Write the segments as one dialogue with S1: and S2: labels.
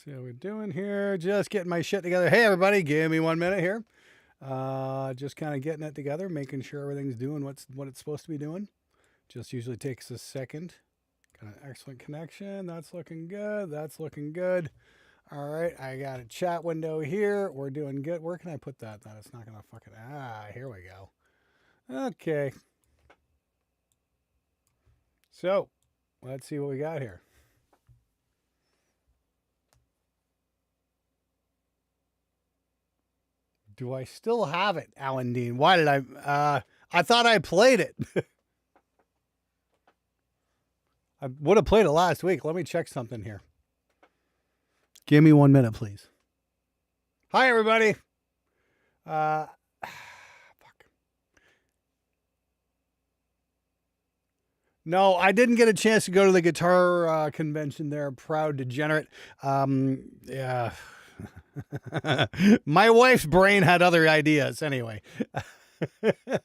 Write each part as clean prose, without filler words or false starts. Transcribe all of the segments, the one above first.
S1: See how we're doing here. Just getting my shit together. Hey, everybody, give me 1 minute here. Just kind of getting it together, making sure everything's doing what it's supposed to be doing. Just usually takes a second. Got an excellent connection. That's looking good. That's looking good. All right, I got a chat window here. We're doing good. Where can I put that? That it's not going to fucking... here we go. Okay. So, let's see what we got here. Do I still have it, Alan Dean? Why did I thought I played it. I would have played it last week. Let me check something here. Give me 1 minute, please. Hi, everybody. Fuck. No, I didn't get a chance to go to the guitar convention there. Proud degenerate. Yeah. My wife's brain had other ideas anyway. Yeah,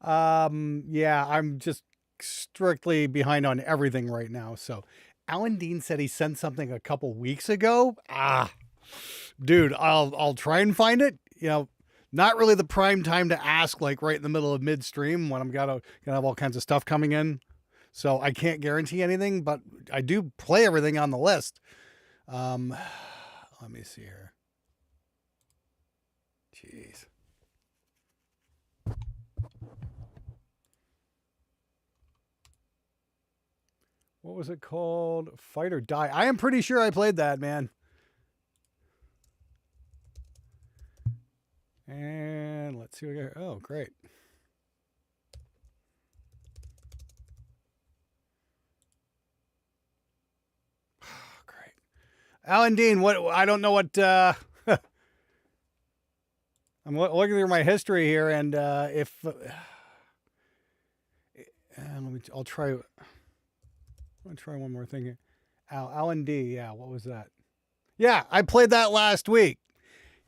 S1: I'm just strictly behind on everything right now. So Alan Dean said he sent something a couple weeks ago. Dude, I'll try and find it. You know, not really the prime time to ask, like right in the middle of midstream when I'm gonna have all kinds of stuff coming in. So I can't guarantee anything, but I do play everything on the list. Let me see here. Jeez. What was it called? Fight or Die. I am pretty sure I played that, man. And let's see what we got. Oh, great. Great. Alan Dean, what I don't know what I'm looking through my history here, and I'll try one more thing here. Alan D. Yeah, what was that? Yeah, I played that last week.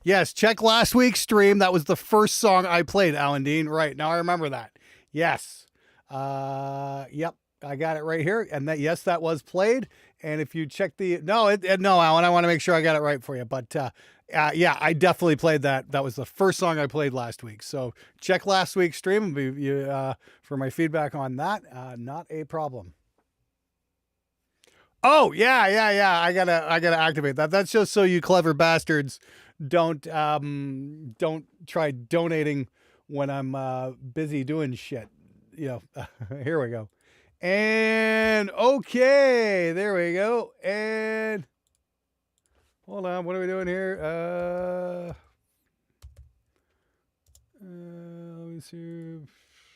S1: Yes, check last week's stream. That was the first song I played, Alan Dean. Right, now I remember that. Yes. Yep, I got it right here. And that was played. And if you check no, Alan, I want to make sure I got it right for you. But yeah, I definitely played that. That was the first song I played last week. So check last week's stream for my feedback on that. Not a problem. Oh, yeah. I gotta activate that. That's just so you clever bastards don't try donating when I'm busy doing shit. You know, here we go. And okay, there we go. And hold on, what are we doing here? Let me see.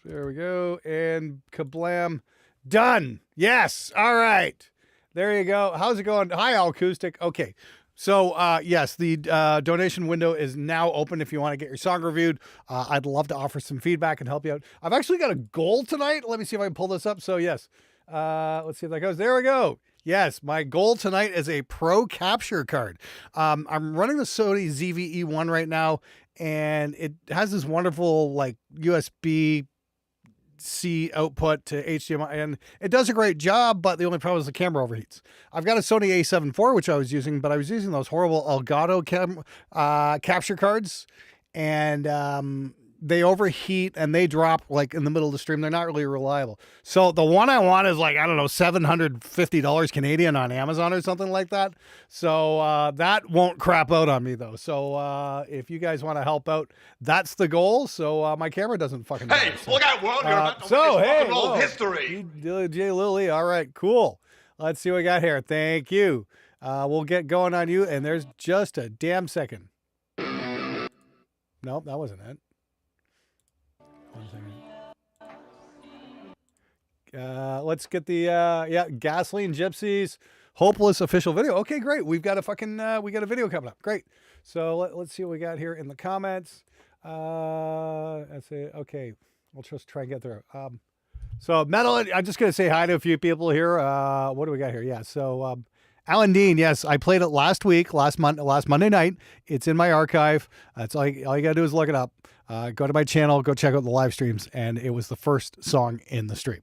S1: There we go. And kablam. Done. Yes. All right. There you go. How's it going? Hi, All Acoustic. Okay. So, yes, the donation window is now open if you want to get your song reviewed. I'd love to offer some feedback and help you out. I've actually got a goal tonight. Let me see if I can pull this up. So, yes. Let's see if that goes. There we go. Yes, my goal tonight is a Pro capture card. I'm running the Sony ZV-E1 right now, and it has this wonderful, like, USB C output to HDMI, and it does a great job, but the only problem is the camera overheats. I've got a Sony A7 IV, which I was using, but I was using those horrible Elgato capture cards, and they overheat and they drop like in the middle of the stream. They're not really reliable. So the one I want is like, I don't know, $750 Canadian on Amazon or something like that. So that won't crap out on me though. So if you guys want to help out, that's the goal. So my camera doesn't fucking die. So,
S2: look out, world, you're about to
S1: so hey,
S2: rock and roll history.
S1: J. Lily. All right, cool. Let's see what we got here. Thank you. We'll get going on you, and there's just a damn second. Nope, that wasn't it. Let's get the Gasoline Gypsies Hopeless official video. Okay, great. We've got a fucking we got a video coming up. Great. So let's see what we got here in the comments. Let's see. Okay, we'll just try and get through. So Metal, I'm just gonna say hi to a few people here. What do we got here? Yeah. So Alan Dean, yes, I played it last week, last Monday night. It's in my archive. That's all you gotta do is look it up. Go to my channel, go check out the live streams, and it was the first song in the stream.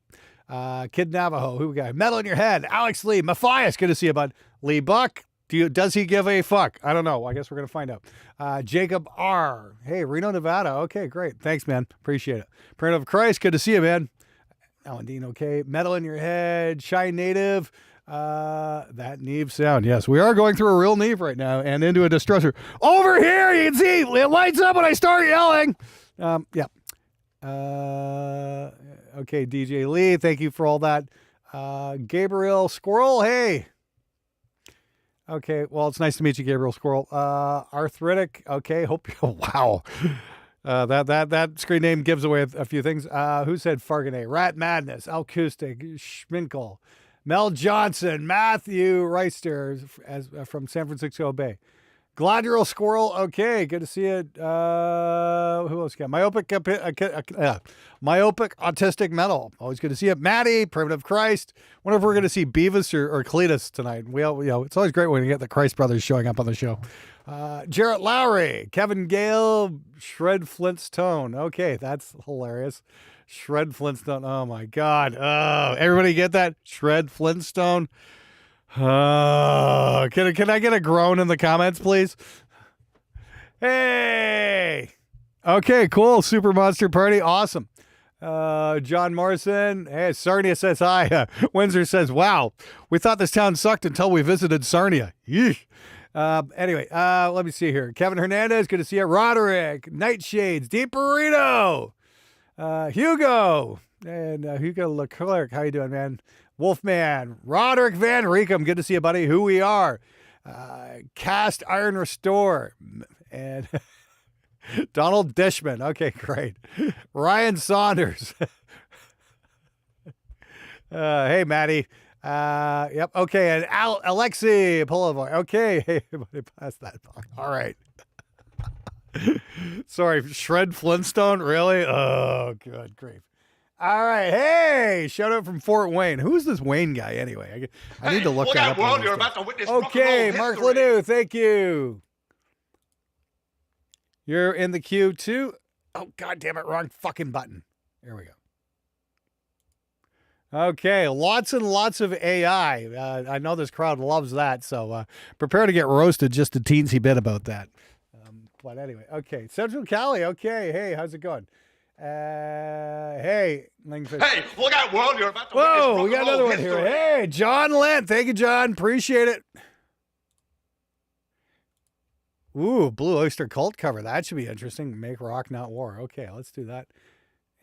S1: Kid Navajo, who we got? Metal in Your Head, Alex Lee, Matthias, good to see you, bud. Lee Buck, Does he give a fuck? I don't know. I guess we're going to find out. Jacob R. Hey, Reno, Nevada. Okay, great. Thanks, man. Appreciate it. Parent of Christ. Good to see you, man. Alan Dean, okay. Metal in your head. Shy Native. That Neve sound. Yes, we are going through a real Neve right now and into a distressor. Over here, you can see it lights up when I start yelling. Yeah. Okay, DJ Lee, thank you for all that. Gabriel Squirrel, hey. Okay, well, it's nice to meet you, Gabriel Squirrel. Arthritic, okay. Hope you. Wow. That screen name gives away a few things. Who said Farganay? Rat Madness, Acoustic, Schminkel, Mel Johnson, Matthew Reister from San Francisco Bay. Gladriel Squirrel, okay, good to see it. Who else got? Myopic Autistic Metal, always good to see it. Maddie, Primitive Christ. Wonder if we're going to see Beavis or Cletus tonight. It's always great when you get the Christ brothers showing up on the show. Jarrett Lowry, Kevin Gale, Shred Flintstone. Okay, that's hilarious. Shred Flintstone. Oh my God. Oh, everybody get that? Shred Flintstone. Can I get a groan in the comments, please? Hey. Okay, cool. Super Monster Party. Awesome. John Morrison. Hey, Sarnia says hi. Windsor says, wow, we thought this town sucked until we visited Sarnia. Yeesh. Anyway, let me see here. Kevin Hernandez, good to see you. Roderick, Nightshades, Deep Burrito, Hugo, and Hugo Leclerc. How you doing, man? Wolfman, Roderick Van Reekum, good to see you, buddy. Who we are. Cast Iron Restore, and Donald Dishman. Okay, great. Ryan Saunders. Hey, Maddie. Yep. Okay. And Alexei Polovoy. Okay. Hey, everybody pass that. All right. Sorry. Shred Flintstone. Really? Oh, good grief. All right. Hey, shout out from Fort Wayne. Who's this Wayne guy anyway? I need to look that up.
S2: World, you're about to witness
S1: okay. Mark Lanou. Thank you. You're in the queue too. Oh, God damn it. Wrong fucking button. There we go. Okay, lots and lots of AI. I know this crowd loves that, so prepare to get roasted just a teensy bit about that. But anyway, okay. Central Cali, okay. Hey, how's it going? Hey, Lingfish.
S2: Hey, look out, world, you're about to
S1: whoa, we got another one here. Hey, John Lent. Thank you, John. Appreciate it. Ooh, Blue Oyster Cult cover. That should be interesting. Make rock, not war. Okay, let's do that.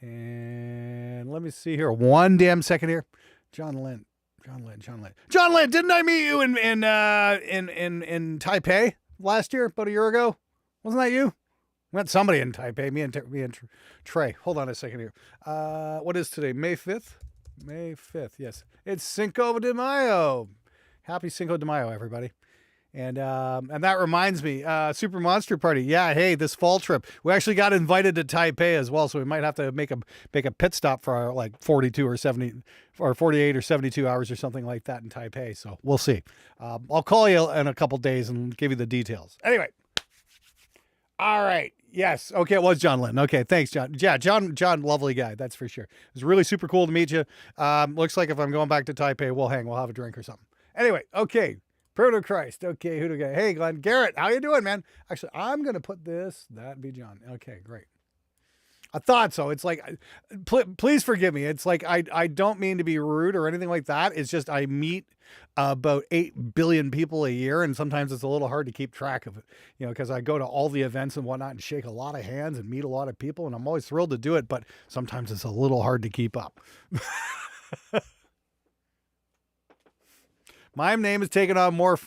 S1: And let me see here. One damn second here. John Lent. John Lent, didn't I meet you in Taipei last year, about a year ago? Wasn't that you? We met somebody in Taipei, me and Trey. Hold on a second here. What is today? May 5th? May 5th, yes. It's Cinco de Mayo. Happy Cinco de Mayo, everybody. And that reminds me, Super Monster Party. Yeah, hey, this fall trip, we actually got invited to Taipei as well, so we might have to make a pit stop for like 42 or 70 or 48 or 72 hours or something like that in Taipei. So we'll see. I'll call you in a couple days and give you the details. Anyway. All right. Yes. Okay. It was John Linton. Okay. Thanks, John. Yeah. John, lovely guy. That's for sure. It was really super cool to meet you. Looks like if I'm going back to Taipei, we'll have a drink or something. Anyway. Okay. Proto Christ. Okay. Who do we got? Hey, Glenn. Garrett. How you doing, man? Actually, I'm going to put this. That'd be John. Okay. Great. I thought so. It's like, please forgive me. It's like, I don't mean to be rude or anything like that. It's just, I meet about 8 billion people a year. And sometimes it's a little hard to keep track of it, because I go to all the events and whatnot and shake a lot of hands and meet a lot of people. And I'm always thrilled to do it, but sometimes it's a little hard to keep up. My name is taking on more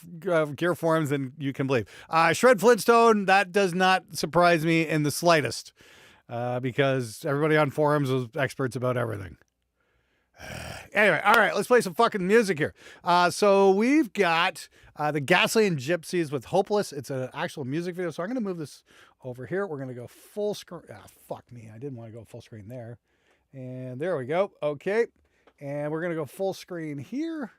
S1: gear forms than you can believe. Shred Flintstone, that does not surprise me in the slightest. Because everybody on forums is experts about everything. Anyway, all right, let's play some fucking music here. So we've got the Gasoline Gypsies with Hopeless. It's an actual music video. So I'm going to move this over here. We're going to go full screen. Fuck me. I didn't want to go full screen there. And there we go. Okay. And we're going to go full screen here.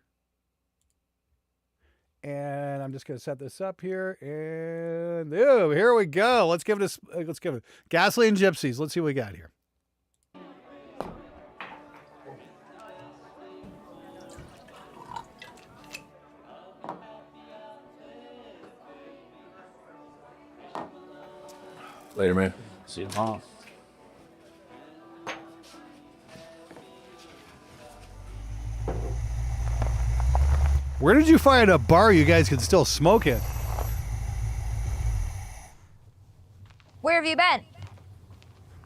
S1: And I'm just going to set this up here. And here we go. Let's give it Gasoline Gypsies. Let's see what we got here.
S3: Later, man.
S4: See you tomorrow.
S1: Where did you find a bar you guys could still smoke in?
S5: Where have you been?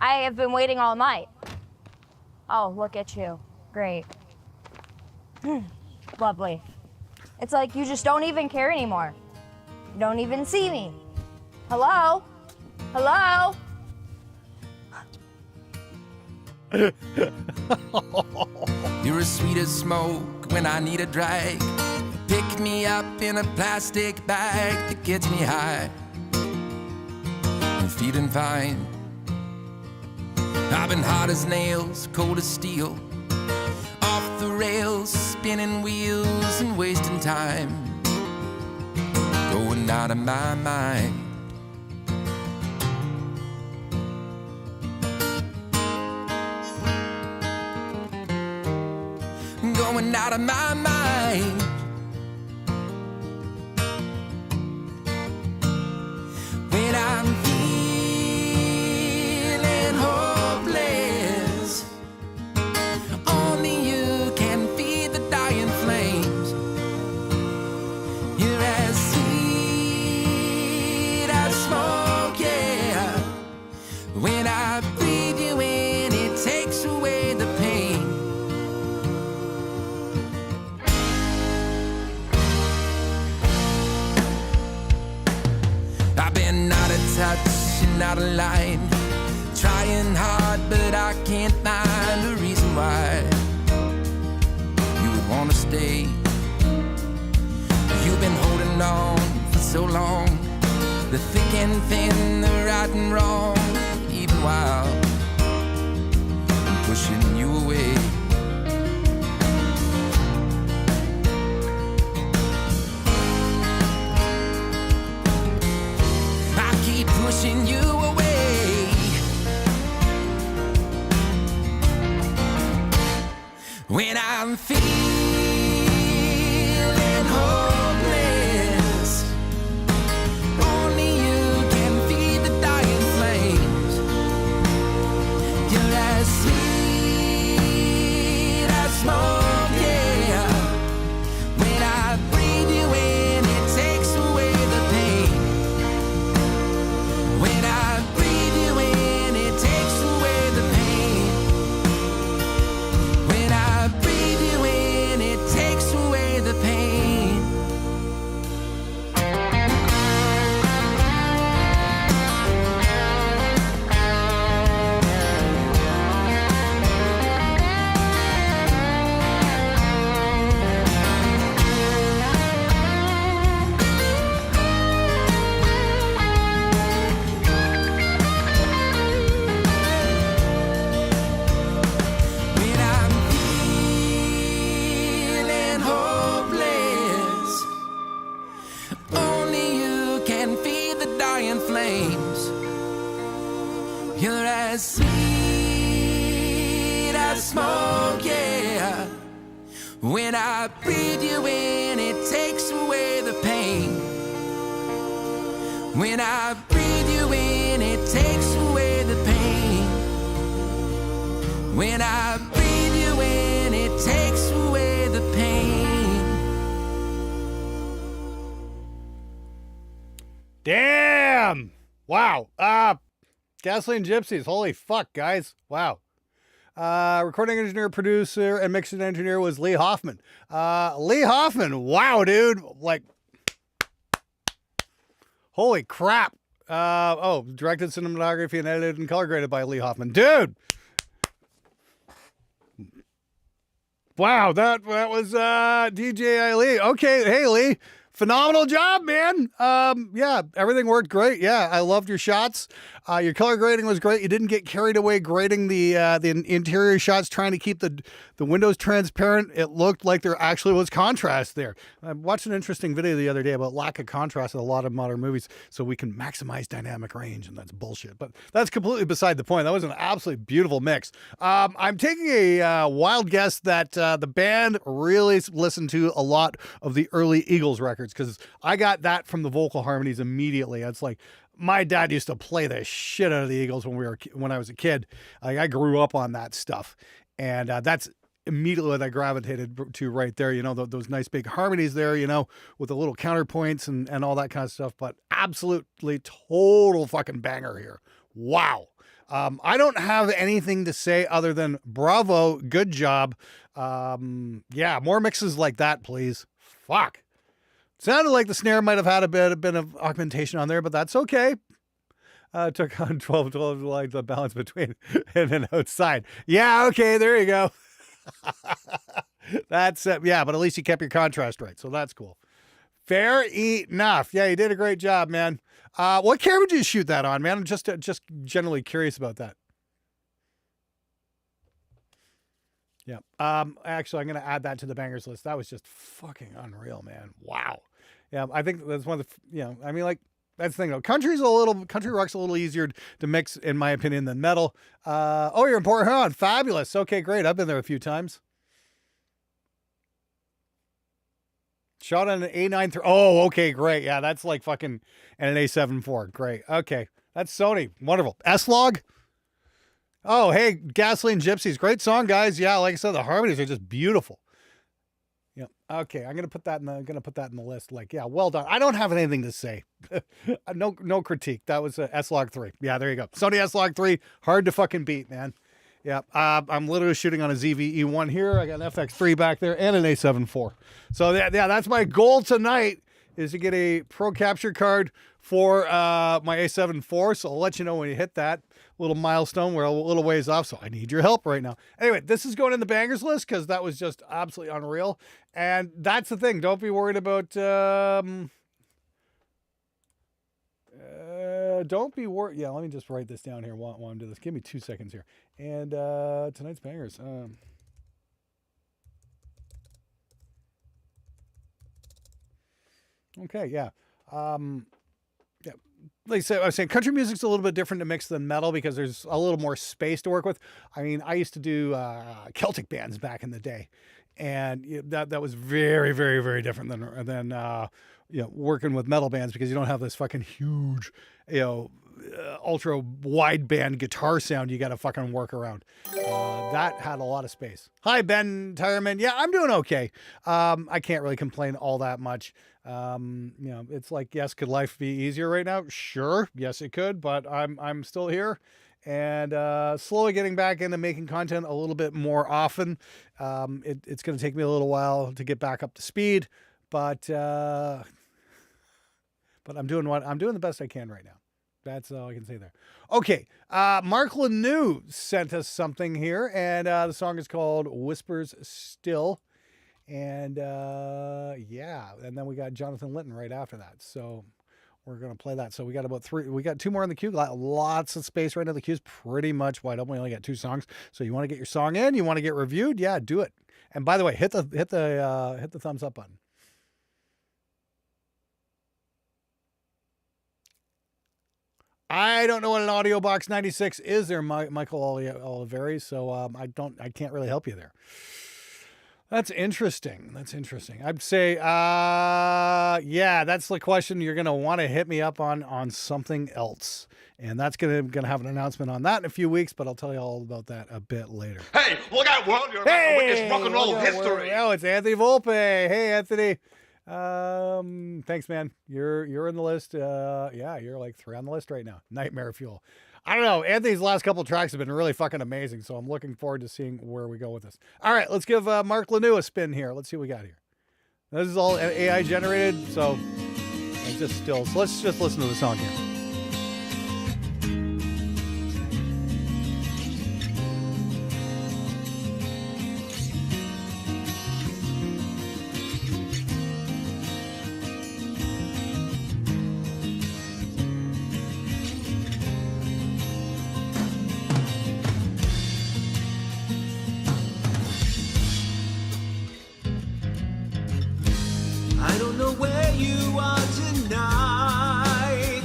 S5: I have been waiting all night. Oh, look at you. Great. Lovely. It's like you just don't even care anymore. You don't even see me. Hello? Hello?
S6: You're as sweet as smoke when I need a drag. Pick me up in a plastic bag that gets me high and feeling fine. I've been hot as nails, cold as steel, off the rails, spinning wheels and wasting time, going out of my mind. Going out of my mind. When I'm feeling hopeless, only you can feed the dying flames. You're as sweet as smoke, yeah. When I breathe you in, it takes away the pain. I've been out of touch and out of line, trying hard but I can't find a reason why you would want to stay. You've been holding on for so long, the thick and thin, the right and wrong, even while I'm pushing you away. Keep pushing you away. When I'm feeling hopeless, only you can feed the dying flames. You're as sweet as smoke, yeah. When I breathe you in, it takes away the pain. When I breathe you in, it takes away the pain. When I breathe you in, it takes away the pain. When I'm feeling hopeless, only you can feed the dying flames. You're as sweet as smoke, yeah. When I breathe you in, it takes away the pain. When I breathe you in, it takes away the pain. When I breathe you in, it takes away the pain.
S1: Damn! Wow. Gasoline Gypsies. Holy fuck, guys. Wow. Recording engineer, producer, and mixing engineer was Lee Hoffman. Lee Hoffman. Wow, dude. Like, holy crap. Directed cinematography and edited and color graded by Lee Hoffman. Dude! Wow, that was DJ Lee. Okay, hey Lee. Phenomenal job, man. Yeah, everything worked great. Yeah, I loved your shots. Your color grading was great. You didn't get carried away grading the interior shots, trying to keep the windows transparent. It looked like there actually was contrast there. I watched an interesting video the other day about lack of contrast in a lot of modern movies, so we can maximize dynamic range, and that's bullshit. But that's completely beside the point. That was an absolutely beautiful mix. I'm taking a wild guess that the band really listened to a lot of the early Eagles records, because I got that from the vocal harmonies immediately. It's like, my dad used to play the shit out of the Eagles when I was a kid. Like, I grew up on that stuff, and that's immediately what I gravitated to right there. You know, those nice big harmonies there, you know, with the little counterpoints and all that kind of stuff. But absolutely total fucking banger here. Wow. I don't have anything to say other than bravo, good job. Yeah, more mixes like that, please. Fuck. Sounded like the snare might have had a bit of augmentation on there, but that's okay. Took on 12, like the balance between in and outside. Yeah, okay, there you go. That's yeah, but at least you kept your contrast right, so that's cool. Fair enough. Yeah, you did a great job, man. What camera did you shoot that on, man? I'm just generally curious about that. Yeah. Actually, I'm gonna add that to the bangers list. That was just fucking unreal, man. Wow. Yeah, I think that's one of the. You know, I mean, like, that's the thing though. Country rock's a little easier to mix, in my opinion, than metal. Oh, you're in Port Huron. Fabulous. Okay, great. I've been there a few times. Shot on an A9 III. Oh, okay, great. Yeah, that's like fucking, and an A7 IV. Great. Okay, that's Sony. Wonderful. S-Log. Oh, hey, Gasoline Gypsies. Great song, guys. Yeah, like I said, the harmonies are just beautiful. Yeah. Okay, I'm gonna put that in the list. Like, yeah, well done. I don't have anything to say. No critique. That was a S-Log 3. Yeah, there you go. Sony S-Log 3. Hard to fucking beat, man. Yeah, I'm literally shooting on a ZV-E1 here. I got an FX3 back there and an A7 IV. So yeah, that's my goal tonight, is to get a Pro Capture card for my A7 IV. So I'll let you know when you hit that little milestone. We're a little ways off, so I need your help right now. Anyway, this is going in the bangers list because that was just absolutely unreal. And that's the thing. Don't be worried about... don't be worried. Yeah, let me just write this down here while I'm doing this. Give me 2 seconds here. And tonight's bangers. Okay, yeah. Yeah. Like I said, I was saying country music's a little bit different to mix than metal because there's a little more space to work with. I mean, I used to do Celtic bands back in the day, and that was very, very, very different than working with metal bands, because you don't have this fucking huge, ultra wide band guitar sound you got to fucking work around. That had a lot of space. Hi, Ben Tireman. Yeah, I'm doing okay. I can't really complain all that much. It's like, yes, could life be easier right now? Sure. Yes, it could, but I'm still here, and slowly getting back into making content a little bit more often. It's going to take me a little while to get back up to speed, but I'm doing the best I can right now. That's all I can say there. Okay. Mark Lanou sent us something here, and the song is called Whispers Still. And yeah, and then we got Jonathan Linton right after that. So we're going to play that. So we got 2 more in the queue. Lots of space right now. The queue's pretty much wide open. We only got 2 songs. So you want to get your song in, you want to get reviewed? Yeah, do it. And by the way, hit the thumbs up button. I don't know what an Audio Box 96 is there, Michael Oliveri, so I can't really help you there. That's interesting. I'd say, yeah, that's the question. You're going to want to hit me up on something else. And that's going to have an announcement on that in a few weeks, but I'll tell you all about that a bit later.
S2: Hey, look out, world. You're about to witness rock and roll history.
S1: Oh, it's Anthony Volpe. Hey, Anthony. Thanks, man. You're in the list. Yeah, you're like 3 on the list right now. Nightmare Fuel. I don't know. Anthony's last couple tracks have been really fucking amazing, so I'm looking forward to seeing where we go with this. All right, let's give Mark Lanou a spin here. Let's see what we got here. This is all AI generated, so it's just still. So let's just listen to the song here.
S3: I don't know where you are tonight.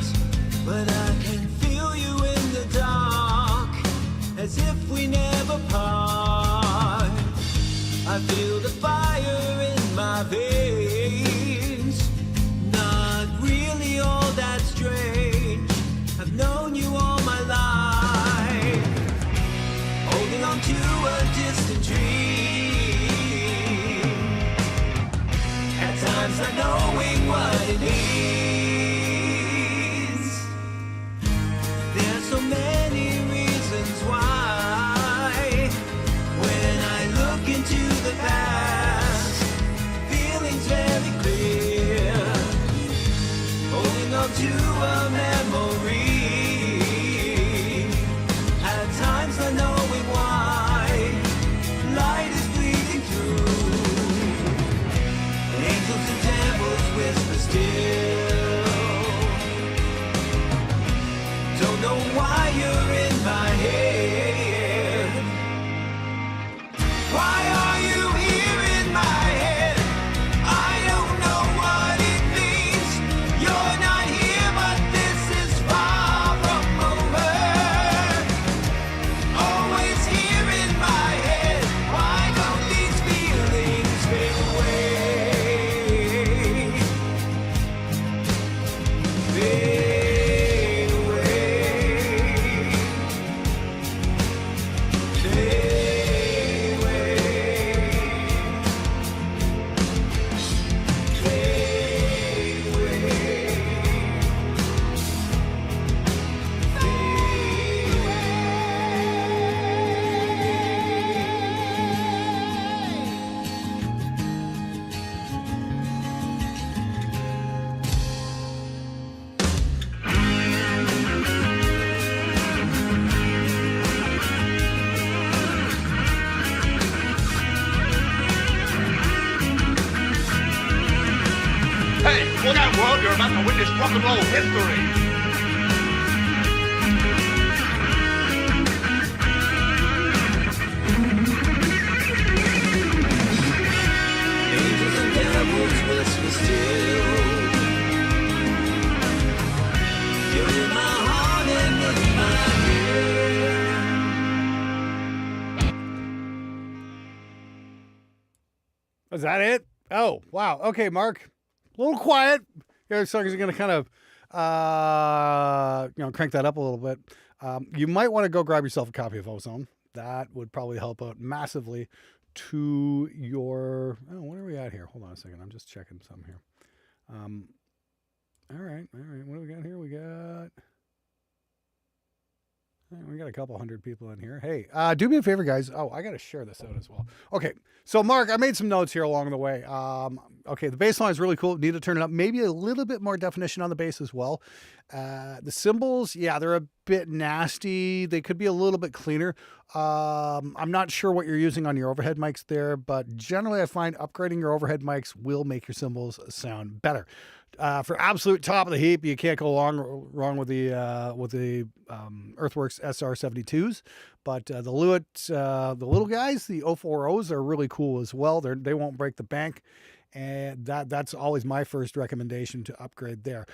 S6: times not knowing what it means. There's so many reasons why. When I look into the past, feelings very clear. Holding on to a memory. At times not knowing why. Light is bleeding through. Angels and devils whisper still. Don't know why you're in my head. Why are you here in my head? I don't know what it means. You're not here, but this is far from over. Always here in my head. Why don't these feelings fade away? Fade away. Fade away. Fade
S2: Hey, look out, world. You're about to witness rock and roll history.
S6: Angels and devils whisper still. You're in my heart and in my ear.
S1: Is that it? Oh, wow. Okay, Mark. A little quiet. Yeah, so I'm going to kind of, crank that up a little bit. You might want to go grab yourself a copy of Ozone. That would probably help out massively to your, what are we at here? Hold on a second. I'm just checking some here. All right. What do we got here? We got a couple hundred people in here. Hey, do me a favor, guys. Oh, I got to share this out as well. Okay. So, Mark, I made some notes here along the way. Okay, the bass line is really cool. Need to turn it up. Maybe a little bit more definition on the bass as well. The cymbals, yeah, they're a bit nasty. They could be a little bit cleaner. I'm not sure what you're using on your overhead mics there, but generally I find upgrading your overhead mics will make your cymbals sound better. For absolute top of the heap, you can't go wrong with the Earthworks SR72s, but the Lewitt, the little guys, the 040s are really cool as well. They won't break the bank, and that's always my first recommendation to upgrade there.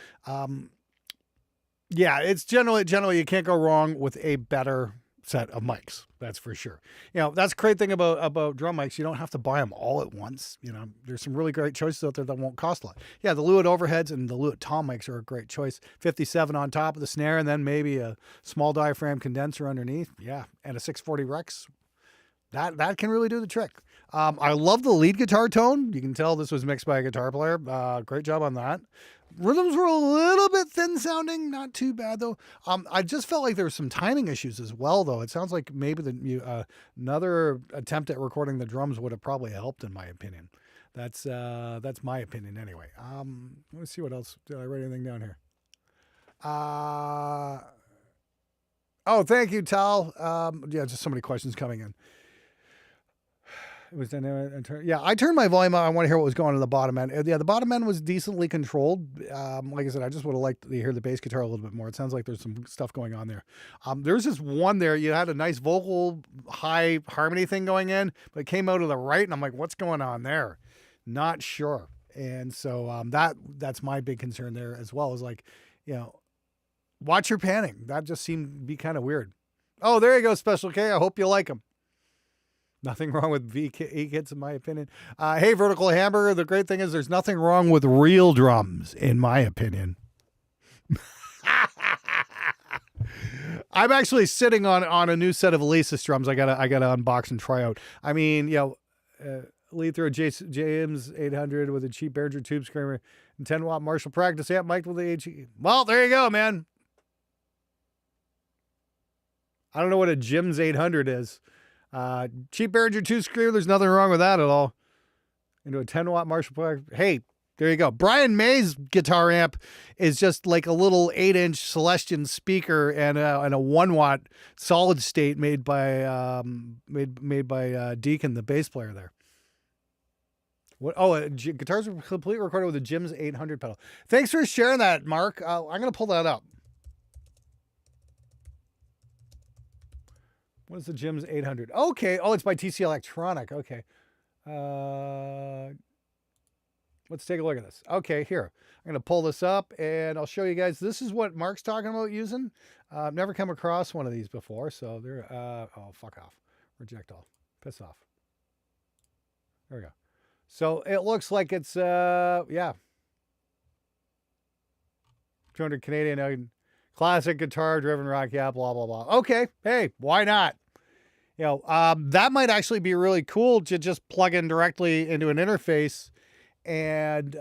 S1: Yeah, it's generally you can't go wrong with a better set of mics. That's for sure. That's a great thing about drum mics. You don't have to buy them all at once. There's some really great choices out there that won't cost a lot. Yeah, the Lewitt overheads and the Lewitt tom mics are a great choice. 57 on top of the snare, and then maybe a small diaphragm condenser underneath. Yeah, and a 640 Rex. That can really do the trick. I love the lead guitar tone. You can tell this was mixed by a guitar player. Great job on that. Rhythms were a little bit thin sounding, not too bad though. I just felt like there were some timing issues as well, though. It sounds like maybe another attempt at recording the drums would have probably helped, in my opinion. That's my opinion anyway. Let me see what else. Did I write anything down here? Oh, thank you, Tal. Yeah, just so many questions coming in. It was I turned my volume up. I want to hear what was going on in the bottom end. Yeah, the bottom end was decently controlled. Like I said, I just would have liked to hear the bass guitar a little bit more. It sounds like there's some stuff going on there. There's this one there. You had a nice vocal high harmony thing going in, but it came out of the right, and I'm like, what's going on there? Not sure. And so that's my big concern there as well. Is like, watch your panning. That just seemed to be kind of weird. Oh, there you go, Special K. I hope you like them. Nothing wrong with V kits, in my opinion. Hey, Vertical Hamburger. The great thing is there's nothing wrong with real drums, in my opinion. I'm actually sitting on a new set of Alesis drums. I gotta unbox and try out. I mean, lead through a James 800 with a cheap Behringer tube screamer and 10-watt Marshall practice amp mic with the HE. Well, there you go, man. I don't know what a Jim's 800 is. Cheap Behringer tube screamer, there's nothing wrong with that at all. Into a 10-watt Marshall practice. Hey, there you go. Brian May's guitar amp is just like a little 8-inch Celestion speaker and a 1-watt solid state made by Deacon, the bass player there. What? Oh, guitars are completely recorded with a Jim's 800 pedal. Thanks for sharing that, Mark. I'm gonna pull that up. What is the Jim's 800? Okay. Oh, it's by TC Electronic. Okay. Let's take a look at this. Okay, here. I'm going to pull this up and I'll show you guys. This is what Mark's talking about using. I've never come across one of these before, so they're, oh, fuck off. Reject all. Piss off. There we go. So it looks like it's, yeah. 200 Canadian, classic guitar-driven rock, yeah, blah, blah, blah. Okay, hey, why not? You know, that might actually be really cool to just plug in directly into an interface and,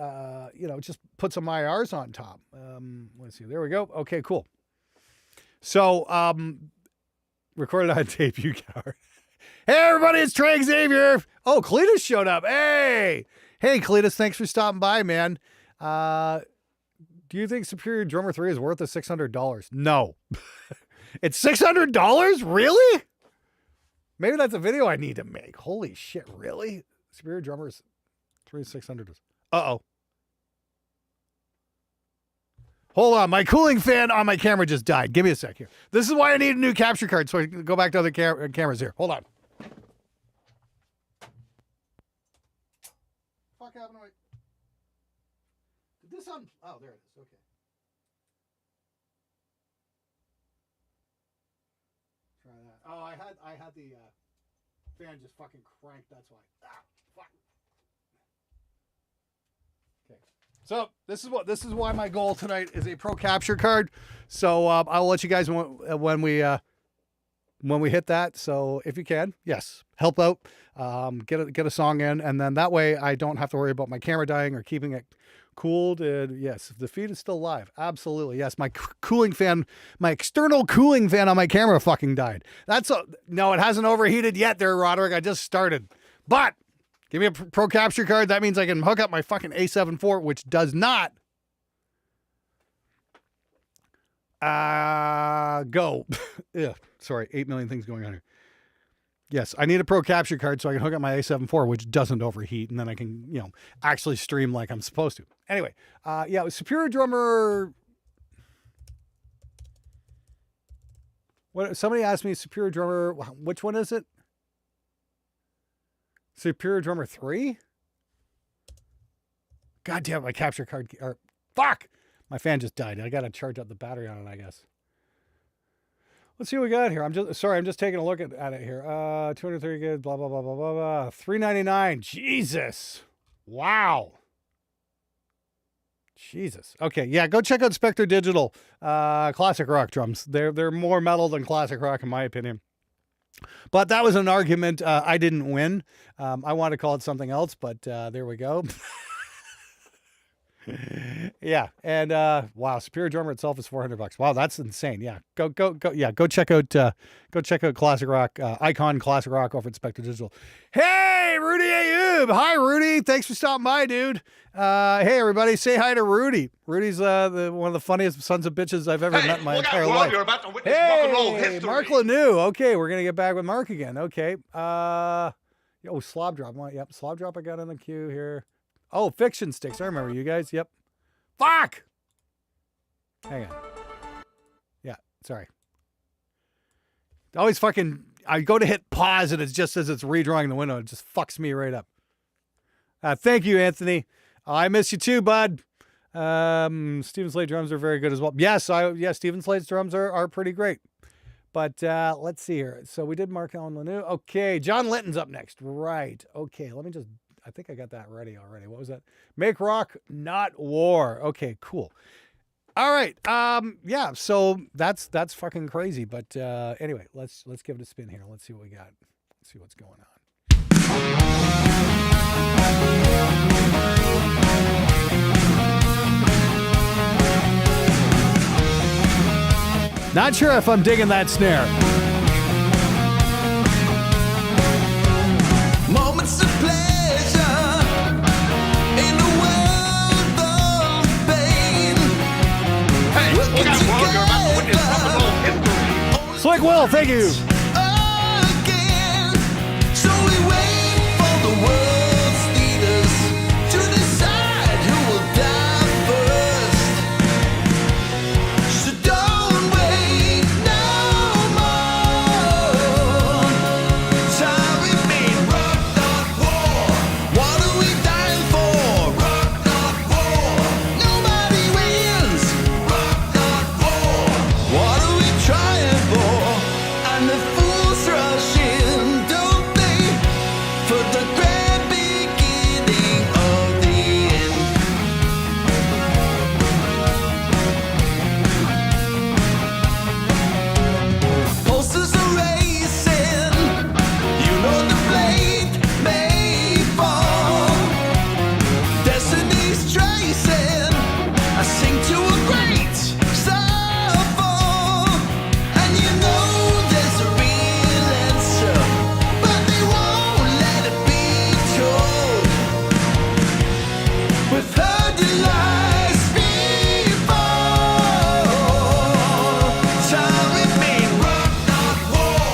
S1: you know, just put some IRs on top. Let's see. There we go. Okay, cool. So, recorded on tape, you coward. Hey, everybody, it's Trey Xavier. Oh, Cletus showed up. Hey, Cletus, thanks for stopping by, man. Do you think Superior Drummer 3 is worth the $600? No. It's $600? Really? Maybe that's a video I need to make. Holy shit, really? Superior Drummers 3 $600. Uh-oh. Hold on, my cooling fan on my camera just died. Give me a sec here. This is why I need a new capture card so I can go back to other cameras here. Hold on. Fuck happened to my... Did this on... Oh, there it is. Okay. Try that. Oh, I had the fan just fucking cranked. That's why. Ah, fuck. Okay. So this is why my goal tonight is a pro capture card. So I'll let you guys when we hit that. So if you can, yes, help out, get a song in, and then that way I don't have to worry about my camera dying or keeping it cooled. And yes, the feed is still live. Absolutely. Yes. My cooling fan, my external cooling fan on my camera fucking died. No, it hasn't overheated yet there, Roderick. I just started, but give me a pro capture card. That means I can hook up my fucking A7 IV, which does not go. Yeah. Sorry. 8 million things going on here. Yes, I need a pro capture card so I can hook up my A7 IV, which doesn't overheat, and then I can, you know, actually stream like I'm supposed to. Anyway, yeah, Superior Drummer. What? Somebody asked me Superior Drummer. Which one is it? Superior Drummer 3? God damn, my capture card. Or, fuck! My fan just died. I got to charge up the battery on it, I guess. Let's see what we got here. I'm just taking a look at it here. 230 gig, blah, blah, blah, blah, blah, blah. $399. Jesus. Wow. Jesus. Okay, yeah, go check out Spectre Digital classic rock drums. They're more metal than classic rock in my opinion. But that was an argument I didn't win. I want to call it something else, but there we go. Yeah, and wow, Superior Drummer itself is $400. Wow, that's insane. Yeah, go check out classic rock, Icon Classic Rock over at Spectre Digital. Hey, Rudy Ayub. Hi, Rudy. Thanks for stopping by, dude. Hey, everybody, say hi to Rudy. Rudy's one of the funniest sons of bitches I've ever met in my entire life.
S2: You're about to witness rock and roll
S1: Hey,
S2: history.
S1: Mark Lanew. Okay, we're gonna get back with Mark again. Okay. Slob Drop. Yep, Slob Drop. I got in the queue here. Oh, Fiction Sticks. I remember you guys. Yep. Fuck! Hang on. Yeah, sorry. Always fucking... I go to hit pause and it just says it's redrawing the window. It just fucks me right up. Thank you, Anthony. I miss you too, bud. Stephen Slade drums are very good as well. Yes, Stephen Slade's drums are pretty great. But let's see here. So we did Mark Allen Lanew. Okay, John Linton's up next. Right. Okay, let me just... I think I got that ready already. What was that? Make rock, not war. Okay, cool. All right. Yeah, so that's fucking crazy. But anyway, let's give it a spin here. Let's see what we got. Let's see what's going on. Not sure if I'm digging that snare.
S6: Moments of pleasure in a world of pain.
S2: Hey, look out, world. You're about to witness rock and roll history.
S1: Slick Will, thank you.
S6: Again, so we wait for the world's leaders to decide who will die first. So don't wait no more. Time remain rock, not war. What are we dying for? Rock, not war. Nobody wins. Rock, not war. What are we trying for? And the fools rush in, don't they? For the grand beginning of the end. Pulses are racing, you know the blade may fall. Destiny's tracing, I sing to a great starfall. And you know there's a real answer, but they won't let it be told. We've heard the lies before. Time remain rock, not war.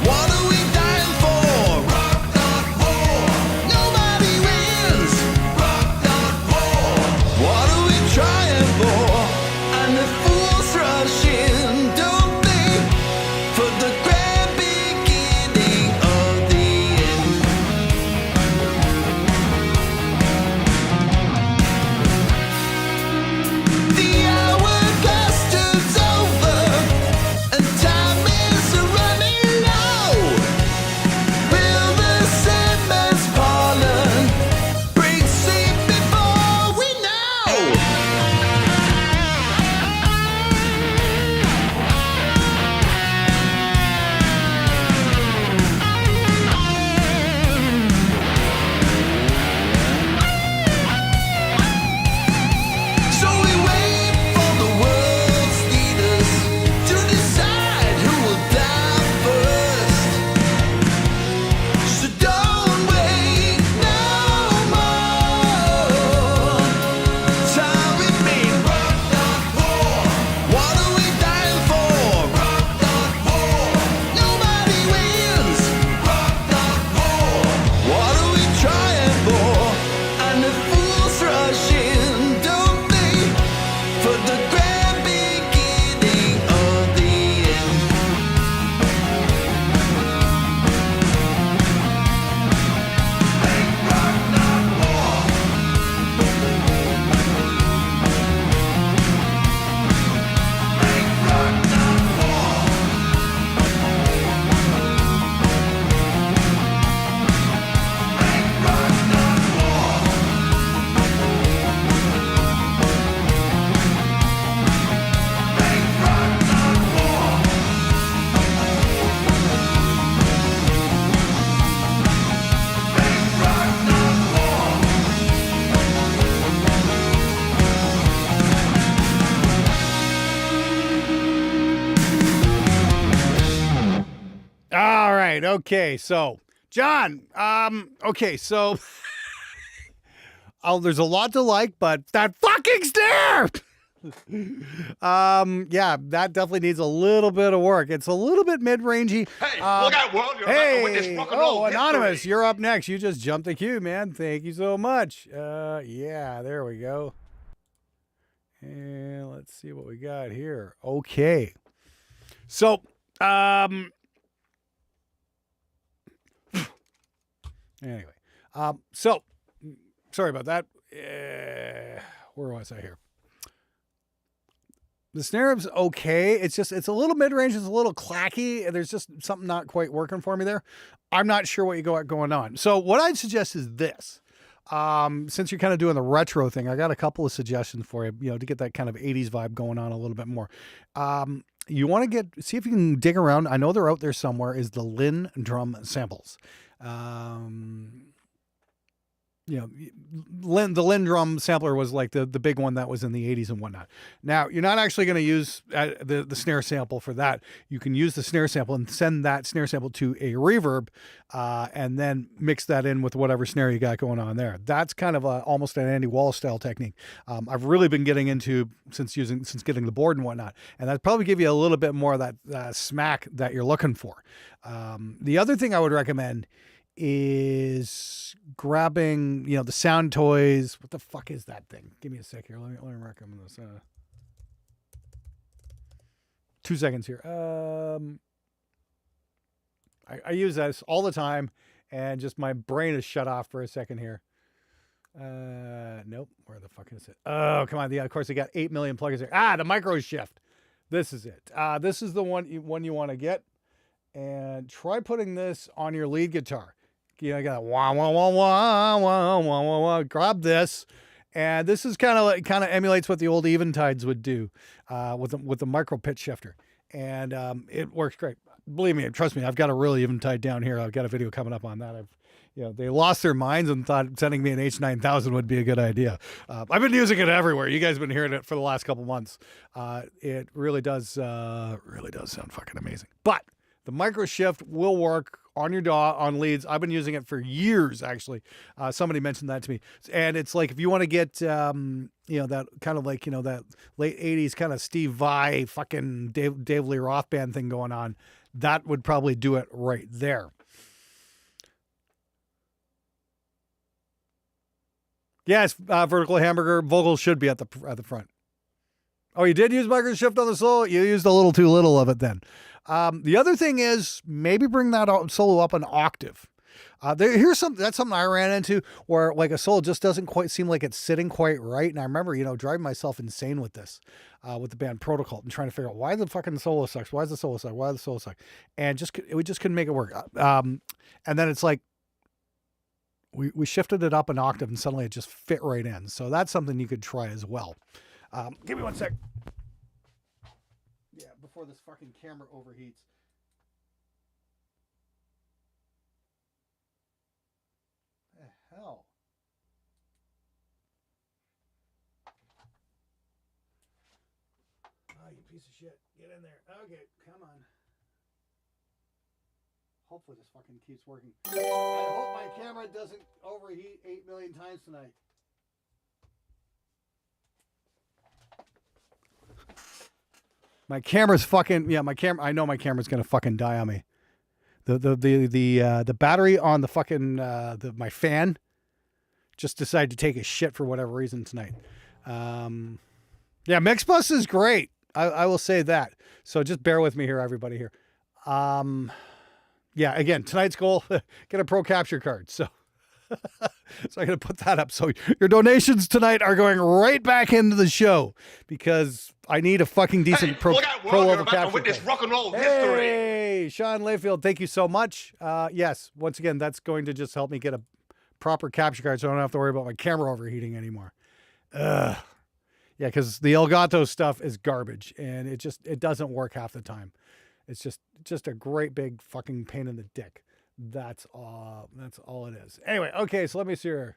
S6: What are we dying for? Rock, not war. Nobody wins. Rock, not war. What are we trying for? And the fools rush in, don't they? For the grand beginning of the end. The hourglass turns over, and time is running low. Will the Sandman's pollen bring sleep before we know? So we wait for the world's leaders to decide who will die first. So don't wait no more. Time remain rock, not war. What are we dying for? Rock, not war. Nobody wins. Rock, not war. What are we trying for? And the fools rush in, don't they? For the grand beginning of the end. Make rock, not war. Make rock, not war. Make rock, not war. Make rock, not war. Make rock, not war.
S1: All right. Okay. So, John, okay. So, there's a lot to like, but that fucking snare. Yeah, that definitely needs a little bit of work. It's a little bit mid-rangey.
S2: Hey, look out, world. You're about to witness
S1: Hey,
S2: rock and roll
S1: Anonymous,
S2: history.
S1: you're up next. You just jumped the queue, man. Thank you so much. Yeah, there we go. And let's see what we got here. Okay. So, anyway, so sorry about that. Where was I here? The snare is okay. It's a little mid-range. It's a little clacky. There's just something not quite working for me there. I'm not sure what you got going on. So what I'd suggest is this. Since you're kind of doing the retro thing, I got a couple of suggestions for you, to get that kind of 80s vibe going on a little bit more. You want to see if you can dig around. I know they're out there somewhere, is the Lynn drum samples. you know, the Lindrum sampler was like the big one that was in the 80s and whatnot. Now, you're not actually going to use the snare sample for that. You can use the snare sample and send that snare sample to a reverb and then mix that in with whatever snare you got going on there. That's kind of almost an Andy Wallace style technique. I've really been getting into since getting the board and whatnot. And that'd probably give you a little bit more of that smack that you're looking for. The other thing I would recommend is grabbing, you know, the Sound Toys. What the fuck is that thing? Give me a sec here. Let me recommend this. 2 seconds here. I use this all the time, and just my brain is shut off for a second here. Nope. Where the fuck is it? Oh, come on. Of course, they got 8 million plugins there. The Micro Shift. This is it. This is the one you want to get, and try putting this on your lead guitar. You know, you got wah wah wah wah wah wah wah wah. Grab this, and this is kind of emulates what the old Eventides would do with the micro pitch shifter, and it works great. Believe me, trust me, I've got a really Eventide down here. I've got a video coming up on that. They lost their minds and thought sending me an H9000 would be a good idea. I've been using it everywhere. You guys have been hearing it for the last couple months. It really does sound fucking amazing. But the Micro Shift will work on your DAW, on leads. I've been using it for years, actually. Somebody mentioned that to me. And it's like, if you want to get, that kind of like, that late 80s kind of Steve Vai, fucking Dave Lee Roth band thing going on, that would probably do it right there. Yes, Vertical Hamburger, vocals should be at the front. Oh, you did use Micro Shift on the solo? You used a little too little of it then. The other thing is, maybe bring that solo up an octave. That's something I ran into, where like a solo just doesn't quite seem like it's sitting quite right. And I remember, driving myself insane with this, with the band Protocol, and trying to figure out why the fucking solo sucks. Why does the solo suck? Why does the solo suck? And we just couldn't make it work. And then it's like, we shifted it up an octave, and suddenly it just fit right in. So that's something you could try as well. Give me 1 sec. Yeah, before this fucking camera overheats. The hell? Oh, you piece of shit. Get in there. Okay, come on. Hopefully this fucking keeps working. I hope my camera doesn't overheat 8 million times tonight. My camera's fucking, my camera, I know my camera's gonna fucking die on me. The battery on the fucking my fan just decided to take a shit for whatever reason tonight. Mixbus is great. I will say that. So just bear with me here, everybody here. Again, tonight's goal, get a pro capture card. So I'm going to put that up. So your donations tonight are going right back into the show, because I need a fucking decent pro level capture
S2: witness
S1: card.
S2: rock and roll history.
S1: Hey, Sean Layfield, thank you so much. Yes, once again, that's going to just help me get a proper capture card, so I don't have to worry about my camera overheating anymore. Yeah, because the Elgato stuff is garbage, and it doesn't work half the time. It's just a great big fucking pain in the dick. That's all it is. Anyway, okay, so let me see here.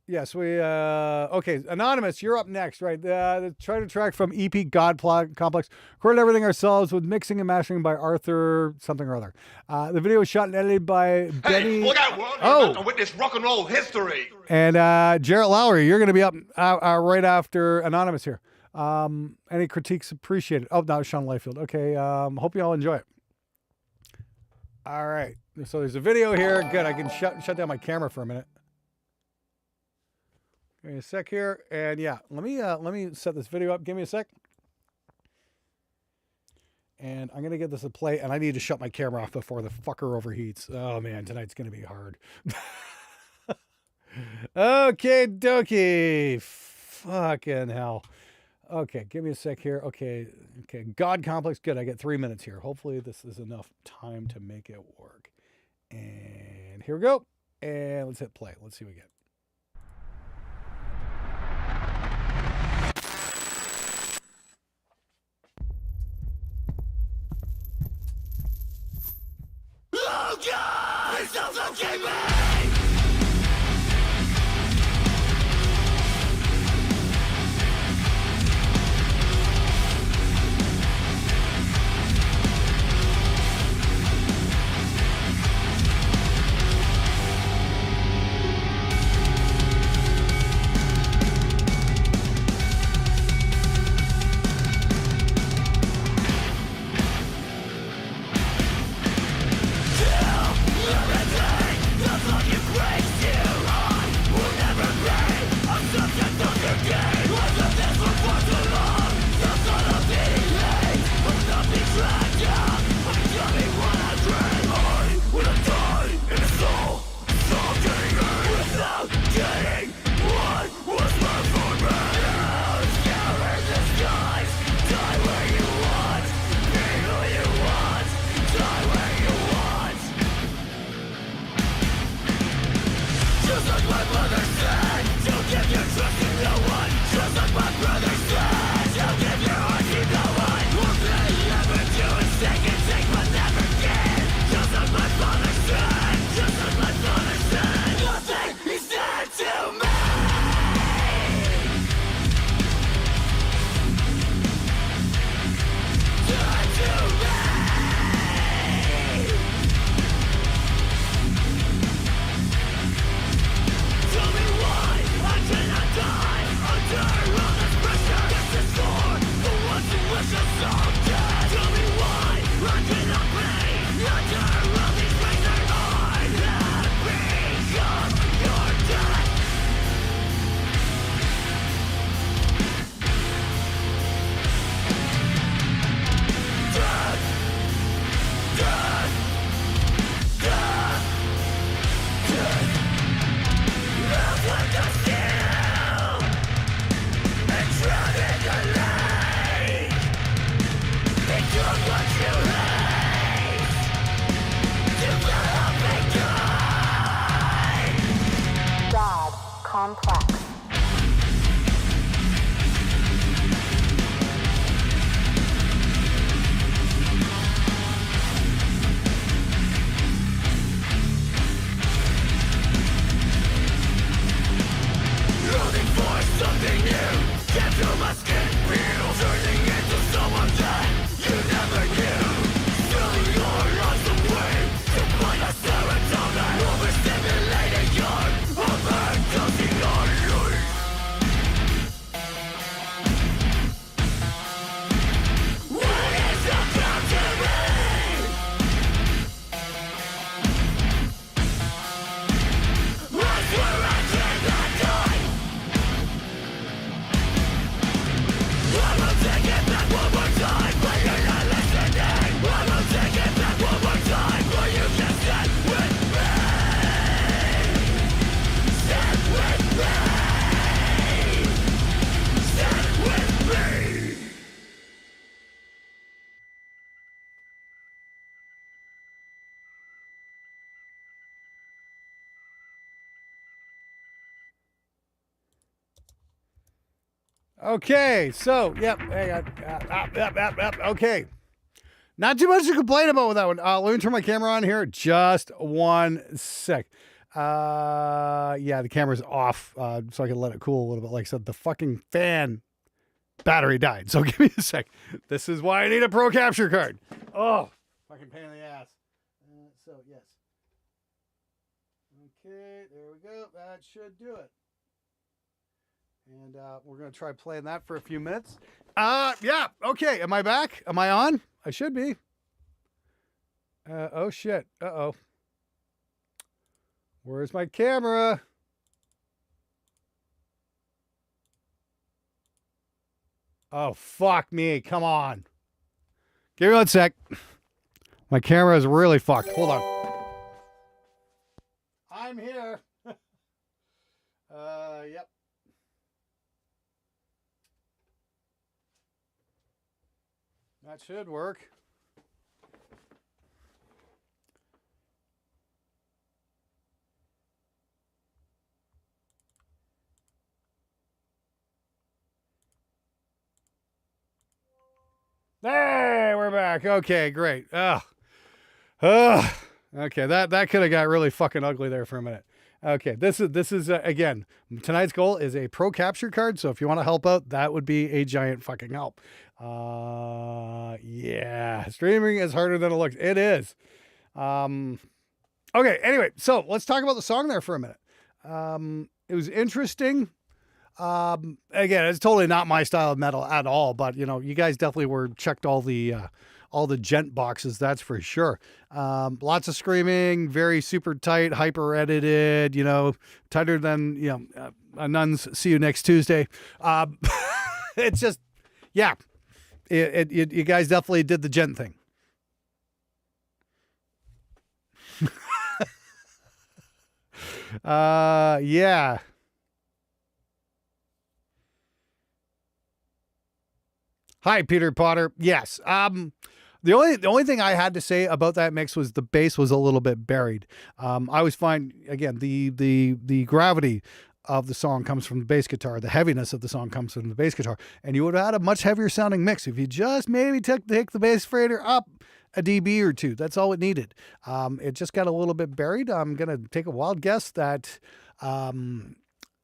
S1: Yes, okay, Anonymous, you're up next, right? Try to track from EP God Complex. Recorded everything ourselves with mixing and mastering by Arthur something or other. The video was shot and edited by Benny.
S2: Hey, look out, world. You're about to witness rock and roll history.
S1: And Jarrett Lowry, you're going to be up right after Anonymous here. Any critiques appreciated. Oh, no, Sean Layfield. Okay, hope you all enjoy it. All right, so there's a video here. Good, I can shut down my camera for a minute. Give me a sec here, and yeah, let me set this video up. Give me a sec, and I'm gonna get this to play. And I need to shut my camera off before the fucker overheats. Oh man, tonight's gonna be hard. Okay, dokie, fucking hell. Okay, give me a sec here. Okay, God Complex. Good, I get 3 minutes here. Hopefully this is enough time to make it work. And here we go. And let's hit play. Let's see what we get.
S6: Oh God!
S5: Complex.
S1: Okay, so yep, hang on. Okay, not too much to complain about with that one. Let me turn my camera on here. Just one sec. Yeah, the camera's off, so I can let it cool a little bit. Like I said, the fucking fan battery died. So give me a sec. This is why I need a Pro Capture card. Oh, fucking pain in the ass. So yes. Okay, there we go. That should do it. And we're going to try playing that for a few minutes. Yeah. Okay. Am I back? Am I on? I should be. Oh, shit. Uh-oh. Where's my camera? Oh, fuck me. Come on. Give me one sec. My camera is really fucked. Hold on. I'm here. Yep. That should work. Hey, we're back. Okay, great. Ugh. Okay, that could have got really fucking ugly there for a minute. Okay, this is again, tonight's goal is a pro capture card. So if you want to help out, that would be a giant fucking help. Yeah, streaming is harder than it looks. It is. Okay, anyway, so let's talk about the song there for a minute. It was interesting. Again, it's totally not my style of metal at all, but you know, you guys definitely checked all the gent boxes, that's for sure. Lots of screaming, very super tight, hyper edited, you know, tighter than, you know, a nun's See You Next Tuesday. It's just, yeah, you guys definitely did the gent thing. Yeah. Hi, Peter Potter. Yes. The only thing I had to say about that mix was the bass was a little bit buried. I always find, again, the gravity of the song comes from the bass guitar. The heaviness of the song comes from the bass guitar. And you would have had a much heavier sounding mix if you just maybe take the bass fader up a dB or two. That's all it needed. It just got a little bit buried. I'm going to take a wild guess that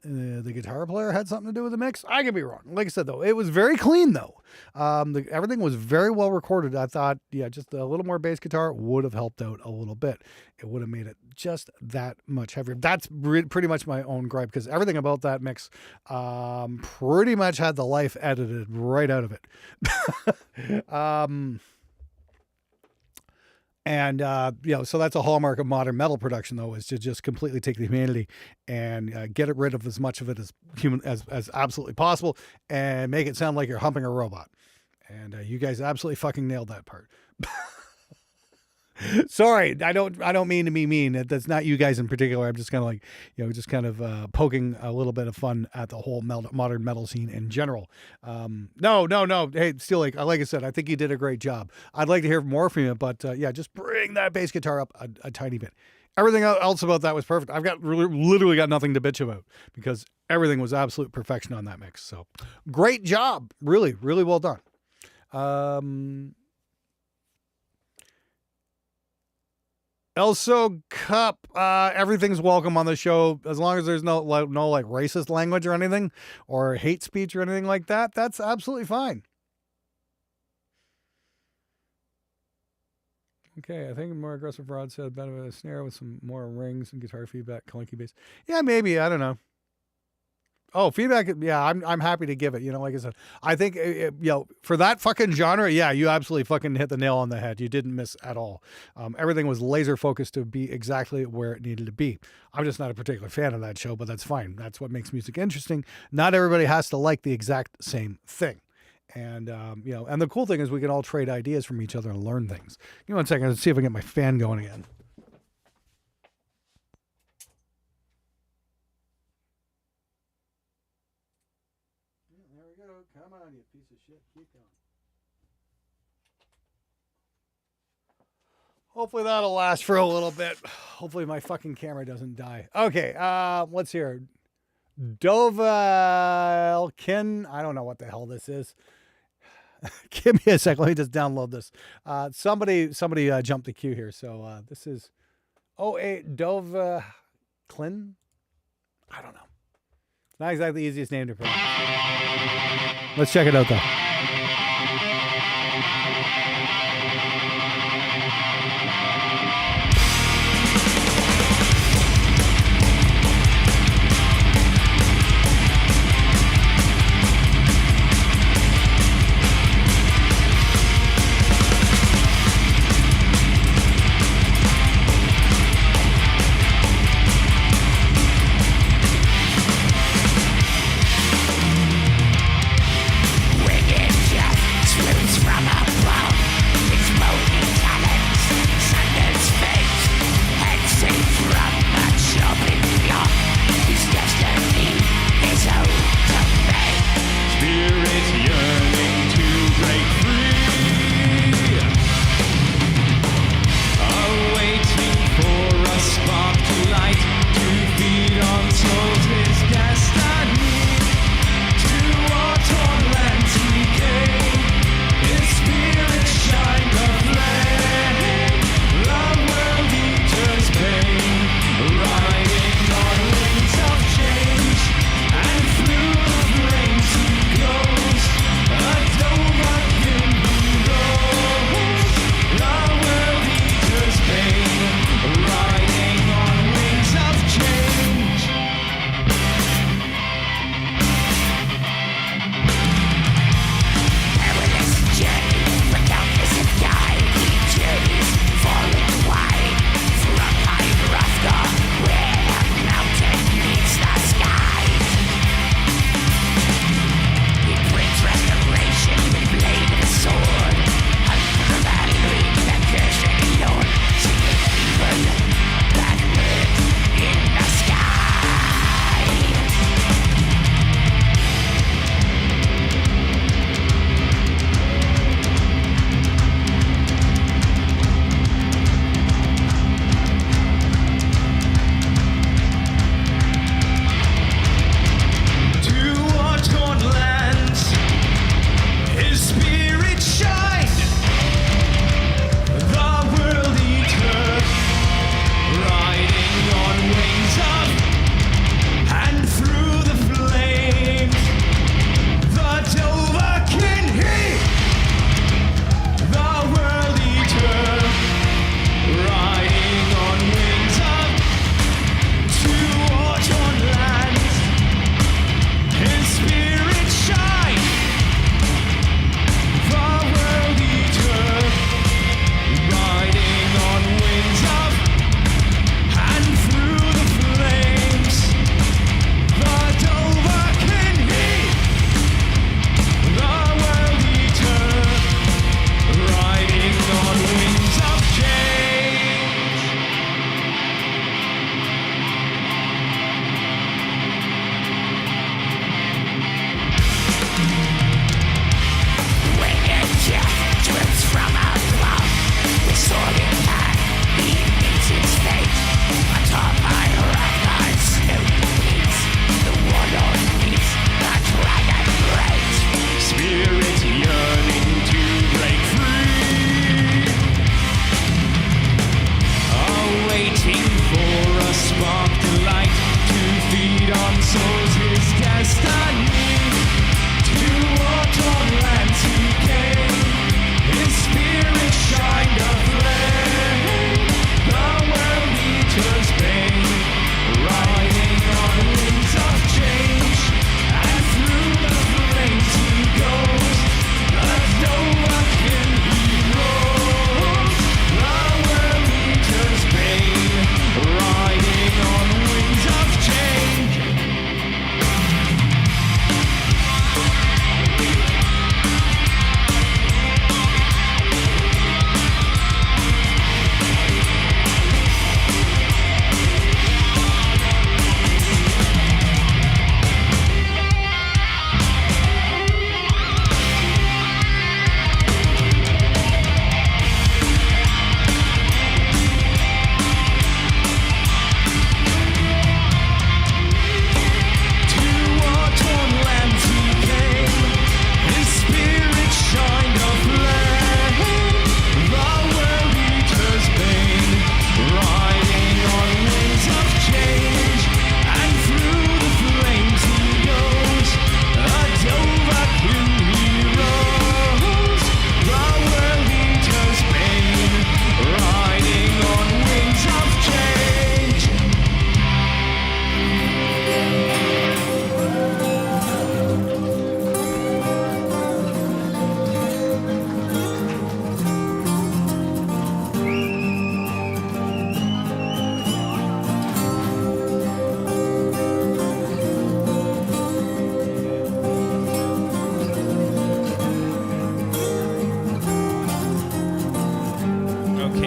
S1: the guitar player had something to do with the mix. I could be wrong. Like I said, though, it was very clean, though. Everything was very well recorded. I thought, yeah, just a little more bass guitar would have helped out a little bit. It would have made it just that much heavier. That's pretty much my own gripe, because everything about that mix pretty much had the life edited right out of it. And, you know, so that's a hallmark of modern metal production, though, is to just completely take the humanity and get rid of as much of it as absolutely possible and make it sound like you're humping a robot. And you guys absolutely fucking nailed that part. Sorry, I don't mean to be mean. That's not you guys in particular. I'm just kind of like, you know, just kind of poking a little bit of fun at the whole modern metal scene in general. No. Hey, still, like I said, I think you did a great job. I'd like to hear more from you, but yeah, just bring that bass guitar up a tiny bit. Everything else about that was perfect. I've got literally got nothing to bitch about, because everything was absolute perfection on that mix. So great job. Really, really well done. Also, Cup, everything's welcome on the show as long as there's no like racist language or anything, or hate speech or anything like that. That's absolutely fine. Okay, I think a more aggressive rod set, better of a snare with some more rings and guitar feedback, clunky bass. Yeah, maybe, I don't know. Oh, feedback. Yeah, I'm happy to give it. You know, like I said, I think, you know, for that fucking genre, yeah, you absolutely fucking hit the nail on the head. You didn't miss at all. Everything was laser focused to be exactly where it needed to be. I'm just not a particular fan of that show, but that's fine. That's what makes music interesting. Not everybody has to like the exact same thing. And, you know, and the cool thing is we can all trade ideas from each other and learn things. Give me 1 second. Let's see if I can get my fan going again. Come on, you piece of shit. Keep going. Hopefully that'll last for a little bit. Hopefully my fucking camera doesn't die. Okay, let's hear. Dovalkin. I don't know what the hell this is. Give me a sec. Let me just download this. Somebody jumped the queue here. So this is 08 Dovalkin. I don't know. Not exactly the easiest name to pronounce. Let's check it out, though.
S6: Wicked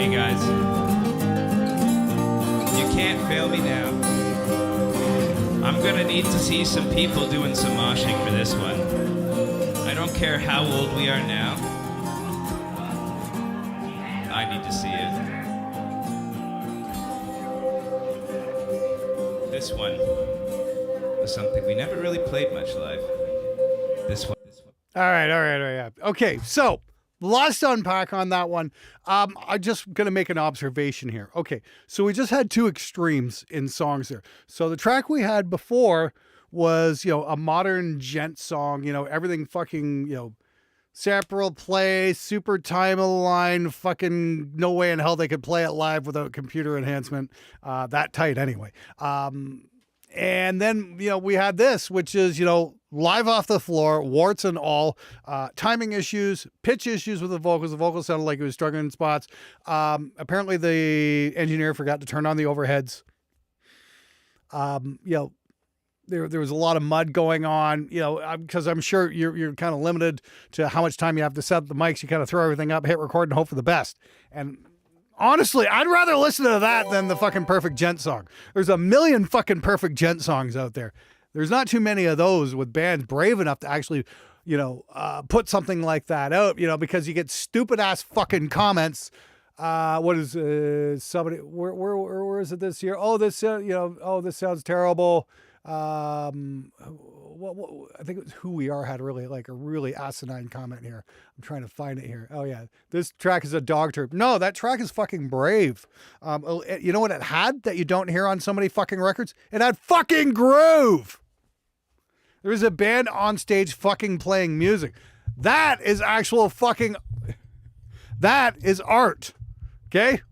S3: Okay, guys. You can't fail me now. I'm gonna need to see some people doing some moshing for this one. I don't care how old we are now. I need to see it. This one was something we never really played much live. This one.
S1: All right. Yeah. Okay, so lots to unpack on that one. I'm just going to make an observation here. Okay, so we just had two extremes in songs there. So the track we had before was, a modern gent song, everything fucking, separate play, super timeline, fucking no way in hell they could play it live without computer enhancement. That tight anyway. And then, we had this, which is, live off the floor, warts and all, timing issues, pitch issues with the vocals. The vocals sounded like it was struggling in spots. Apparently the engineer forgot to turn on the overheads. There was a lot of mud going on, because I'm sure you're kind of limited to how much time you have to set up the mics. You kind of throw everything up, hit record, and hope for the best. And honestly, I'd rather listen to that than the fucking Perfect Gent song. There's a million fucking Perfect Gent songs out there. There's not too many of those with bands brave enough to actually, put something like that out, because you get stupid ass fucking comments. What is somebody? Where is it this year? Oh, this this sounds terrible. I think it was Who We Are had a really asinine comment here. I'm trying to find it here. Oh yeah, this track is a dog turd. No, that track is fucking brave. You know what it had that you don't hear on so many fucking records? It had fucking groove. There was a band on stage fucking playing music. That is actual fucking. That is art. Okay.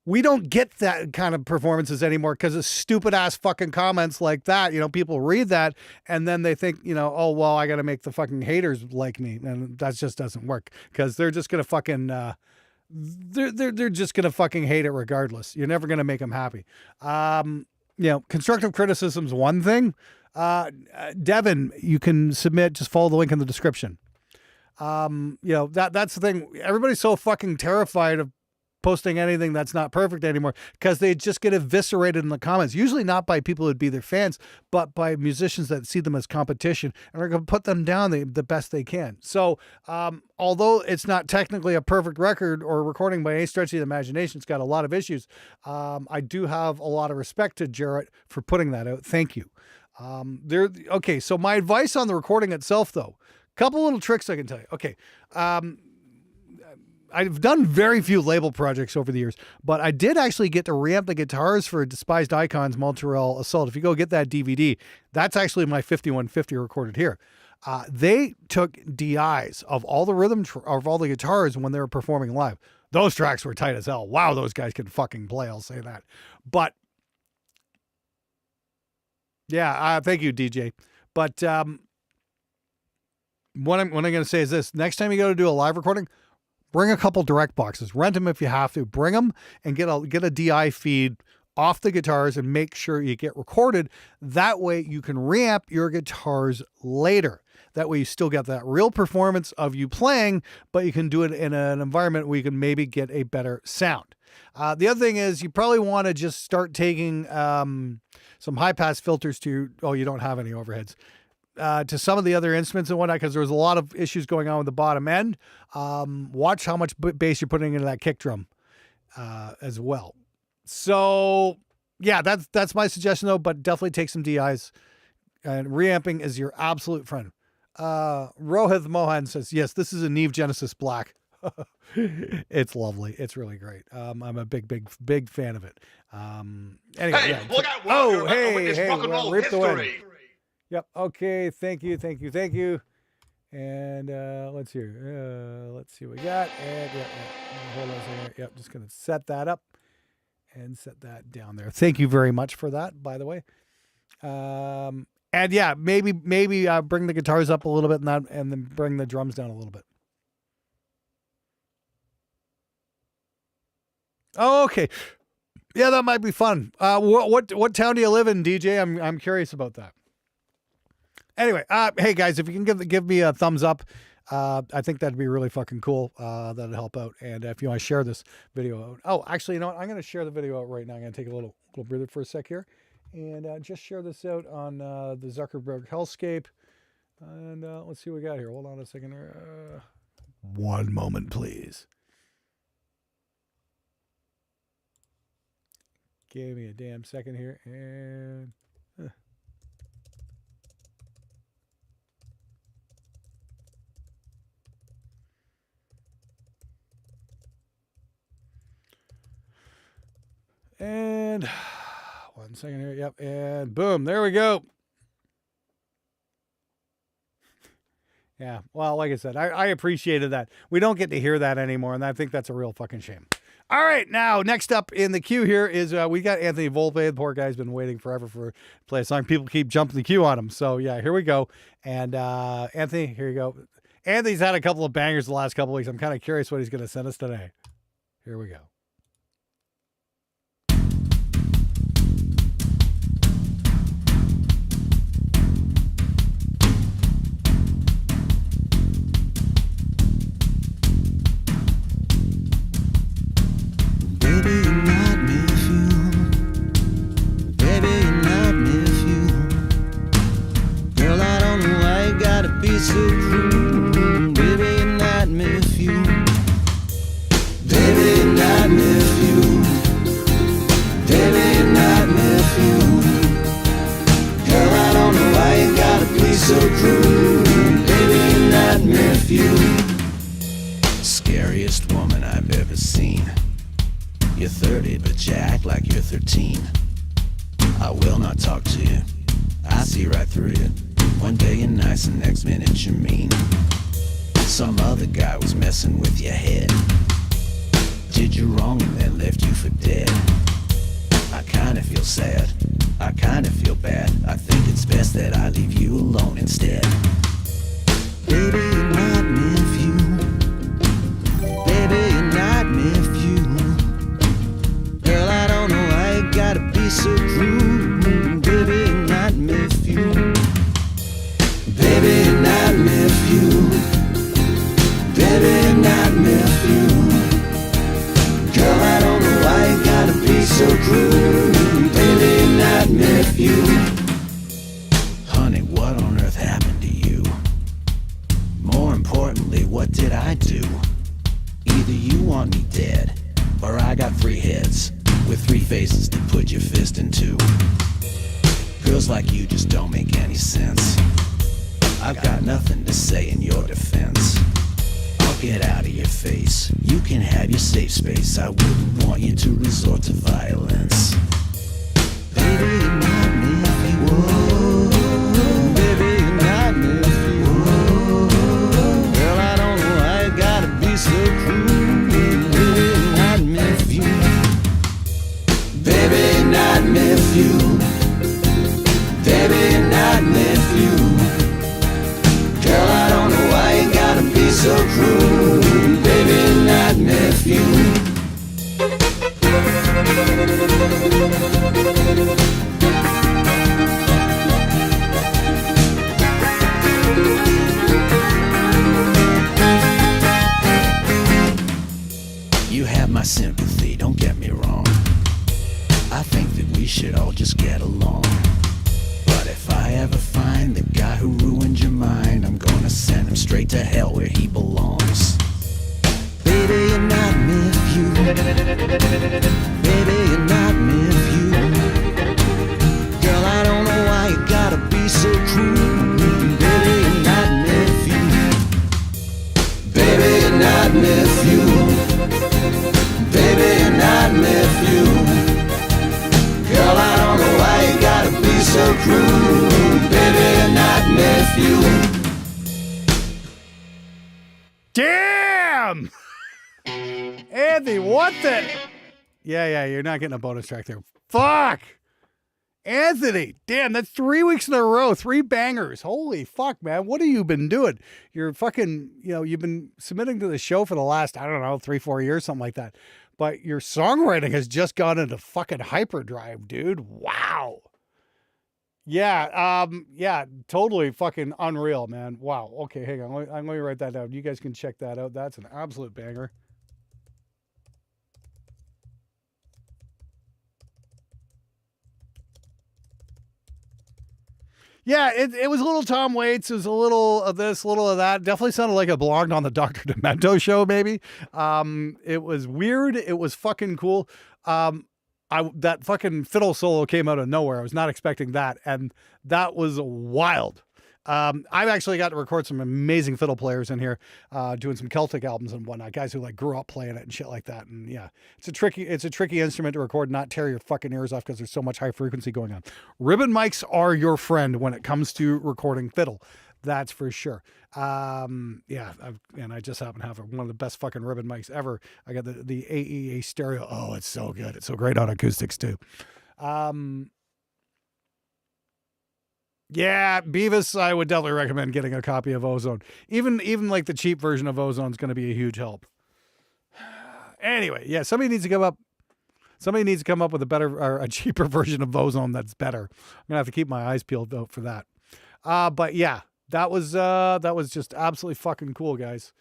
S1: We don't get that kind of performances anymore because of stupid ass fucking comments like that. People read that and then they think, oh, well, I got to make the fucking haters like me. And that just doesn't work because they're just going to fucking, they're just going to fucking hate it regardless. You're never going to make them happy. Constructive criticism's one thing. Devin, you can submit, just follow the link in the description. That's the thing. Everybody's so fucking terrified of posting anything that's not perfect anymore because they just get eviscerated in the comments, usually not by people who'd be their fans, but by musicians that see them as competition and are going to put them down the best they can. So although it's not technically a perfect record or recording by any stretch of the imagination, it's got a lot of issues. I do have a lot of respect to Jarrett for putting that out. Thank you. Okay, so my advice on the recording itself, though, couple little tricks I can tell you. Okay. I've done very few label projects over the years, but I did actually get to reamp the guitars for Despised Icons Montreal Assault. If you go get that DVD, that's actually my 5150 recorded here. They took DIs of all the of all the guitars when they were performing live. Those tracks were tight as hell. Wow, those guys can fucking play, I'll say that. But yeah, thank you, DJ. But what I'm going to say is this. Next time you go to do a live recording, bring a couple direct boxes, rent them if you have to, bring them and get a DI feed off the guitars and make sure you get recorded. That way you can reamp your guitars later. That way you still get that real performance of you playing, but you can do it in an environment where you can maybe get a better sound. The other thing is you probably want to just start taking some high pass filters to, you don't have any overheads. To some of the other instruments and whatnot, because there was a lot of issues going on with the bottom end. Watch how much bass you're putting into that kick drum as well. So yeah, that's my suggestion though, but definitely take some DIs, and reamping is your absolute friend. Rohith Mohan says, yes, this is a Neve Genesis Black. It's lovely. It's really great. I'm a big fan of it. Anyway,
S2: Hey,
S1: yeah.
S2: look out, Will. You're about to witness
S1: Hey,
S2: rock and roll
S1: rip the wind.
S2: history.
S1: Yep. Okay. Thank you. And let's hear. Let's see what we got. And hold on a second. Yep. Just gonna set that up and set that down there. Thank you very much for that, by the way. And yeah, maybe bring the guitars up a little bit and then bring the drums down a little bit. Oh, okay. Yeah, that might be fun. What town do you live in, DJ? I'm curious about that. Anyway, hey guys, if you can give me a thumbs up, I think that'd be really fucking cool. That'd help out. And if you want to share this video out. Oh, actually, you know what? I'm going to share the video out right now. I'm going to take a little breather for a sec here. And just share this out on the Zuckerberg Hellscape. And let's see what we got here. Hold on a second. One moment, please. Give me a damn second here. And... And 1 second here. Yep. And boom. There we go. Yeah. Well, like I said, I appreciated that. We don't get to hear that anymore. And I think that's a real fucking shame. All right. Now, next up in the queue here is we got Anthony Volpe. The poor guy's been waiting forever for to play a song. People keep jumping the queue on him. So, yeah, here we go. And Anthony, here you go. Anthony's had a couple of bangers the last couple of weeks. I'm kind of curious what he's going to send us today. Here we go.
S6: So cruel, baby, you're not me if you, baby, you're not me if you, baby, you're not me if you, girl, I don't know why you gotta be so cruel, baby, you're not me if you. Scariest woman I've ever seen. You're 30 but you act like you're 13. I will not talk to you, I see right through you. One day you're nice and next minute you're mean. Some other guy was messing with your head, did you wrong and then left you for dead. I kinda feel sad, I kinda feel bad. I think it's best that I leave you alone instead. Baby, you're not me if you, baby, you're not me if you, girl, I don't know why you gotta be so cruel. Baby, you're not me if you, baby, not me if you, baby, not me if you, girl, I don't know why you gotta be so cruel, baby, not me if you. Honey, what on earth happened to you? More importantly, what did I do? Either you want me dead, or I got 3 heads with 3 faces to put your fist into. Girls like you just don't make any sense. I've got nothing to say in your defense. I'll get out of your face. You can have your safe space. I wouldn't want you to resort to violence. Baby, you're not me if you, whoa. Baby, you're not me if you, whoa. Girl, I don't know why you gotta be so cruel. Baby, you're not me if you, baby, you're not me if you, baby, you're not me if you, girl, I don't know why you gotta be so cruel, baby, not me if you. You have my sympathy, don't get me wrong. I think that we should all just get along. But if I ever find the guy who ruined your mind, I'm gonna send him straight to hell where he belongs. Baby, you're not me if you, baby, you're not me if you, girl, I don't know why you gotta be so cruel. Baby, you're not me if you, baby, you're not me if you, baby, you're not me if you, girl, I don't know why you gotta be so cruel, baby, not me if you.
S1: Damn! Anthony, what the? Yeah, you're not getting a bonus track there. Fuck! Anthony, damn, that's 3 weeks in a row, 3 bangers. Holy fuck, man. What have you been doing? You're fucking, you've been submitting to the show for the last, I don't know, 3-4 years, something like that. But your songwriting has just gone into fucking hyperdrive, dude. Wow. Yeah, totally fucking unreal, man. Wow. Okay, hang on. I'm going to write that down. You guys can check that out. That's an absolute banger. Yeah, it was a little Tom Waits. It was a little of this, a little of that. Definitely sounded like it belonged on the Dr. Demento show, maybe. It was weird. It was fucking cool. That fucking fiddle solo came out of nowhere. I was not expecting that, and that was wild. I've actually got to record some amazing fiddle players in here, doing some Celtic albums and whatnot. Guys who like grew up playing it and shit like that. And yeah, it's a tricky instrument to record, not tear your fucking ears off because there's so much high frequency going on. Ribbon mics are your friend when it comes to recording fiddle. That's for sure. And I just happen to have one of the best fucking ribbon mics ever. I got the AEA stereo. Oh, it's so good. It's so great on acoustics too. Yeah, Beavis, I would definitely recommend getting a copy of Ozone. Even like the cheap version of Ozone is going to be a huge help. Anyway, yeah, somebody needs to come up with a better or a cheaper version of Ozone that's better. I'm gonna have to keep my eyes peeled out for that. But yeah, that was just absolutely fucking cool, guys.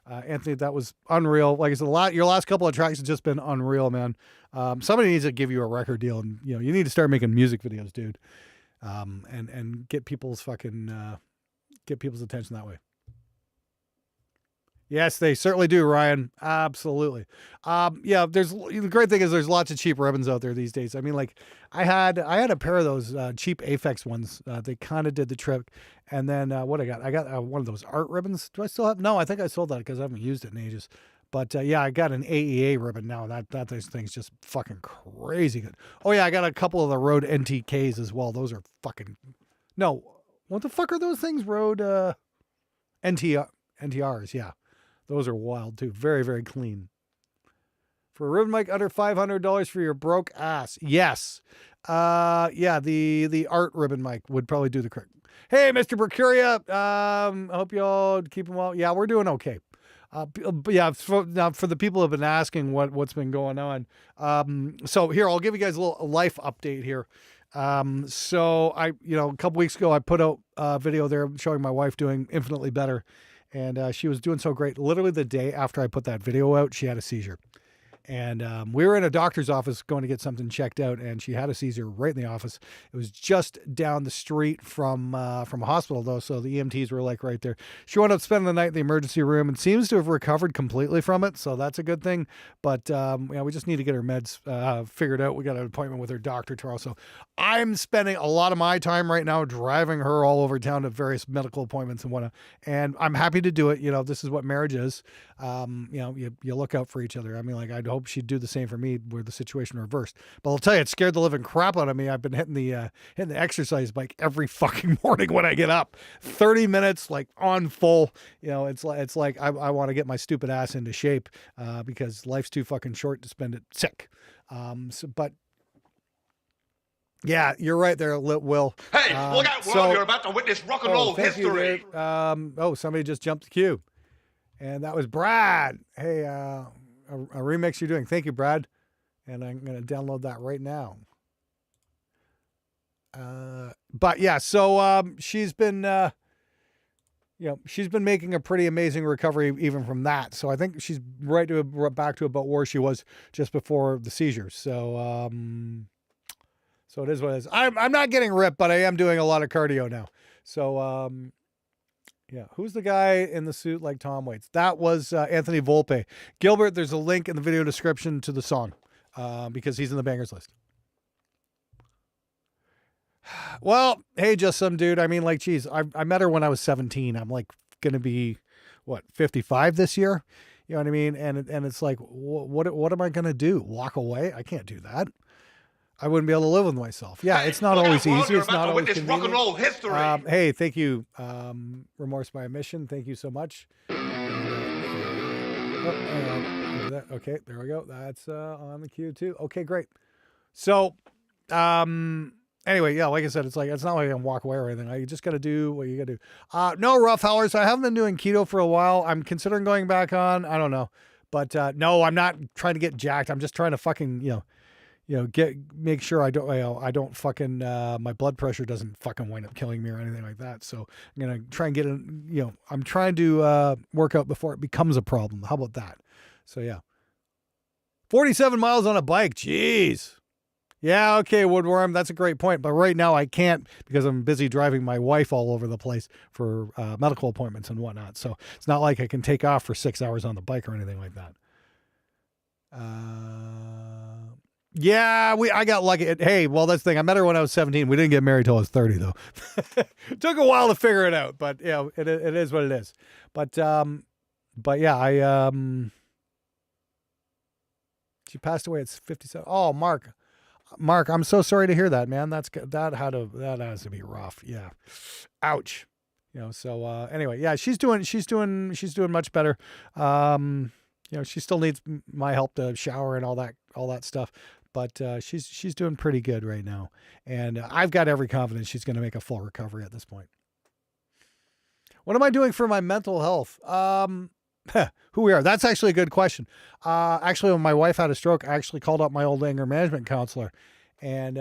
S1: Anthony, that was unreal. Like I said, your last couple of tracks have just been unreal, man. Somebody needs to give you a record deal, and you need to start making music videos, dude. And get people's attention that way. Yes, they certainly do, Ryan. Absolutely. The great thing is there's lots of cheap ribbons out there these days. I mean, like I had a pair of those cheap Aphex ones. They kind of did the trick. And then what I got one of those art ribbons. Do I still have? No, I think I sold that because I haven't used it in ages. But I got an AEA ribbon now. That thing's just fucking crazy good. Oh yeah, I got a couple of the Rode NTKs as well. Those are fucking no. What the fuck are those things? Rode NTRs. Yeah, those are wild too. Very very clean. For a ribbon mic under $500 for your broke ass. Yes. The art ribbon mic would probably do the trick. Hey, Mr. Mercuria. I hope y'all keeping well. Yeah, we're doing okay. For the people who have been asking what's been going on. So here, I'll give you guys a little life update here. So a couple weeks ago, I put out a video there showing my wife doing infinitely better. And she was doing so great. Literally the day after I put that video out, she had a seizure. And we were in a doctor's office going to get something checked out, and she had a seizure right in the office. It was just down the street from a hospital, though, so the EMTs were like right there. She wound up spending the night in the emergency room and seems to have recovered completely from it, so that's a good thing. But we just need to get her meds figured out. We got an appointment with her doctor tomorrow, so I'm spending a lot of my time right now driving her all over town to various medical appointments and whatnot. And I'm happy to do it. This is what marriage is. You look out for each other. I mean, like I'd hope she'd do the same for me were the situation reversed. But I'll tell you, it scared the living crap out of me. I've been hitting the exercise bike every fucking morning when I get up. 30 minutes, like on full. It's like I want to get my stupid ass into shape because life's too fucking short to spend it sick. But yeah, you're right there, Will.
S2: Hey, look out, world. You're about to witness rock and roll history.
S1: Somebody just jumped the queue. And that was Brad. Hey, a remix you're doing. Thank you, Brad. And I'm going to download that right now. But yeah, so she's been making a pretty amazing recovery even from that. So I think she's back to about where she was just before the seizure. So so it is what it is. I'm not getting ripped, but I am doing a lot of cardio now. So yeah, who's the guy in the suit like Tom Waits? That was Anthony Volpe. Gilbert, there's a link in the video description to the song because he's in the bangers list. Well, hey, just some dude. I mean, like, geez, I met her when I was 17. I'm like going to be, 55 this year? You know what I mean? And it's like, what am I going to do? Walk away? I can't do that. I wouldn't be able to live with myself. Yeah, it's not always easy. It's not always convenient. Rock and roll history. Hey, thank you, Remorse by Omission. Thank you so much. Okay, there we go. That's on the queue too. Okay, great. So, anyway, yeah, like I said, it's not like I can walk away or anything. You just got to do what you got to do. No, rough hours. I haven't been doing keto for a while. I'm considering going back on. I don't know, but no, I'm not trying to get jacked. I'm just trying to fucking make sure I don't fucking my blood pressure doesn't fucking wind up killing me or anything like that. So I'm gonna try and get in. I'm trying to work out before it becomes a problem. How about that? So yeah, 47 miles on a bike. Jeez. Yeah, okay, Woodworm, that's a great point. But right now I can't because I'm busy driving my wife all over the place for medical appointments and whatnot. So it's not like I can take off for 6 hours on the bike or anything like that. Yeah, I got lucky. Hey, well, that's the thing. I met her when I was 17. We didn't get married till I was 30, though. Took a while to figure it out, but it is what it is. But yeah, she passed away at 57. Oh, Mark, I'm so sorry to hear that, man. That has to be rough. Yeah, ouch. So anyway, yeah, she's doing much better. She still needs my help to shower and all that stuff. But she's doing pretty good right now. And I've got every confidence she's going to make a full recovery at this point. What am I doing for my mental health? Who we are? That's actually a good question. Actually, when my wife had a stroke, I actually called up my old anger management counselor. And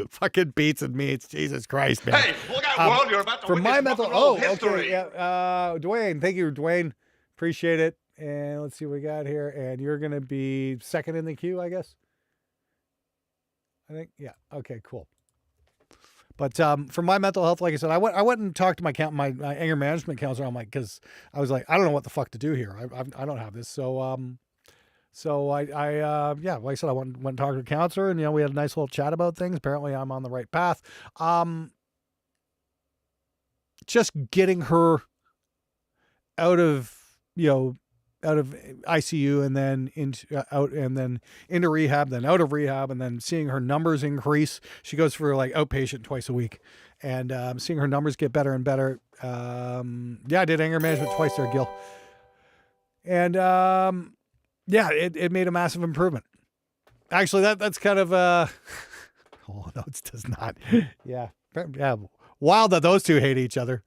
S1: fucking beats and meats. Jesus Christ, man.
S2: Hey, look out, world. You're about to
S1: for
S2: witness
S1: my mental.
S2: rock and roll
S1: Oh,
S2: history.
S1: okay. Yeah. Dwayne, thank you, Dwayne. Appreciate it. And let's see what we got here. And you're going to be second in the queue, I guess. I think. Yeah. Okay, cool. But for my mental health, like I said, I went and talked to my anger management counselor. I'm like, because I was like, I don't know what the fuck to do here. I don't have this. So like I said, I went and talked to a counselor, and we had a nice little chat about things. Apparently, I'm on the right path. Just getting her out of ICU and then into rehab, then out of rehab, and then seeing her numbers increase. She goes for like outpatient twice a week, and seeing her numbers get better and better. I did anger management twice there, Gil. And it made a massive improvement. Actually, that's kind of oh no, it does not. Yeah. Wild that those two hate each other.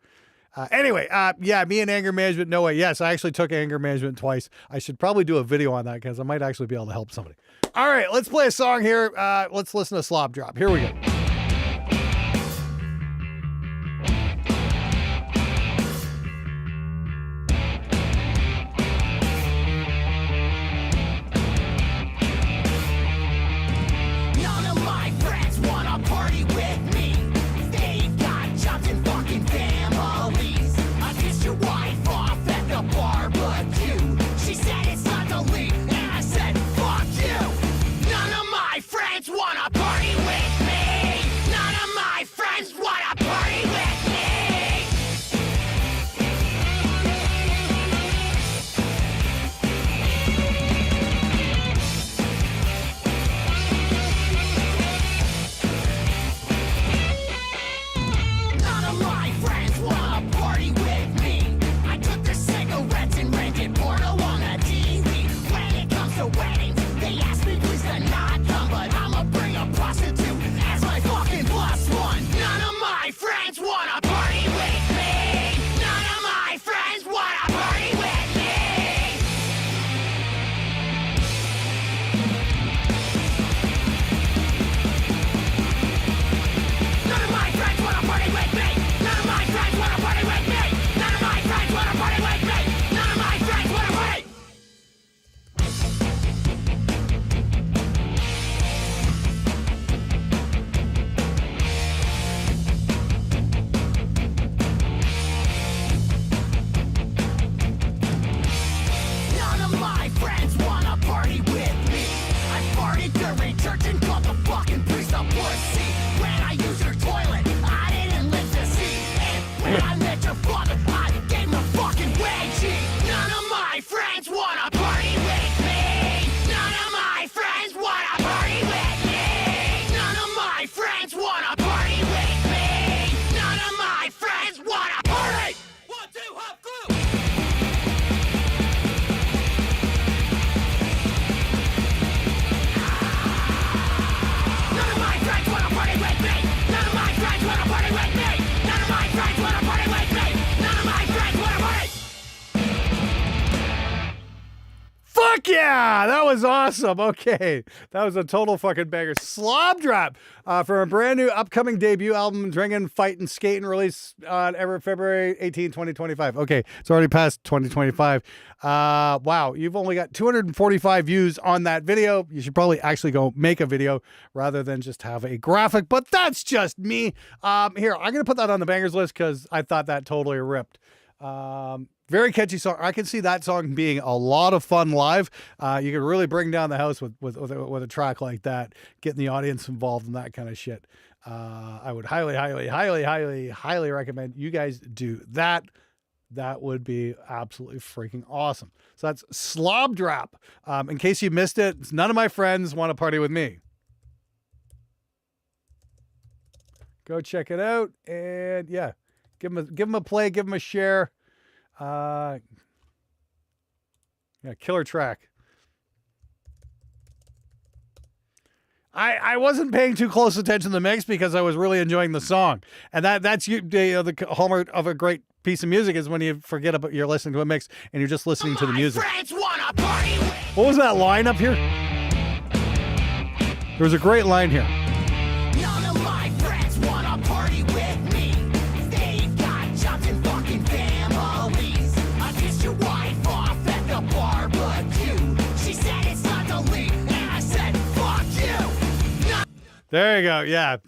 S1: Anyway, me and anger management, no way. Yes, I actually took anger management twice. I should probably do a video on that because I might actually be able to help somebody. All right, let's play a song here. Let's listen to Slop Drop. Here we go.
S6: None of my friends wanna party with me. They got jobs and fucking families. I kissed your wife off at the barbecue. She said it's not the league, and I said fuck you. None of my friends wanna party with me.
S1: Fuck yeah, that was awesome. Okay, that was a total fucking banger. Slob Drop for a brand new upcoming debut album, Drinking, Fighting, Skating, release on February 18, 2025. Okay, it's already past 2025. Wow, you've only got 245 views on that video. You should probably actually go make a video rather than just have a graphic, but that's just me. Here, I'm going to put that on the bangers list because I thought that totally ripped. Very catchy song. I can see that song being a lot of fun live. You can really bring down the house with a track like that, getting the audience involved in that kind of shit. I would highly recommend you guys do that. That would be absolutely freaking awesome. So that's Slob Drop. In case you missed it, none of my friends want to party with me. Go check it out, and yeah, give them a play, give them a share. Yeah, killer track. I wasn't paying too close attention to the mix because I was really enjoying the song, and that's the hallmark of a great piece of music is when you forget about you're listening to a mix and you're just listening to the music. What was that line up here? There was a great line here.
S6: None of my friends wanna party with me. They've got jobs and fucking families. I kissed your wife off at the barbecue. She said it's not the lead, and I said, fuck you.
S1: There you go. Yeah,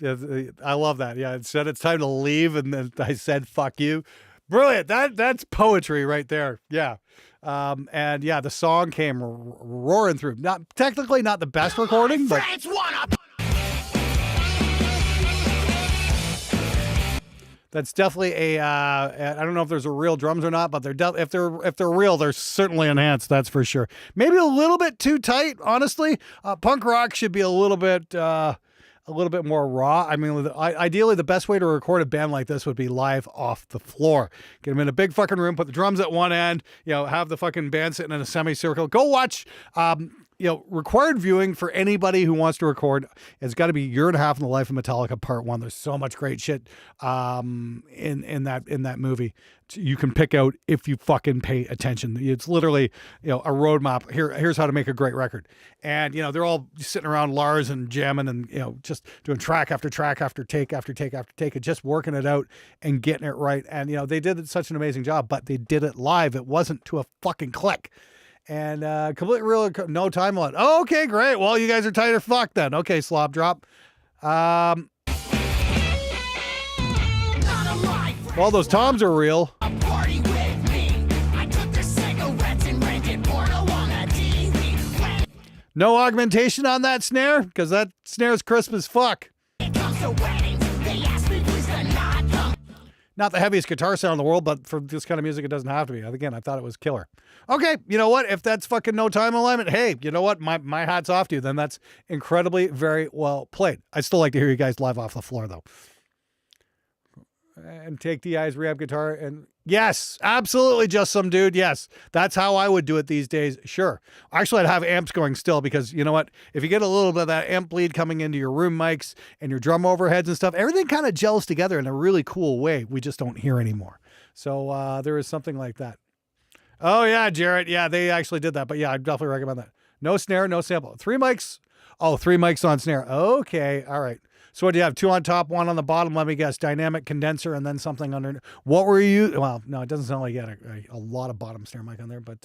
S1: I love that. Yeah, it said it's time to leave, and then I said, fuck you. Brilliant. That's poetry right there. Yeah. And yeah, the song came roaring through. Not technically not the best recording, but that's definitely a. I don't know if there's a real drums or not, but if they're real, they're certainly enhanced. That's for sure. Maybe a little bit too tight, honestly. Punk rock should be a little bit more raw. I mean, ideally, the best way to record a band like this would be live off the floor. Get them in a big fucking room, put the drums at one end, have the fucking band sitting in a semicircle. Go watch, required viewing for anybody who wants to record. It's got to be Year and a Half in the Life of Metallica Part 1. There's so much great shit in that movie. You can pick out if you fucking pay attention. It's literally, a roadmap. Here's how to make a great record. And, they're all sitting around Lars and jamming and, just doing track after track after take after take after take and just working it out and getting it right. And, they did such an amazing job, but they did it live. It wasn't to a fucking click. And completely real, no time limit. Oh, okay, great. Well, you guys are tight or fuck then. Okay, Slob Drop. Well, those toms are real.
S6: Party with me. I took their cigarettes and rented porno on a TV.
S1: No augmentation on that snare, because that snare's crisp as fuck.
S6: When it comes to weddings, they ask me please to not come.
S1: Not the heaviest guitar sound in the world, but for this kind of music, it doesn't have to be. Again, I thought it was killer. Okay, you know what? If that's fucking no time alignment, hey, you know what? My hat's off to you. Then that's incredibly very well played. I still like to hear you guys live off the floor, though. And take DI's rehab guitar and yes, absolutely, just some dude. Yes, that's how I would do it these days. Sure. Actually, I'd have amps going still because you know what? If you get a little bit of that amp bleed coming into your room mics and your drum overheads and stuff, everything kind of gels together in a really cool way. We just don't hear anymore. So there is something like that. Oh yeah, Jarrett. Yeah, they actually did that. But yeah, I'd definitely recommend that. No snare, no sample. 3 mics. Oh, 3 mics on snare. Okay. All right. So what do you have? 2 on top, 1 on the bottom. Let me guess. Dynamic condenser and then something under. What were you? Well, no, it doesn't sound like you had a lot of bottom snare mic on there, but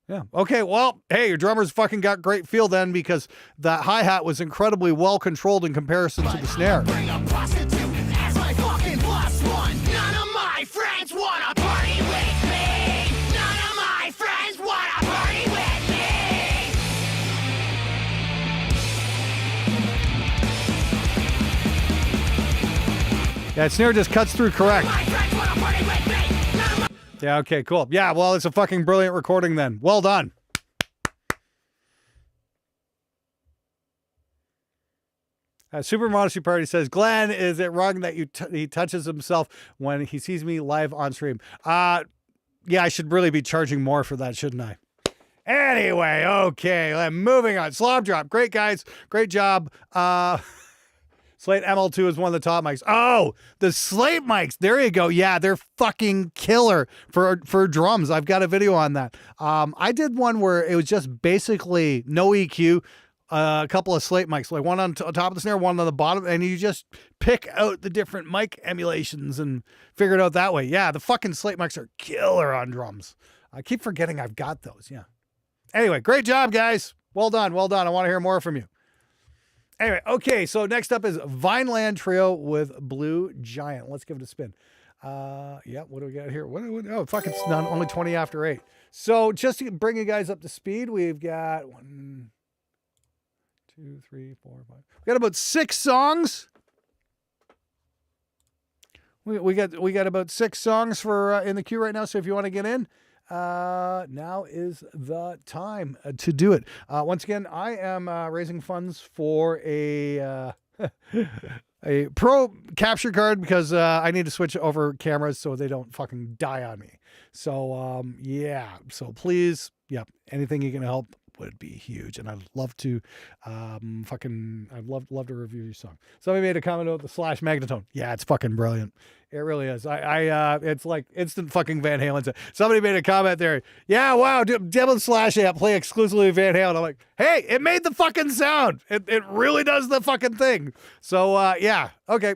S1: yeah. Okay. Well, hey, your drummer's fucking got great feel then because that hi-hat was incredibly well controlled in comparison to the snare.
S6: Bring a prostitute as my fucking plus one. None of my friends wanna party with me. None of my friends wanna party with me.
S1: That snare just cuts through correct.
S6: My friends wanna party with me. None of my
S1: Yeah, okay, cool. Yeah, well, it's a fucking brilliant recording then. Well done. Super Modesty Party says, Glenn, is it wrong that he touches himself when he sees me live on stream? Yeah, I should really be charging more for that, shouldn't I? Anyway, okay, moving on. Slob Drop. Great, guys. Great job. Slate ML2 is one of the top mics. Oh, the Slate mics. There you go. Yeah, they're fucking killer for drums. I've got a video on that. I did one where it was just basically no EQ, a couple of Slate mics, like one on top of the snare, one on the bottom, and you just pick out the different mic emulations and figure it out that way. Yeah, the fucking Slate mics are killer on drums. I keep forgetting I've got those. Yeah. Anyway, great job, guys. Well done. Well done. I want to hear more from you. Anyway, okay, so next up is Vineland Trio with Blue Giant. Let's give it a spin. Yeah, what do we got here? Oh, fuck, it's done. Only 20 after 8. So just to bring you guys up to speed, we've got 1, 2, 3, 4, 5. We got about 6 songs. We got about 6 songs for in the queue right now. So if you want to get in, now is the time to do it. Once again, I am raising funds for a pro capture card because I need to switch over cameras so they don't fucking die on me. So yeah, so please, anything you can help would be huge, and I'd love to I'd love to review your song. Somebody made a comment about the Slash Magnetone. Yeah, it's fucking brilliant. It really is. It's like instant fucking Van Halen. Somebody made a comment there. Yeah, wow, Devil Slash amp play exclusively Van Halen. I'm like, hey, it made the fucking sound. It really does the fucking thing. So yeah, okay.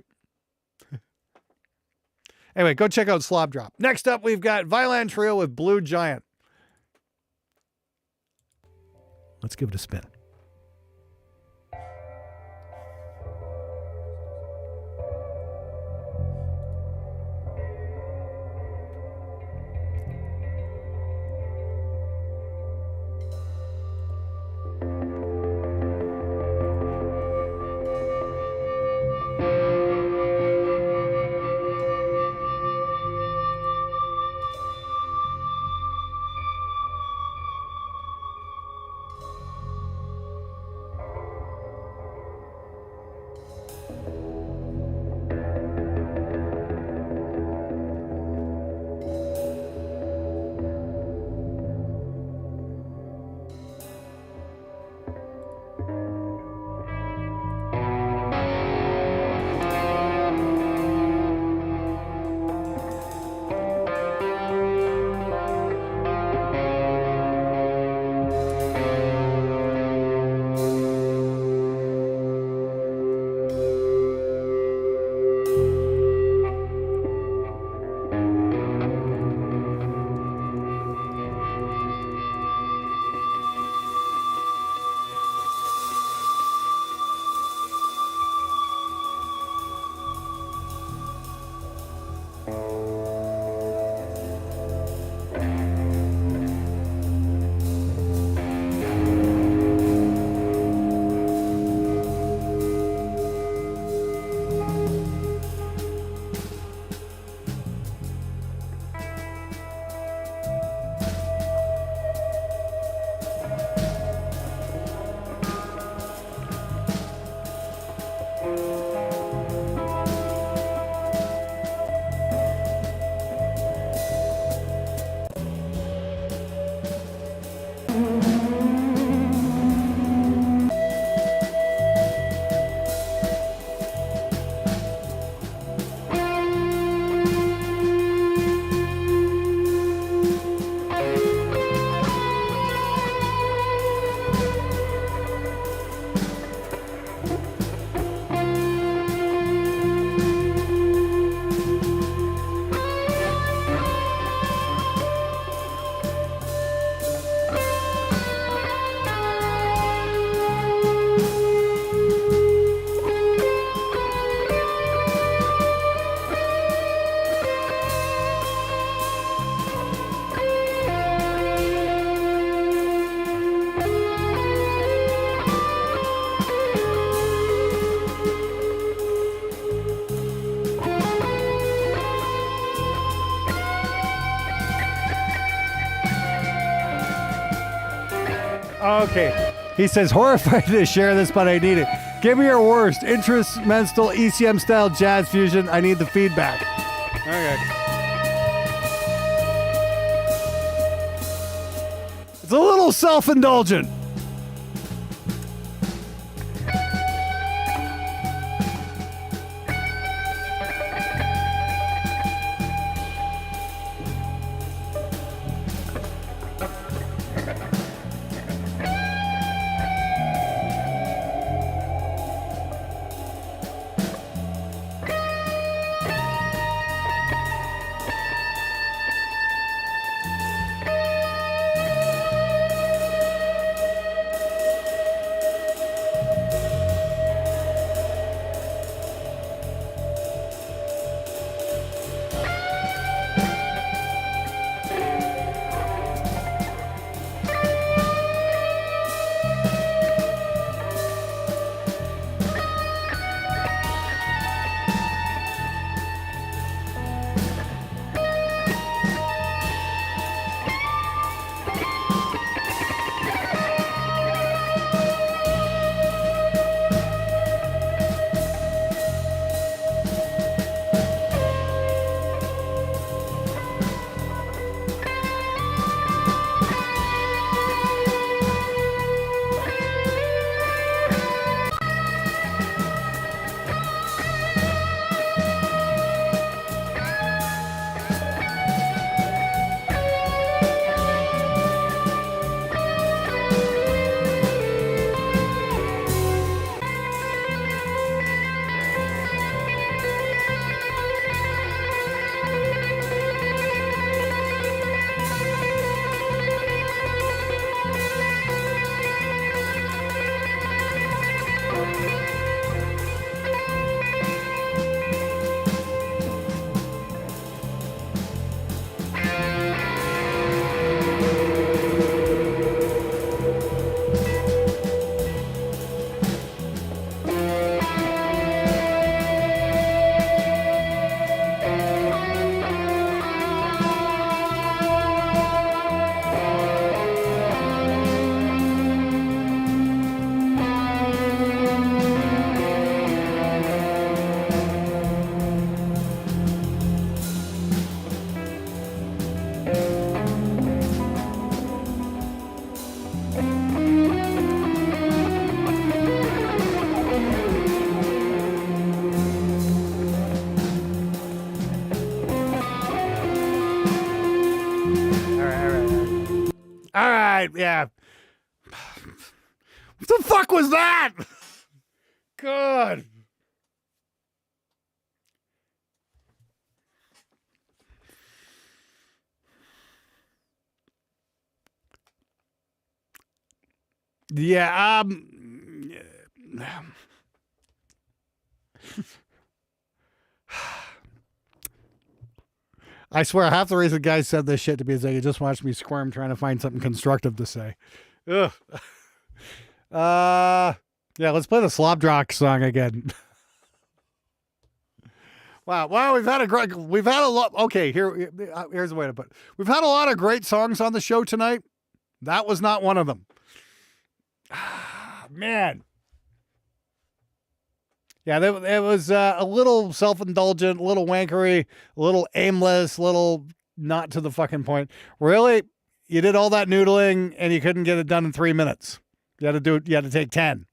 S1: Anyway, go check out Slob Drop. Next up, we've got Vineland Trio with Blue Giant. Let's give it a spin. Okay. He says, horrified to share this, but I need it. Give me your worst. Instrumental ECM style jazz fusion. I need the feedback. Okay. It's a little self-indulgent. right. Yeah. What the fuck was that? God. Yeah, I swear half the reason guys said this shit to me is they just watched me squirm trying to find something constructive to say. Ugh. Yeah, let's play the Slobdrock song again. Wow, we've had a lot. Okay, here's the way to put it. We've had a lot of great songs on the show tonight. That was not one of them. Man. Yeah, it was a little self-indulgent, a little wankery, a little aimless, a little not to the fucking point. Really? You did all that noodling and you couldn't get it done in 3 minutes. You had to take 10.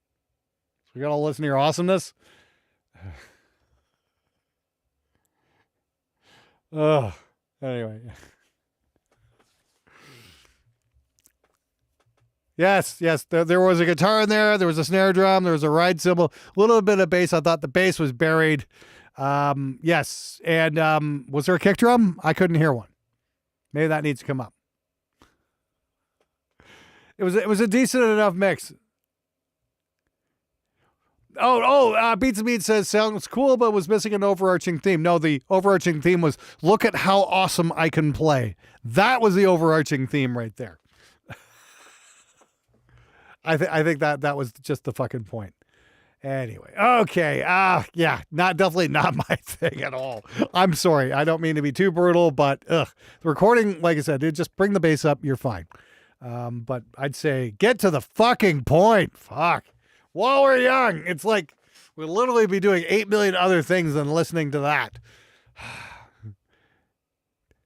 S1: So we got to listen to your awesomeness. Ugh. Anyway. Yes. There was a guitar in there. There was a snare drum. There was a ride cymbal. A little bit of bass. I thought the bass was buried. Yes. And was there a kick drum? I couldn't hear one. Maybe that needs to come up. It was a decent enough mix. Beats and Beats says sounds cool, but was missing an overarching theme. No, the overarching theme was look at how awesome I can play. That was the overarching theme right there. I think that was just the fucking point. Anyway, okay, yeah, definitely not my thing at all. I'm sorry, I don't mean to be too brutal, but the recording, like I said, it just bring the bass up, you're fine. But I'd say get to the fucking point. Fuck. While we're young, it's like we'll literally be doing 8 million other things than listening to that.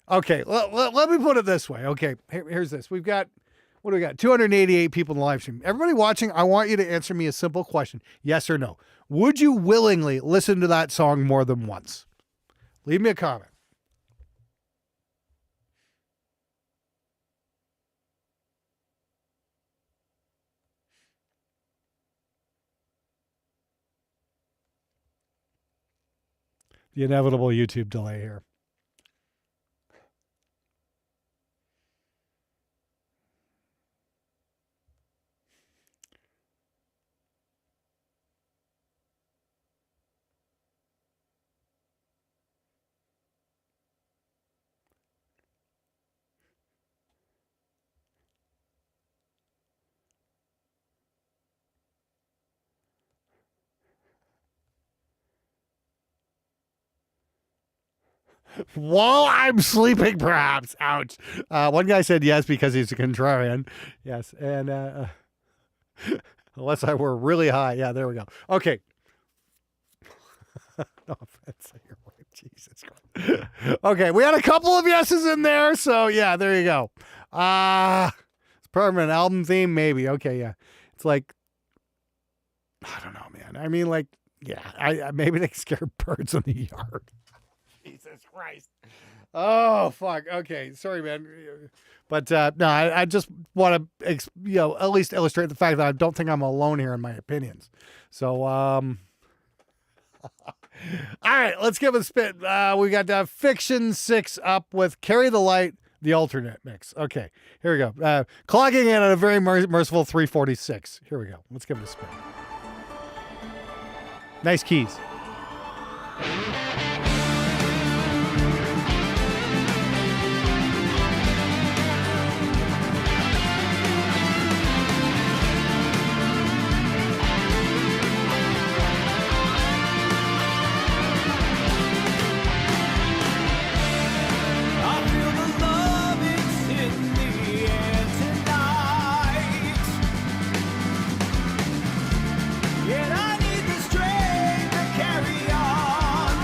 S1: Okay, let me put it this way. Okay, here's this. What do we got? 288 people in the live stream. Everybody watching, I want you to answer me a simple question. Yes or no. Would you willingly listen to that song more than once? Leave me a comment. The inevitable YouTube delay here. While I'm sleeping, perhaps. Ouch. One guy said yes because he's a contrarian. Yes. And unless I were really high. Yeah, there we go. Okay. No offense. Jesus Christ. Okay, we had a couple of yeses in there. So, yeah, there you go. It's part of an album theme, maybe. Okay, yeah. It's like, I don't know, man. I mean, like, yeah, I maybe they scare birds in the yard. Jesus Christ. Oh, fuck. Okay. Sorry, man. But no, I just want to, at least illustrate the fact that I don't think I'm alone here in my opinions. So, all right, let's give it a spin. We got Fiction 6 up with Carry the Light, the alternate mix. Okay, here we go. Clogging in at a very merciful 346. Here we go. Let's give it a spin. Nice keys.
S6: I feel the love it's in the air tonight. Yet I need the strength to carry on.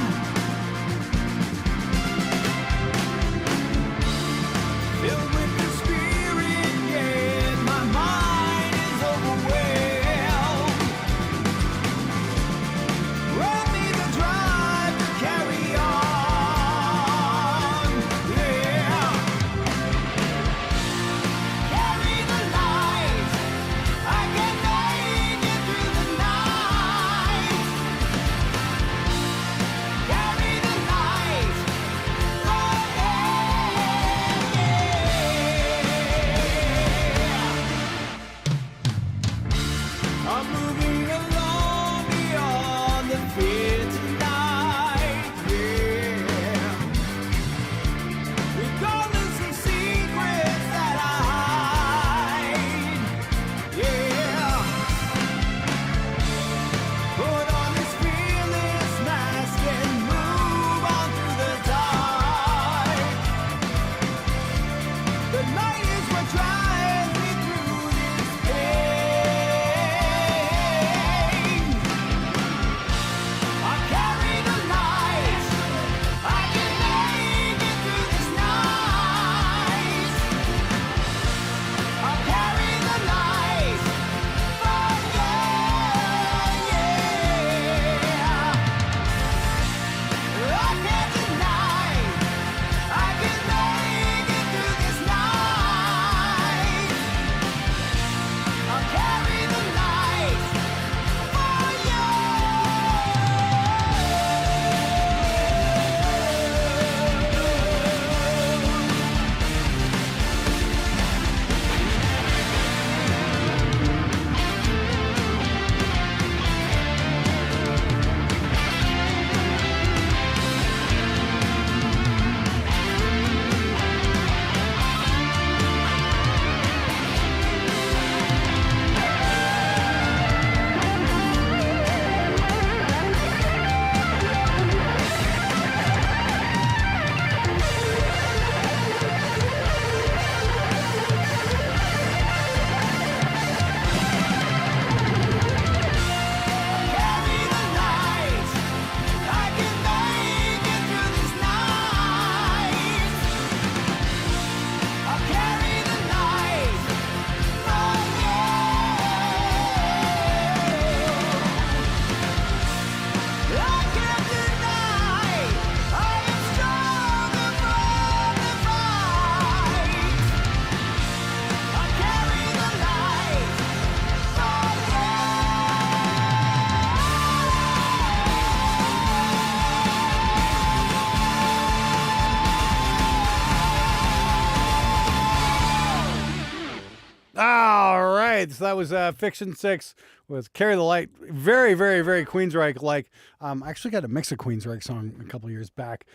S1: right, so that was Fiction 6 with Carry the Light. Very, very, very Queensryche like. I actually got a mix of Queensryche song a couple years back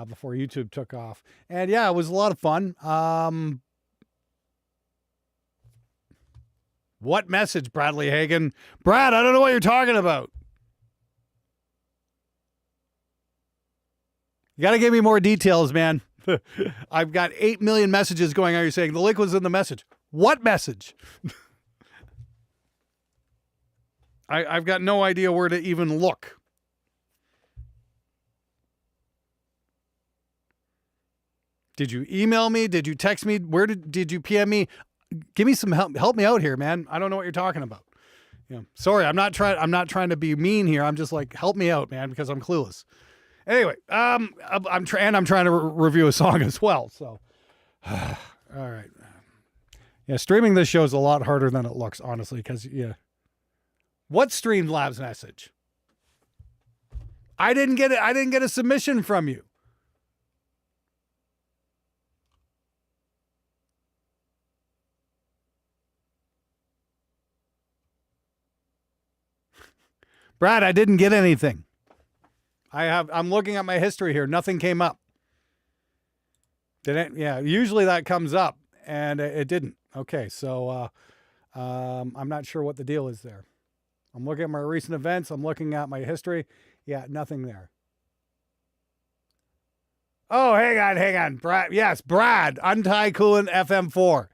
S1: before YouTube took off. And yeah, it was a lot of fun. What message, Bradley Hagen? Brad, I don't know what you're talking about. You got to give me more details, man. I've got 8 million messages going on. You're saying the link was in the message. What message? I've got no idea where to even look. Did you email me? Did you text me? Where did you PM me? Give me some help. Help me out here, man. I don't know what you're talking about. Sorry, I'm not trying to be mean here. I'm just like, help me out, man, because I'm clueless. Anyway, I'm trying to review a song as well. So, all right. Yeah, streaming this show is a lot harder than it looks, honestly, because what Streamlabs message? I didn't get it. I didn't get a submission from you. Brad, I didn't get anything. I'm looking at my history here. Nothing came up. Didn't? Yeah, usually that comes up, and it didn't. Okay, so I'm not sure what the deal is there. I'm looking at my recent events. I'm looking at my history. Yeah, nothing there. Oh, hang on. Brad, yes, Brad, Untie Coolant FM4.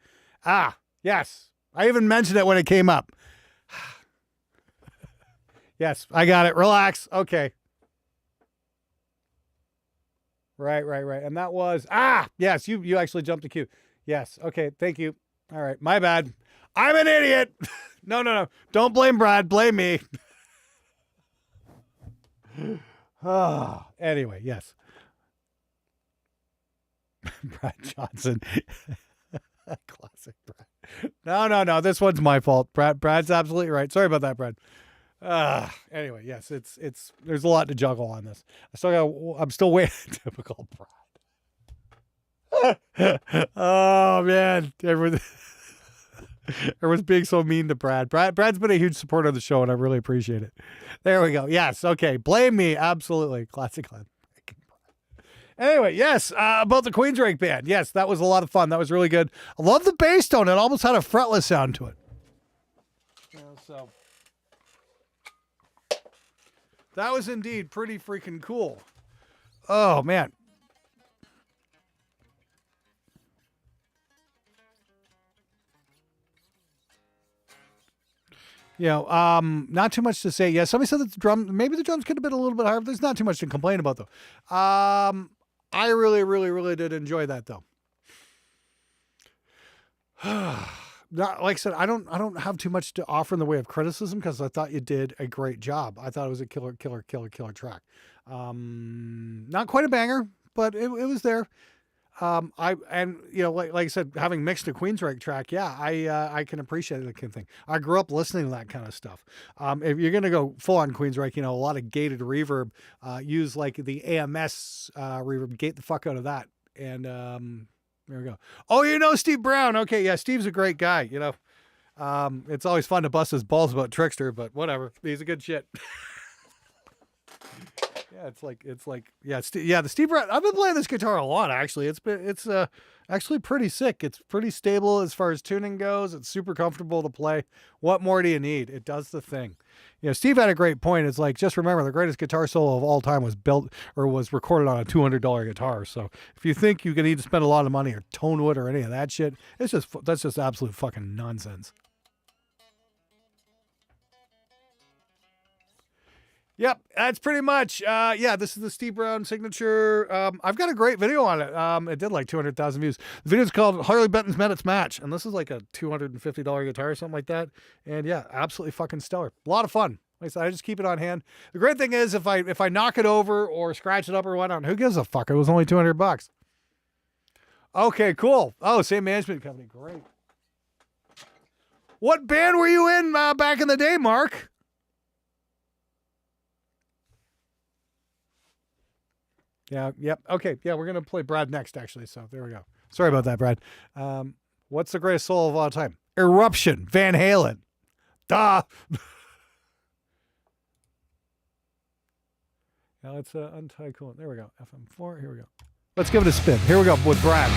S1: Ah, yes. I even mentioned it when it came up. Yes, I got it. Relax. Okay. Right. And that was, yes, you actually jumped the queue. Yes. Okay. Thank you. All right. My bad. I'm an idiot. No. Don't blame Brad. Blame me. Anyway, yes. Brad Johnson. Classic Brad. No. This one's my fault. Brad's absolutely right. Sorry about that, Brad. Anyway, yes, it's there's a lot to juggle on this. I'm still waiting. Typical Brad. Oh man, everyone's being so mean to Brad. Brad's been a huge supporter of the show, and I really appreciate it. There we go. Yes, okay. Blame me. Absolutely. Classic Glenn. Anyway, yes, about the Queensryche band. Yes, that was a lot of fun. That was really good. I love the bass tone. It almost had a fretless sound to it. So that was indeed pretty freaking cool. Oh, man. Not too much to say. Yeah, somebody said that maybe the drums could have been a little bit higher, but there's not too much to complain about, though. I really, really, really did enjoy that, though. Like I said, I don't have too much to offer in the way of criticism because I thought you did a great job. I thought it was a killer track. Not quite a banger, but it was there. Like I said, having mixed a Queensryche track, yeah, I can appreciate that kind of thing. I grew up listening to that kind of stuff. If you're gonna go full on Queensryche, a lot of gated reverb, use like the AMS reverb, gate the fuck out of that, and there we go. Oh, Steve Brown. Okay, yeah, Steve's a great guy. It's always fun to bust his balls about Trickster, but whatever. He's a good shit. Yeah, the Steve Brown. I've been playing this guitar a lot, actually. It's actually pretty sick. It's pretty stable as far as tuning goes. It's super comfortable to play. What more do you need? It does the thing. Steve had a great point. It's like, just remember, the greatest guitar solo of all time was recorded on a $200 guitar. So if you think you can need to spend a lot of money or tone wood or any of that shit, that's just absolute fucking nonsense. Yep, that's pretty much, this is the Steve Brown signature. I've got a great video on it. It did like 200,000 views. The video's called Harley Benton's Met Its Match, and this is like a $250 guitar or something like that. And yeah, absolutely fucking stellar. A lot of fun. Like I said, I just keep it on hand. The great thing is if I knock it over or scratch it up or whatnot, who gives a fuck? It was only $200. Okay, cool. Oh, same management company. Great. What band were you in back in the day, Mark? Yeah, yep. Okay, yeah, we're going to play Brad next, actually. So there we go. Sorry about that, Brad. What's the greatest solo of all time? Eruption, Van Halen. Duh. Now let's untie coolant. There we go. FM4. Here we go. Let's give it a spin. Here we go with Brad.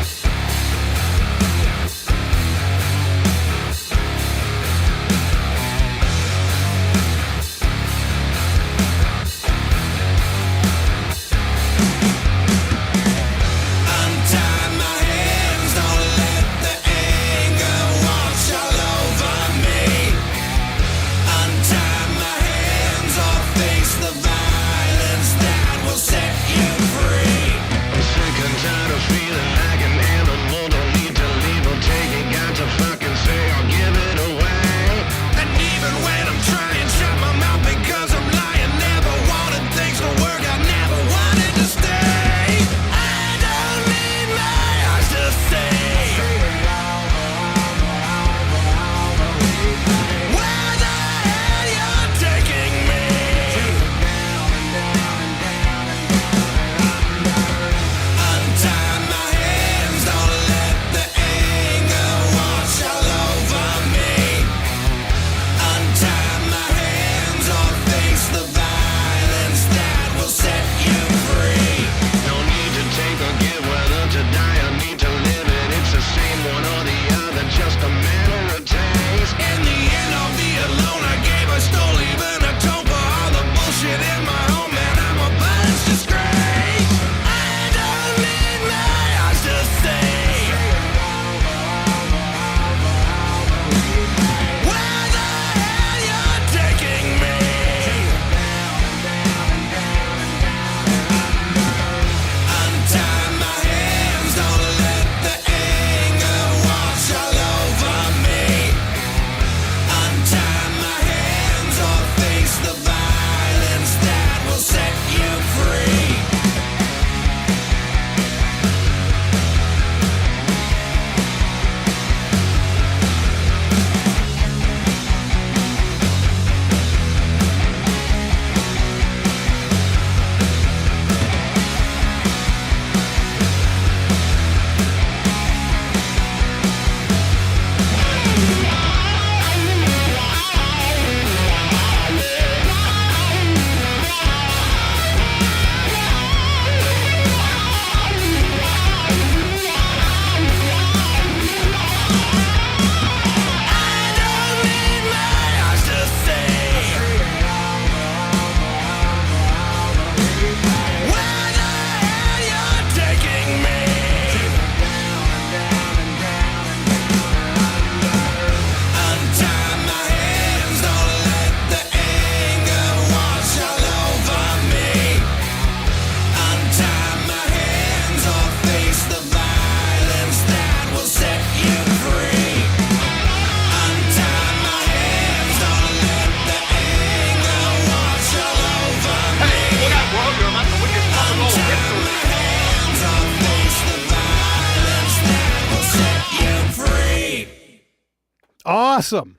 S1: Awesome.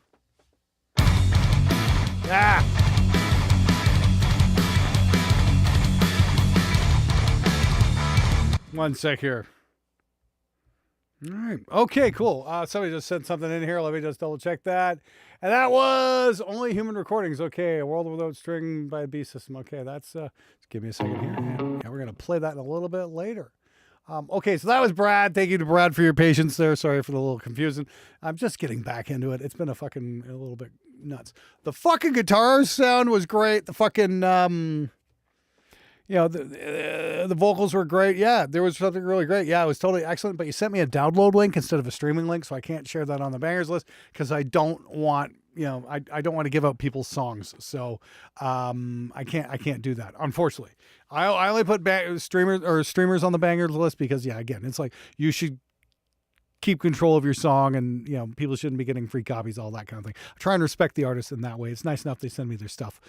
S1: Ah. One sec here. All right. Okay, cool. Somebody just sent something in here. Let me just double check that. And that was Only Human Recordings. Okay, A World Without String by B System. Okay, that's, just give me a second here. And we're going to play that in a little bit later. Okay, so that was Brad. Thank you to Brad for your patience there. Sorry for the little confusion. I'm just getting back into it. It's been a little bit nuts. The fucking guitar sound was great. The fucking, the vocals were great. Yeah, there was something really great. Yeah, it was totally excellent. But you sent me a download link instead of a streaming link, so I can't share that on the bangers list because I don't want, I don't want to give out people's songs. So I can't do that, unfortunately. I only put streamers on the bangers list because, yeah, again, it's like you should keep control of your song and, people shouldn't be getting free copies, all that kind of thing. I try and respect the artist in that way. It's nice enough they send me their stuff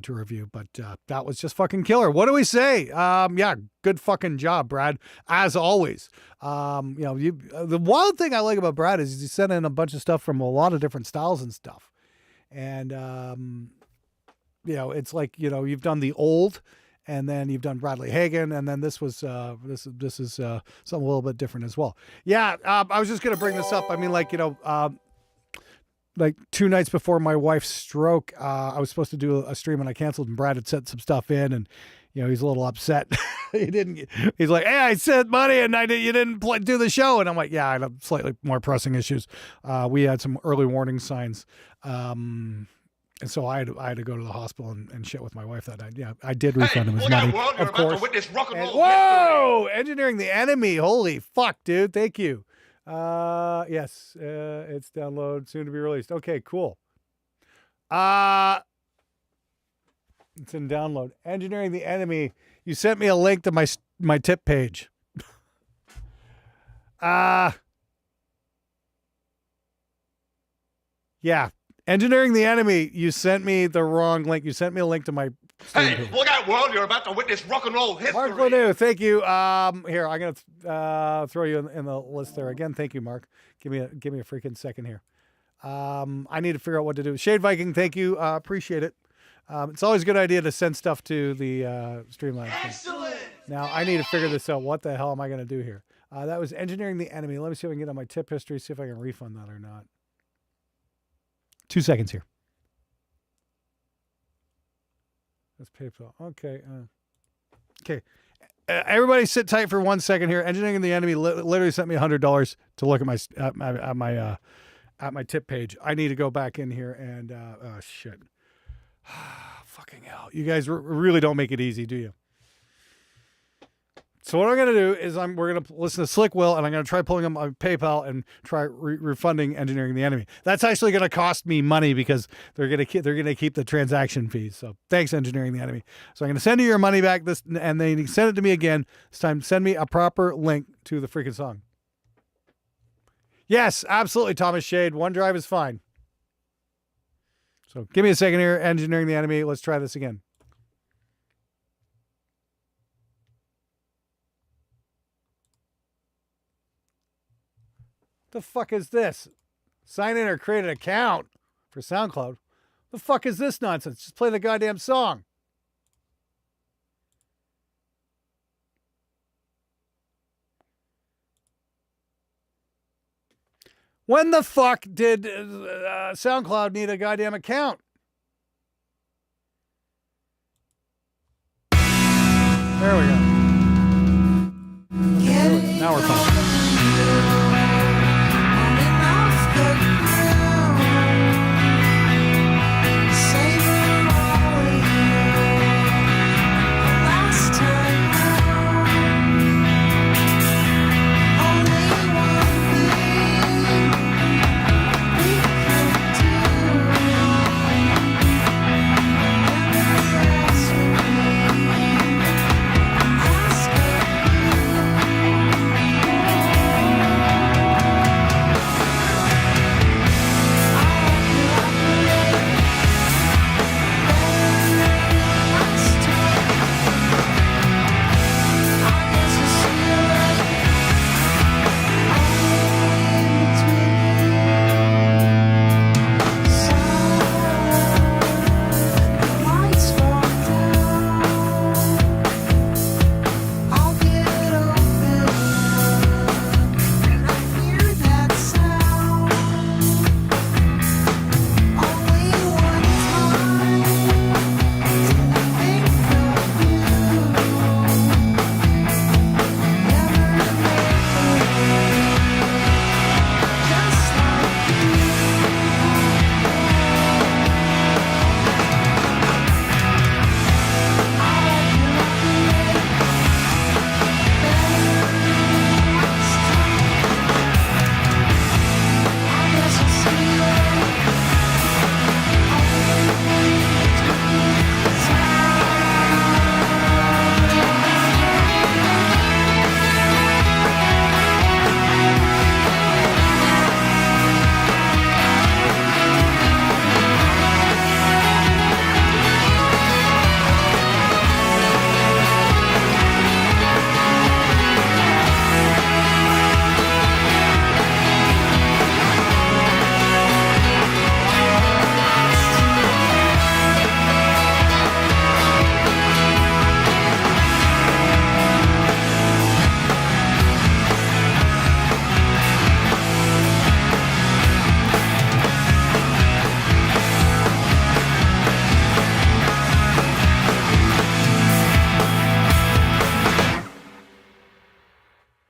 S1: to review, but that was just fucking killer. What do we say? Yeah, good fucking job, Brad, as always. The wild thing I like about Brad is he sent in a bunch of stuff from a lot of different styles and stuff. And, it's like, you've done the old, and then you've done Bradley Hagen, and then this was this is something a little bit different as well. Yeah, I was just gonna bring this up. I mean, like 2 nights before my wife's stroke, I was supposed to do a stream and I canceled, and Brad had sent some stuff in, and he's a little upset. He's like, hey, I sent money and you didn't do the show. And I'm like, yeah, I have slightly more pressing issues. We had some early warning signs. And so I had to go to the hospital and shit with my wife that night. Yeah, I did refund him his
S2: look out,
S1: money,
S2: world, you're
S1: of
S2: about
S1: course.
S2: to witness rock and
S1: And-
S2: roll
S1: whoa! Engineering the enemy. Holy fuck, dude. Thank you. Yes, it's download, soon to be released. Okay, cool. It's in download. Engineering the enemy. You sent me a link to my tip page. Yeah. Engineering the enemy. You sent me the wrong link. You sent me a link to my stream
S2: Hey,
S1: page.
S2: look out, world, you're about to witness rock and roll history.
S1: Mark Lanu, thank you. Here, I'm gonna throw you in the list there again. Thank you, Mark. Give me a freaking second here. I need to figure out what to do. Shade Viking, thank you. Appreciate it. It's always a good idea to send stuff to the Streamline thing.
S6: Excellent.
S1: Now I need to figure this out. What the hell am I gonna do here? That was engineering the enemy. Let me see if I can get on my tip history. See if I can refund that or not. 2 seconds here. That's PayPal. Okay. Okay. Everybody sit tight for 1 second here. Engineering the enemy literally sent me $100 to look at my tip page. I need to go back in here and oh shit. Fucking hell. You guys really don't make it easy, do you? So what I'm going to do is we're going to listen to Slick Will, and I'm going to try pulling him on PayPal and try refunding engineering the enemy. That's actually going to cost me money because they're going to keep the transaction fees. So thanks, engineering the enemy. So I'm going to send you your money back and then you send it to me again. This time, send me a proper link to the freaking song. Yes, absolutely, Thomas Shade. OneDrive is fine. So give me a second here, engineering the enemy. Let's try this again. The fuck is this? Sign in or create an account for SoundCloud. The fuck is this nonsense? Just play the goddamn song. When the fuck did SoundCloud need a goddamn account? There we go. Now we're talking.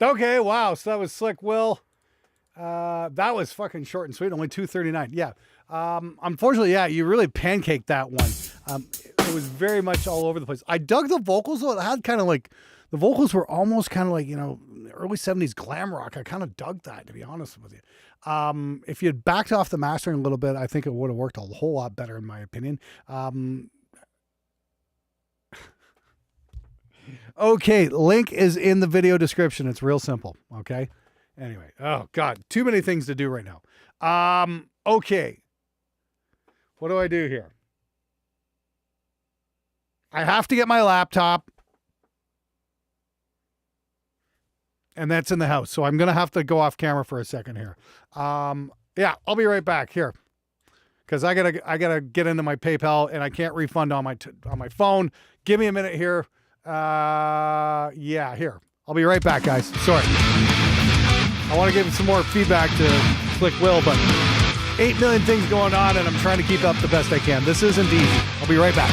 S1: Okay, wow. So that was Slick Will. That was fucking short and sweet. Only 2:39. Yeah. Unfortunately, yeah, you really pancaked that one. It was very much all over the place. I dug the vocals though. It had kind of like the vocals were almost kind of like, you know, early 70s glam rock. I kind of dug that, to be honest with you. If you had backed off the mastering a little bit, I think it would have worked a whole lot better, in my opinion. Okay, link is in the video description. It's real simple. Okay. Anyway, oh God, too many things to do right now. Okay. What do I do here? I have to get my laptop. And that's in the house. So I'm going to have to go off camera for a second here. Yeah, I'll be right back here. Cuz I got to get into my PayPal and I can't refund on my phone. Give me a minute here. Yeah, here. I'll be right back, guys. Sorry. I want to give some more feedback to Slick Will, but 8 million things going on and I'm trying to keep up the best I can. This isn't easy. I'll be right back.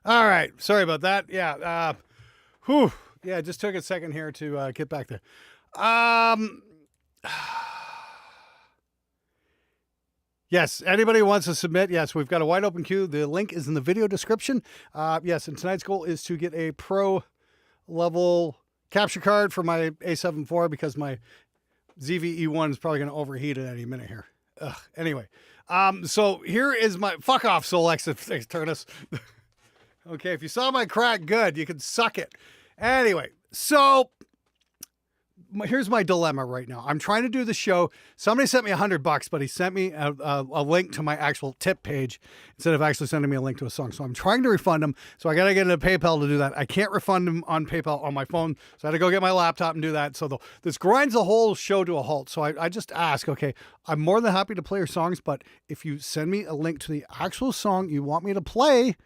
S1: All right. Sorry about that. Yeah. Whew. Yeah, it just took a second here to get back there. Yes, anybody who wants to submit, yes, we've got a wide open queue. The link is in the video description. Yes, and tonight's goal is to get a pro level capture card for my A7 IV because my ZV-E1 is probably going to overheat at any minute here. Ugh. Anyway, so here is my fuck off, Solex Turnus. Okay, if you saw my crack, good. You can suck it. Anyway, so here's my dilemma right now. I'm trying to do the show. Somebody sent me $100, but he sent me a link to my actual tip page instead of actually sending me a link to a song. So I'm trying to refund him. So I got to get into PayPal to do that. I can't refund him on PayPal on my phone. So I had to go get my laptop and do that. So this grinds the whole show to a halt. So I just ask, okay, I'm more than happy to play your songs, but if you send me a link to the actual song you want me to play,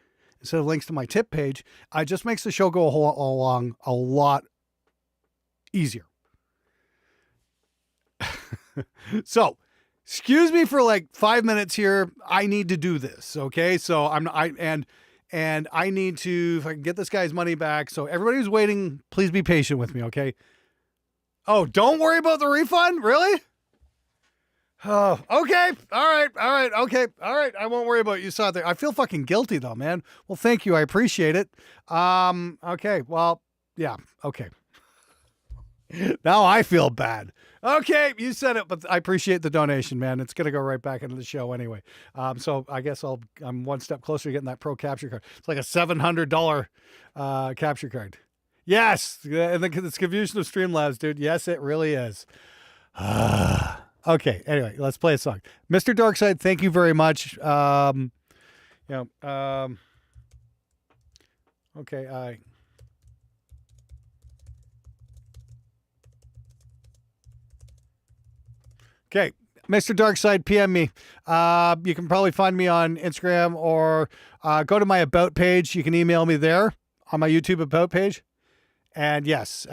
S1: instead of links to my tip page, it just makes the show go along a lot easier. So, excuse me for like 5 minutes here. I need to do this, okay? So I need to, if I can get this guy's money back. So everybody who's waiting, please be patient with me, okay? Oh, don't worry about the refund, really? Oh, okay. All right. Okay. All right. I won't worry about it. You saw it there. I feel fucking guilty though, man. Well, thank you. I appreciate it. Okay. Well, yeah. Okay. Now I feel bad. Okay. You said it, but I appreciate the donation, man. It's going to go right back into the show anyway. So I guess I'm one step closer to getting that pro capture card. It's like a $700 capture card. Yes. And it's confusion of Streamlabs, dude. Yes, it really is. Okay, anyway, let's play a song. Mr. Darkside, thank you very much. Okay, okay, Mr. Darkside, PM me. You can probably find me on Instagram or go to my About page. You can email me there on my YouTube About page. And yes,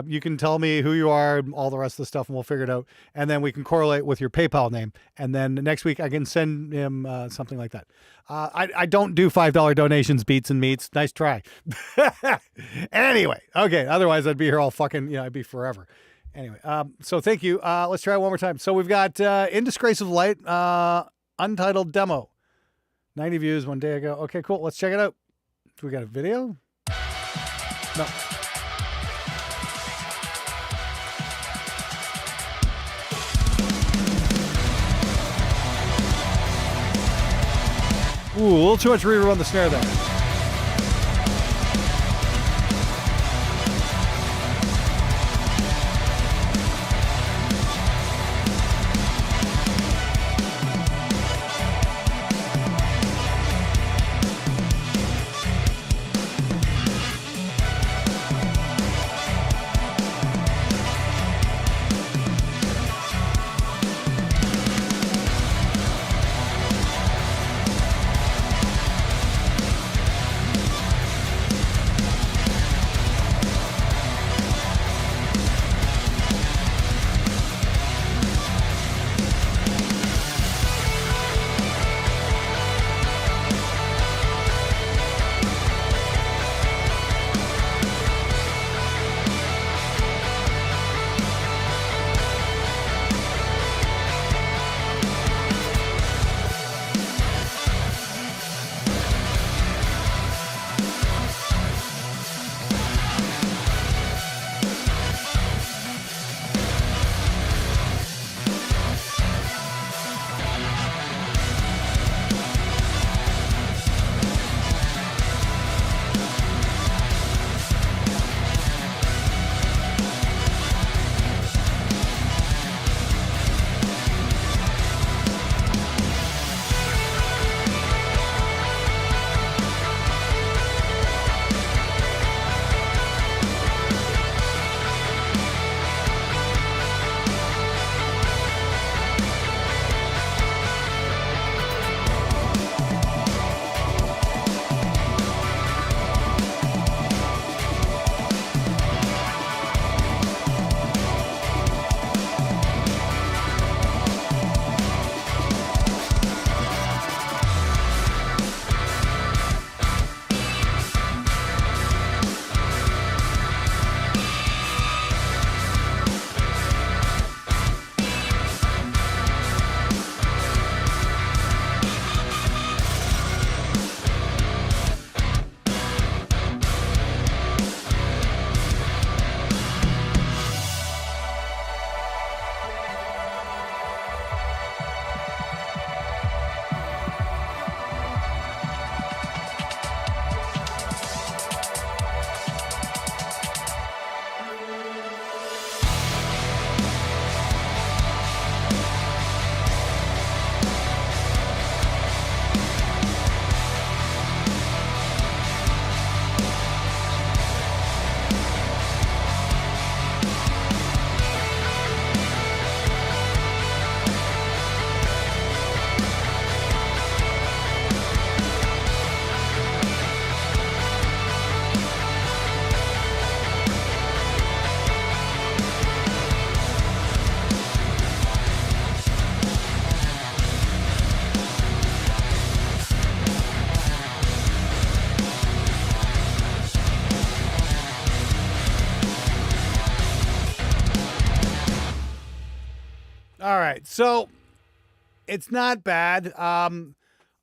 S1: you can tell me who you are and all the rest of the stuff, and we'll figure it out. And then we can correlate with your PayPal name. And then next week I can send him something like that. I don't do $5 donations, beats and meats. Nice try. Anyway, okay. Otherwise, I'd be here all fucking, I'd be forever. Anyway, so thank you. Let's try it one more time. So we've got In Disgrace of Light, untitled demo. 90 views one day ago. Okay, cool. Let's check it out. Do we got a video? No. Ooh, a little too much reverb on the snare there. All right, so it's not bad. I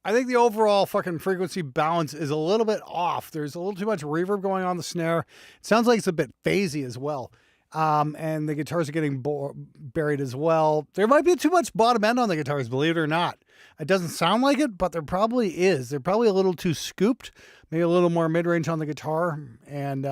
S1: think the overall fucking frequency balance is a little bit off. There's a little too much reverb going on the snare. It sounds like it's a bit phasey as well. And the guitars are getting buried as well. There might be too much bottom end on the guitars, believe it or not. It doesn't sound like it, but there probably is. They're probably a little too scooped. Maybe a little more mid-range on the guitar and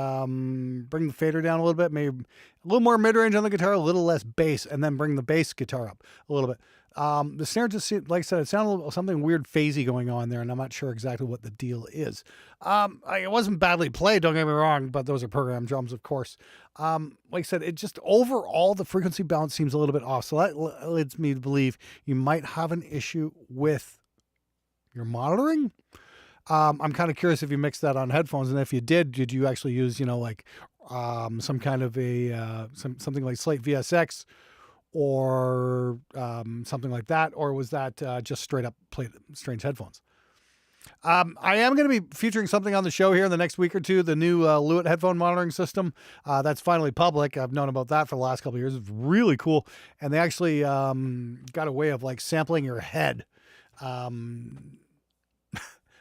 S1: bring the fader down a little bit. Maybe a little more mid-range on the guitar, a little less bass, and then bring the bass guitar up a little bit. The snare just seemed, like I said, it sounded a little, something weird phasey going on there, and I'm not sure exactly what the deal is. It wasn't badly played, don't get me wrong, but those are programmed drums, of course. Like I said, it just overall, the frequency balance seems a little bit off. So that leads me to believe you might have an issue with your monitoring. I'm kind of curious if you mixed that on headphones, and if you did you actually use, like some kind of a something like Slate VSX or something like that, or was that just straight up strange headphones? I am going to be featuring something on the show here in the next week or two, the new Lewitt headphone monitoring system. That's finally public. I've known about that for the last couple of years. It's really cool. And they actually got a way of like sampling your head.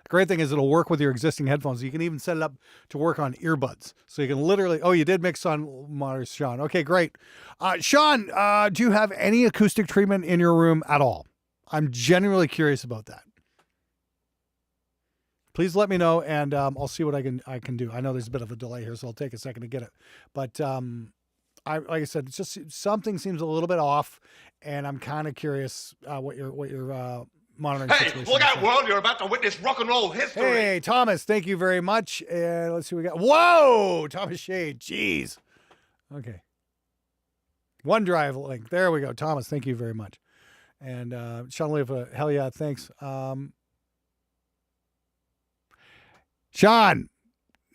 S1: Great thing is it'll work with your existing headphones. You can even set it up to work on earbuds. So you can literally, you did mix on monitors, Sean. Okay, great. Sean, do you have any acoustic treatment in your room at all? I'm genuinely curious about that. Please let me know, and I'll see what I can do. I know there's a bit of a delay here, so I'll take a second to get it. But like I said, it's just something seems a little bit off, and I'm kind of curious what your monitoring situation.
S2: Hey, look out, world! You're about to witness rock and roll history.
S1: Hey, Thomas, thank you very much. And let's see what we got. Whoa, Thomas Shade. Jeez. Okay. OneDrive link. There we go. Thomas, thank you very much. And Sean Leva, hell yeah, thanks. Sean,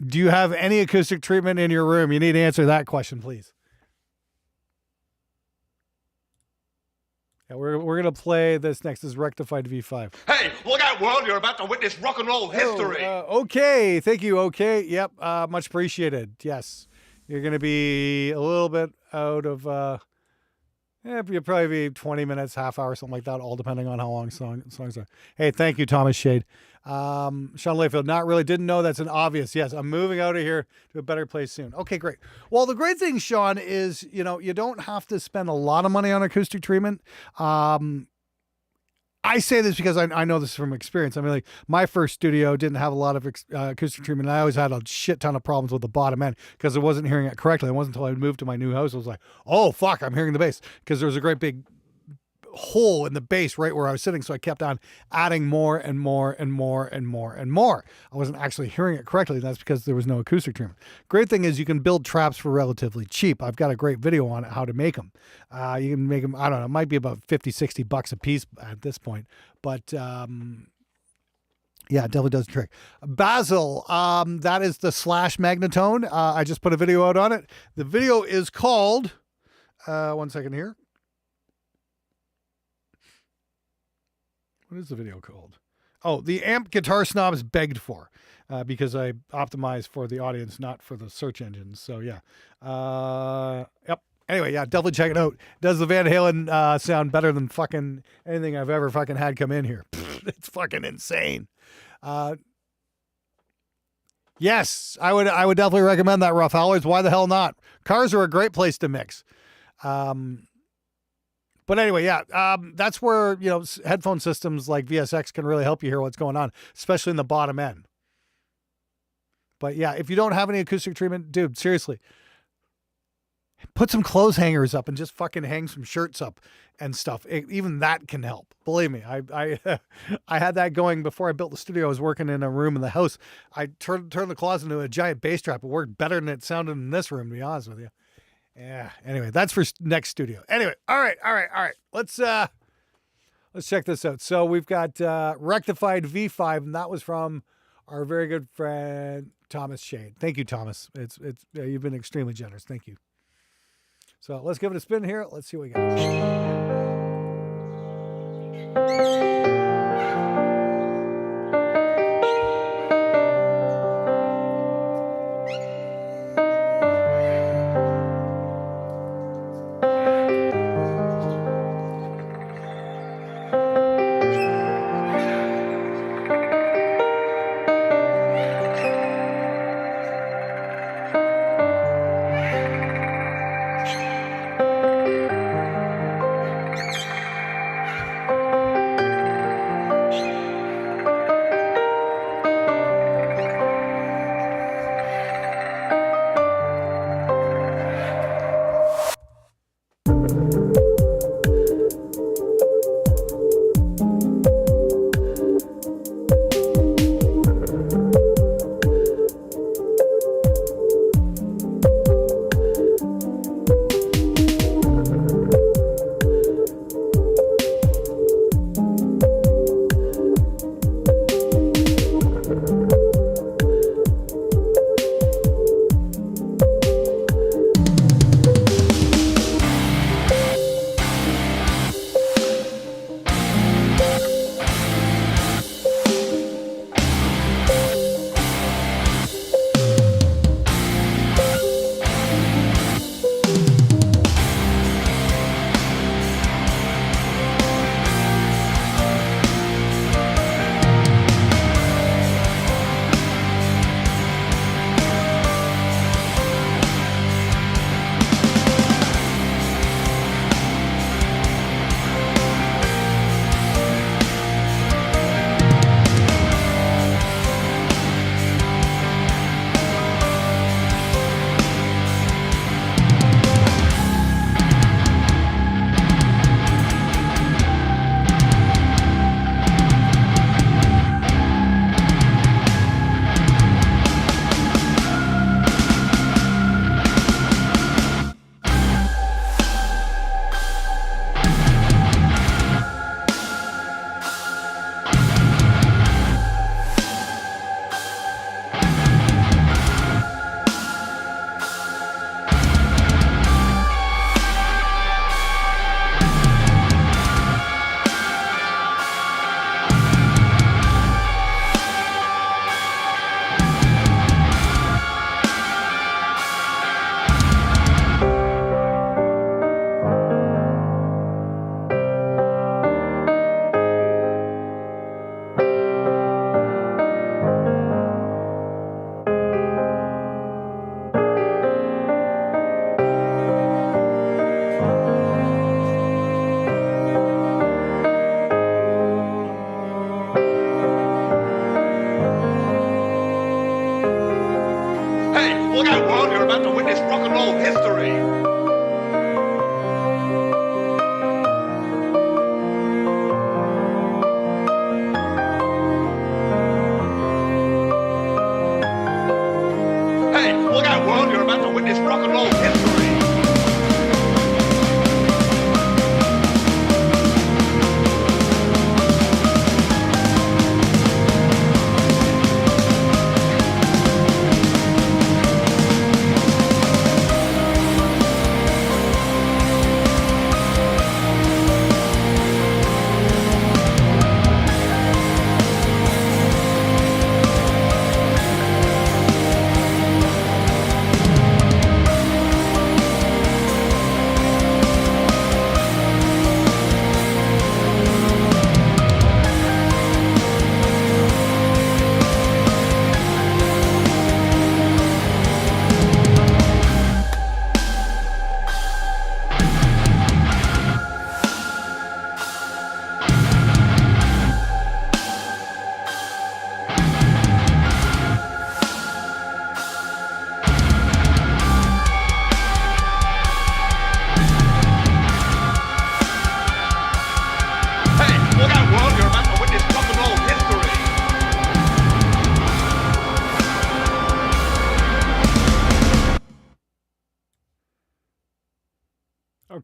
S1: do you have any acoustic treatment in your room? You need to answer that question, please. Yeah, we're going to play this next. This is Rectified V5.
S2: Hey, look out, world! You're about to witness rock and roll history.
S1: Okay, thank you. Okay, yep, much appreciated. Yes, you're going to be a little bit out of. You'll probably be 20 minutes, half hour, something like that, all depending on how long songs are. Hey, thank you, Thomas Shade. Sean Layfield, not really. Didn't know that's an obvious. Yes, I'm moving out of here to a better place soon. Okay, great. Well, the great thing, Sean, is, you don't have to spend a lot of money on acoustic treatment. I say this because I know this from experience. I mean, like my first studio didn't have a lot of acoustic treatment. I always had a shit ton of problems with the bottom end because I wasn't hearing it correctly. It wasn't until I moved to my new house I was like, oh fuck, I'm hearing the bass, because there was a great big hole in the bass right where I was sitting. So I kept on adding more and more and more and more and more. I wasn't actually hearing it correctly. That's because there was no acoustic treatment. Great thing is you can build traps for relatively cheap. I've got a great video on it, how to make them. You can make them, I don't know, it might be about $50-$60 a piece at this point, but yeah, it definitely does the trick. Basil, that is the Slash Magnetone. I just put a video out on it. The video is called, one second here. What is the video called? Oh, the amp Guitar Snobs begged for, because I optimized for the audience, not for the search engines. So yeah. Yep. Anyway, yeah, definitely check it out. Does the Van Halen sound better than fucking anything I've ever fucking had come in here? It's fucking insane. Yes, I would definitely recommend that, Rough Howlers. Why the hell not? Cars are a great place to mix. But anyway, yeah, that's where, headphone systems like VSX can really help you hear what's going on, especially in the bottom end. But yeah, if you don't have any acoustic treatment, dude, seriously, put some clothes hangers up and just fucking hang some shirts up and stuff. Even that can help. Believe me, I had that going before I built the studio. I was working in a room in the house. I turned the closet into a giant bass trap. It worked better than it sounded in this room, to be honest with you. Yeah. Anyway, that's for next studio. Anyway, all right. Let's check this out. So we've got Rectified V5, and that was from our very good friend Thomas Shade. Thank you, Thomas. It's you've been extremely generous. Thank you. So let's give it a spin here. Let's see what we got.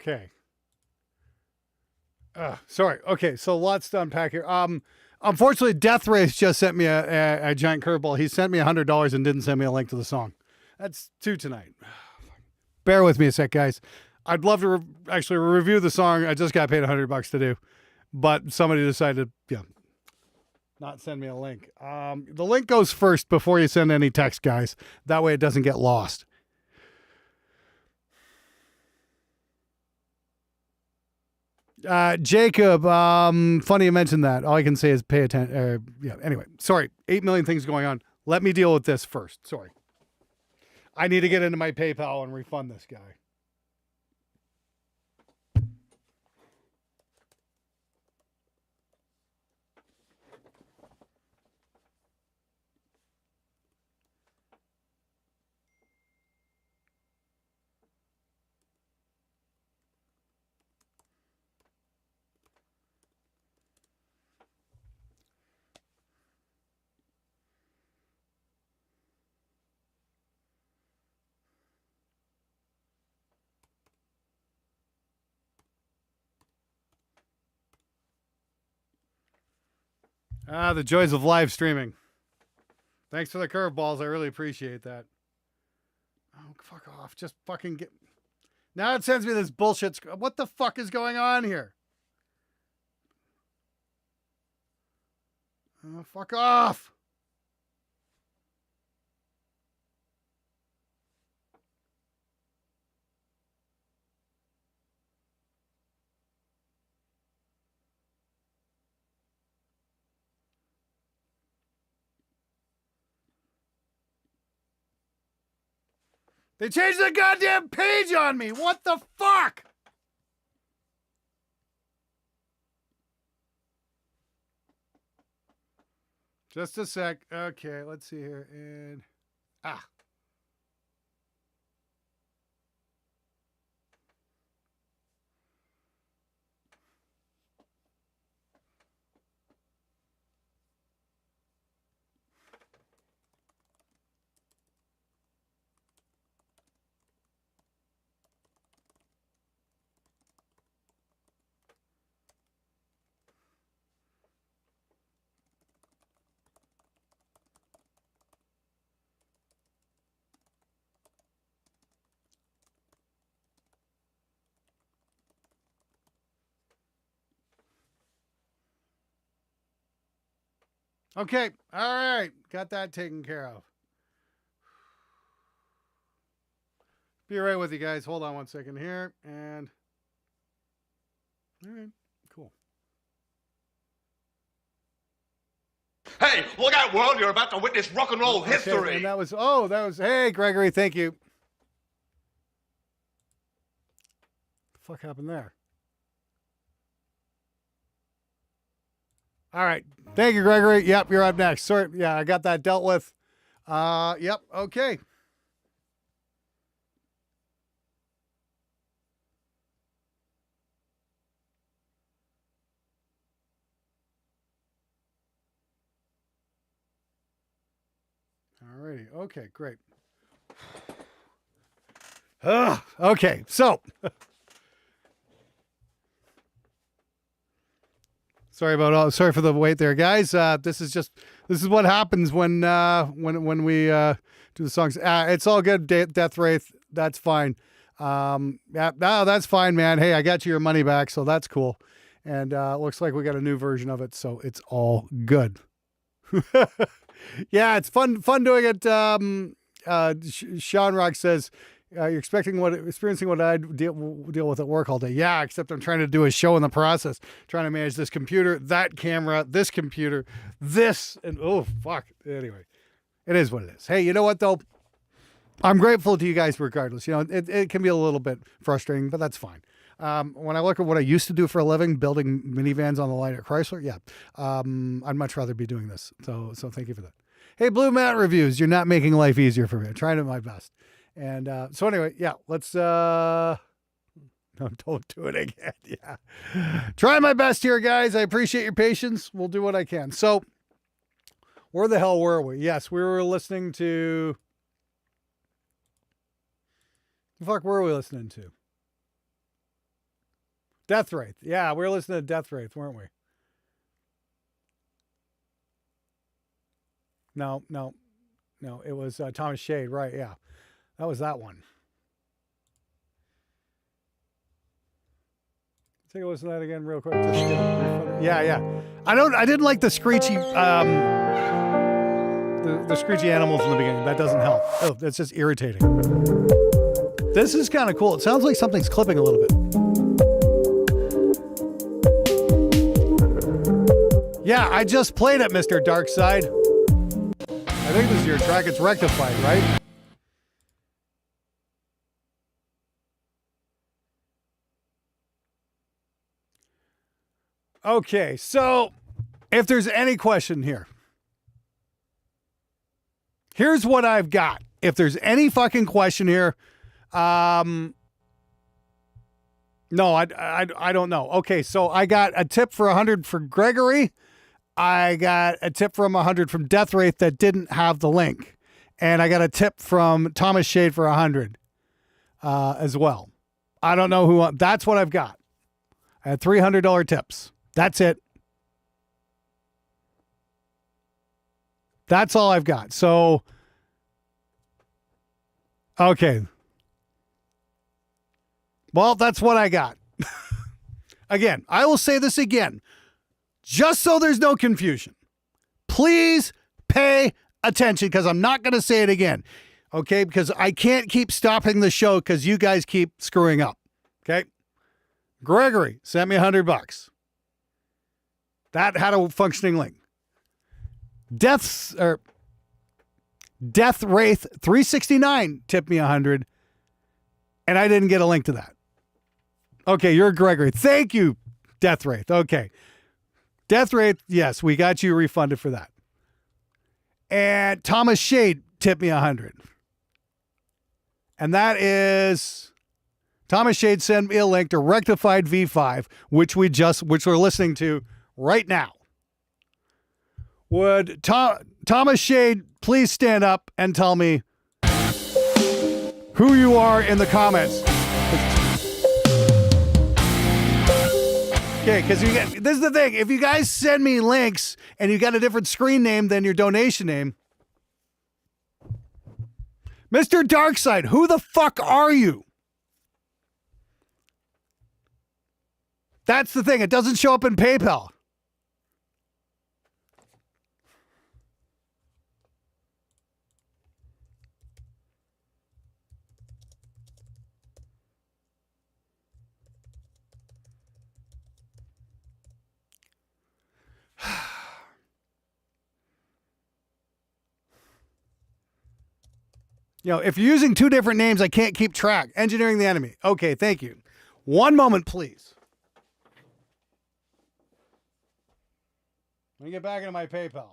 S1: Okay. Sorry. Okay, so lots to unpack here. Unfortunately, Death Race just sent me a giant curveball. He sent me $100 and didn't send me a link to the song. That's two tonight. Bear with me a sec, guys. I'd love to actually review the song. I just got paid $100 to do, but somebody decided, not send me a link. The link goes first before you send any text, guys. That way it doesn't get lost. Jacob, funny you mentioned that. All I can say is pay attention. Anyway, sorry. 8 million things going on. Let me deal with this first. Sorry. I need to get into my PayPal and refund this guy. The joys of live streaming. Thanks for the curveballs. I really appreciate that. Oh, fuck off. Just fucking get... Now it sends me this bullshit. What the fuck is going on here? Oh, fuck off. They changed the goddamn page on me. What the fuck? Just a sec. Okay, let's see here. And okay. All right. Got that taken care of. Be right with you guys. Hold on one second here. And all right, cool.
S2: Hey, look out, world. You're about to witness rock and roll history.
S1: And that was, hey, Gregory, thank you. The fuck happened there? All right. Thank you, Gregory. Yep, you're up next. Sorry. Yeah, I got that dealt with. Yep. Okay. Alrighty. Okay, great. Okay, so sorry for the wait there, guys. This is what happens when we do the songs. It's all good, Death Wraith. That's fine. No, that's fine, man. Hey, I got you your money back, so that's cool. And looks like we got a new version of it, so it's all good. Yeah, it's fun doing it. Sean Rock says, you're experiencing what I deal with at work all day. Yeah, except I'm trying to do a show in the process, trying to manage this computer, that camera, this computer, this, and oh, fuck. Anyway, it is what it is. Hey, you know what, though? I'm grateful to you guys regardless. You know, it can be a little bit frustrating, but that's fine. When I look at what I used to do for a living, building minivans on the line at Chrysler, yeah, I'd much rather be doing this. So thank you for that. Hey, Blue Mat Reviews, you're not making life easier for me. I'm trying to my best. And so anyway, yeah, let's no, don't do it again. Yeah. Try my best here, guys. I appreciate your patience. We'll do what I can. So where the hell were we? Yes, we were listening to... The fuck were we listening to? Death Wraith. Yeah, we were listening to Death Wraith, weren't we? No. It was Thomas Shade, right? Yeah, that was that one. Take a listen to that again, real quick. Just yeah. I didn't like the screechy, the screechy animals in the beginning. That doesn't help. Oh, that's just irritating. This is kind of cool. It sounds like something's clipping a little bit. Yeah, I just played it, Mr. Darkside. I think this is your track. It's rectified, right? Okay, so if there's any question here, here's what I've got. If there's any fucking question here, no, I don't know. Okay, so I got a tip for 100 for Gregory. I got a tip from 100 from Death Wraith that didn't have the link. And I got a tip from Thomas Shade for 100 as well. I don't know who. That's what I've got. I had $300 tips. That's it. That's all I've got. So, okay. Well, that's what I got. Again, I will say this again. Just so there's no confusion, please pay attention because I'm not going to say it again, okay? Because I can't keep stopping the show because you guys keep screwing up, okay? Gregory sent me $100. That had a functioning link. Death Wraith 369 tipped me 100, and I didn't get a link to that. Okay, you're Gregory. Thank you, Death Wraith. Okay. Death Wraith, yes, we got you refunded for that. And Thomas Shade tipped me 100. And that is Thomas Shade sent me a link to Rectified V5, which we're listening to right now. Would Thomas Shade please stand up and tell me who you are in the comments? Okay, because this is the thing. If you guys send me links and you got a different screen name than your donation name, Mr. Darkside, who the fuck are you? That's the thing. It doesn't show up in PayPal. You know, if you're using two different names, I can't keep track. Engineering the enemy. Okay, thank you. One moment, please. Let me get back into my PayPal.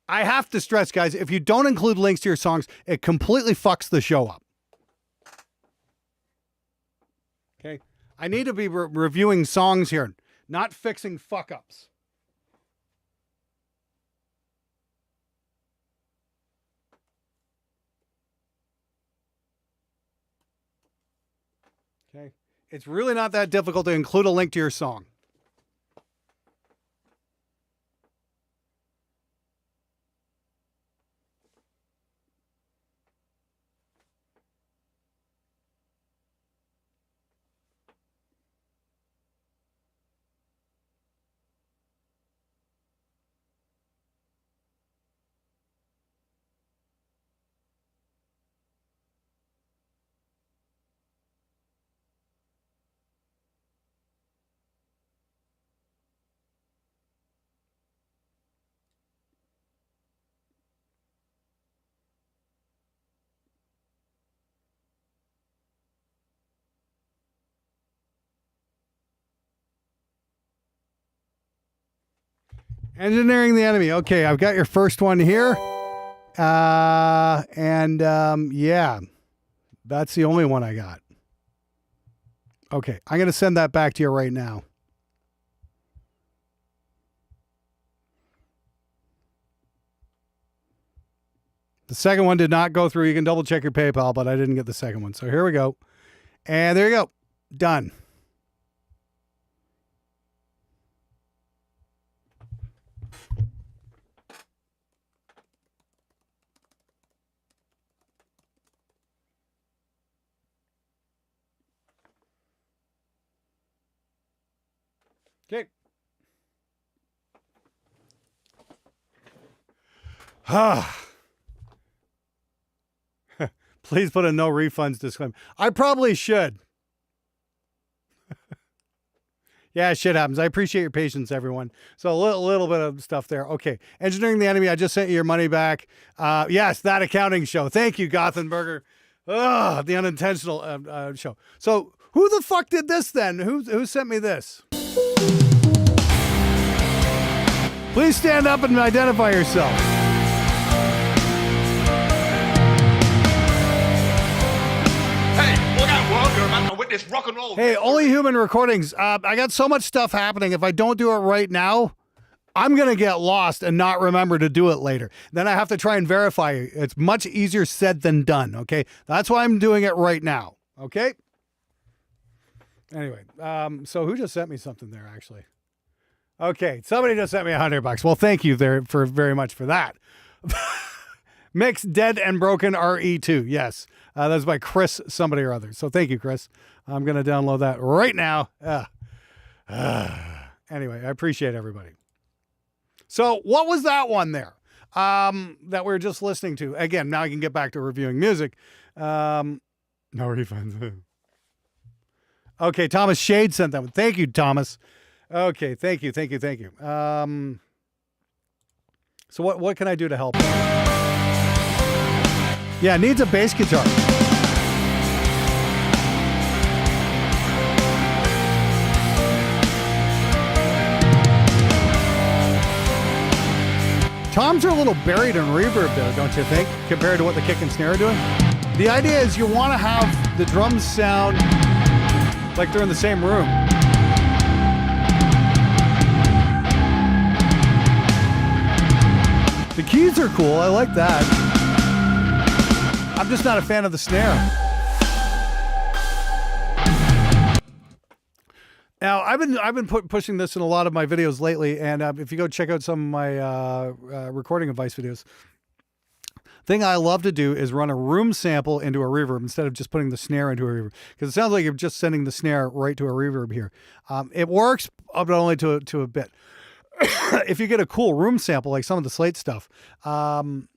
S1: I have to stress, guys, if you don't include links to your songs, it completely fucks the show up. Okay? I need to be reviewing songs here, not fixing fuck-ups. Okay? It's really not that difficult to include a link to your song. Engineering the enemy. Okay, I've got your first one here. Yeah, that's the only one I got. Okay, I'm going to send that back to you right now. The second one did not go through. You can double check your PayPal, but I didn't get the second one. So here we go. And there you go. Done. Okay. Please put a no refunds disclaimer. I probably should. Yeah, shit happens. I appreciate your patience, everyone. So a little bit of stuff there. Okay. Engineering the Enemy. I just sent you your money back. Yes, that accounting show. Thank you, Gothenburger. The unintentional show. So who the fuck did this then? Who sent me this? Please stand up and identify yourself.
S2: Hey, look out, world. You're about to witness rock and roll.
S1: Hey, Only Human Recordings. I got so much stuff happening. If I don't do it right now, I'm going to get lost and not remember to do it later. Then I have to try and verify it. It's much easier said than done, okay? That's why I'm doing it right now, okay? Anyway, so who just sent me something there, actually? Okay, somebody just sent me $100. Well, thank you there for very much for that. Mix Dead and Broken RE2. Yes, that's by Chris somebody or other. So thank you, Chris. I'm going to download that right now. Anyway, I appreciate everybody. So what was that one there that we were just listening to? Again, now I can get back to reviewing music. No refunds. Okay, Thomas Shade sent that one. Thank you, Thomas. Okay, thank you. So what can I do to help? Yeah, it needs a bass guitar. Toms are a little buried in reverb there, don't you think, compared to what the kick and snare are doing? The idea is you want to have the drums sound like they're in the same room. The keys are cool. I like that. I'm just not a fan of the snare. Now, I've been pushing this in a lot of my videos lately, and if you go check out some of my recording advice videos, thing I love to do is run a room sample into a reverb instead of just putting the snare into a reverb, because it sounds like you're just sending the snare right to a reverb here. It works, but only to a bit. If you get a cool room sample, like some of the Slate stuff, you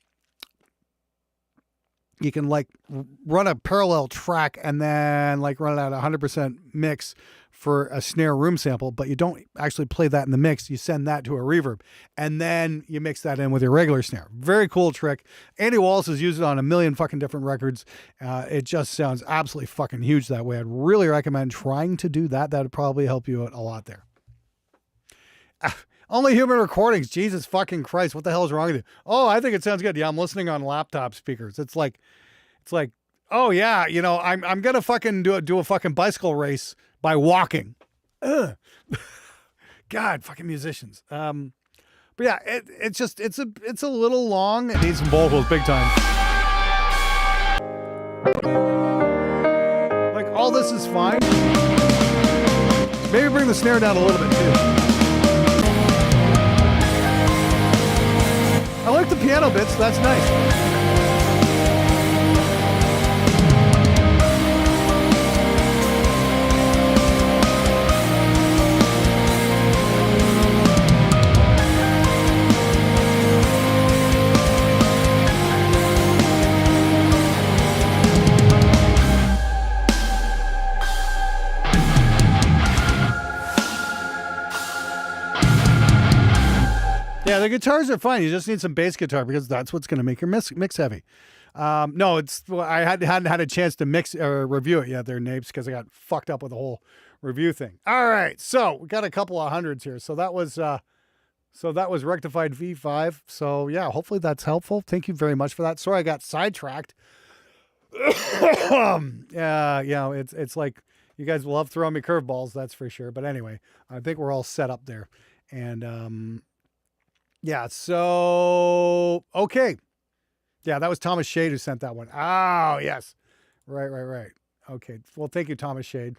S1: can like run a parallel track and then like run it at 100% mix for a snare room sample, but you don't actually play that in the mix. You send that to a reverb and then you mix that in with your regular snare. Very cool trick. Andy Wallace has used it on a million fucking different records. It just sounds absolutely fucking huge that way. I'd really recommend trying to do that. That would probably help you out a lot there. Only Human Recordings. Jesus fucking Christ. What the hell is wrong with you? Oh, I think it sounds good. Yeah, I'm listening on laptop speakers. It's like, oh yeah, you know, I'm going to fucking do a fucking bicycle race by walking. Ugh. God, fucking musicians. But yeah, it's a little long. It needs some vocals big time. Like all this is fine. Maybe bring the snare down a little bit too. I like the piano bits. That's nice. Yeah, the guitars are fine. You just need some bass guitar because that's what's going to make your mix heavy. No, I hadn't had a chance to mix or review it yet there, Napes, because I got fucked up with the whole review thing. All right, so we got a couple of hundreds here. So that was Rectified V5. So yeah, hopefully that's helpful. Thank you very much for that. Sorry I got sidetracked. Yeah, you know, it's like You guys love throwing me curveballs, that's for sure. But anyway, I think we're all set up there. And yeah, so okay. Yeah, that was Thomas Shade who sent that one. Oh, yes. Right. Okay. Well, thank you, Thomas Shade.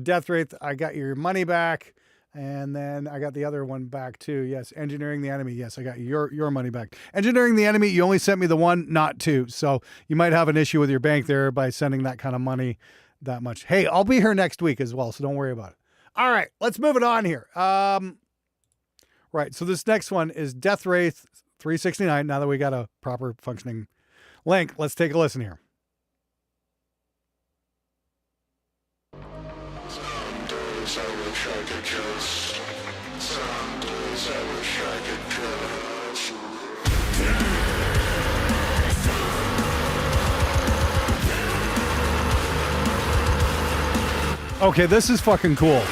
S1: Death Wraith, I got your money back. And then I got the other one back too. Yes. Engineering the Enemy. Yes, I got your money back. Engineering the Enemy, you only sent me the one, not two. So you might have an issue with your bank there by sending that kind of money that much. Hey, I'll be here next week as well, so don't worry about it. All right, let's move it on here. Right, so this next one is Death Wraith 369. Now that we got a proper functioning link, let's take a listen here.
S6: Some days I wish I could kiss. Some days I wish I could kiss.
S1: Okay, this is fucking cool.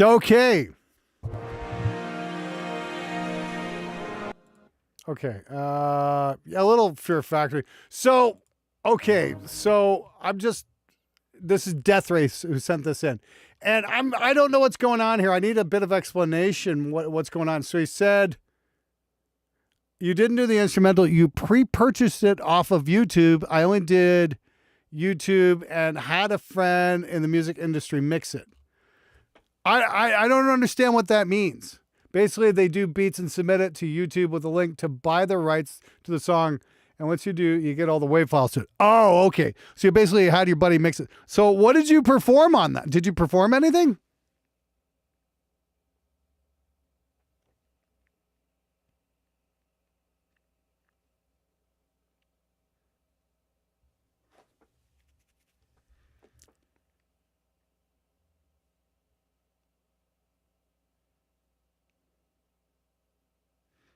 S1: Okay. Okay. A little Fear Factory. So, okay. So this is Death Race who sent this in. And I don't know what's going on here. I need a bit of explanation what's going on. So he said, you didn't do the instrumental. You pre-purchased it off of YouTube. I only did YouTube and had a friend in the music industry mix it. I don't understand what that means, Basically, they do beats and submit it to YouTube with a link to buy the rights to the song. And once you do, you get all the WAV files to it. Oh, okay. So you basically had your buddy mix it. So what did you perform on that? Did you perform anything?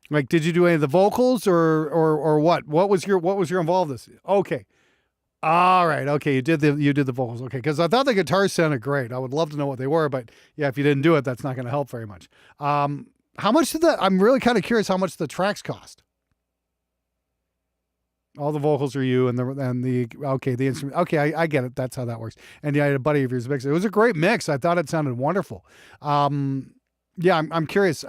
S1: Like, did you do any of the vocals or what? What was your involvement? Okay. All right. Okay. You did the vocals. Okay. Cause I thought the guitars sounded great. I would love to know what they were, but yeah, if you didn't do it, that's not going to help very much. How much did I'm really kind of curious how much the tracks cost. All the vocals are you and the instrument. Okay. I get it. That's how that works. And yeah, I had a buddy of yours mix it. It was a great mix. I thought it sounded wonderful. Yeah, I'm curious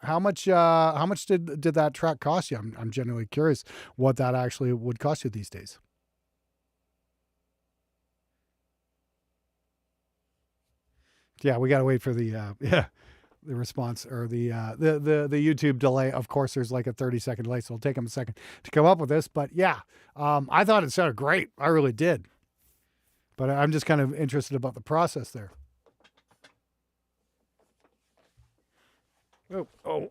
S1: how much did that track cost you? I'm genuinely curious what that actually would cost you these days. Yeah, we got to wait for the response or the YouTube delay. Of course, there's like a 30-second delay, so it'll take them a second to come up with this. But yeah, I thought it sounded great. I really did. But I'm just kind of interested about the process there. Oh.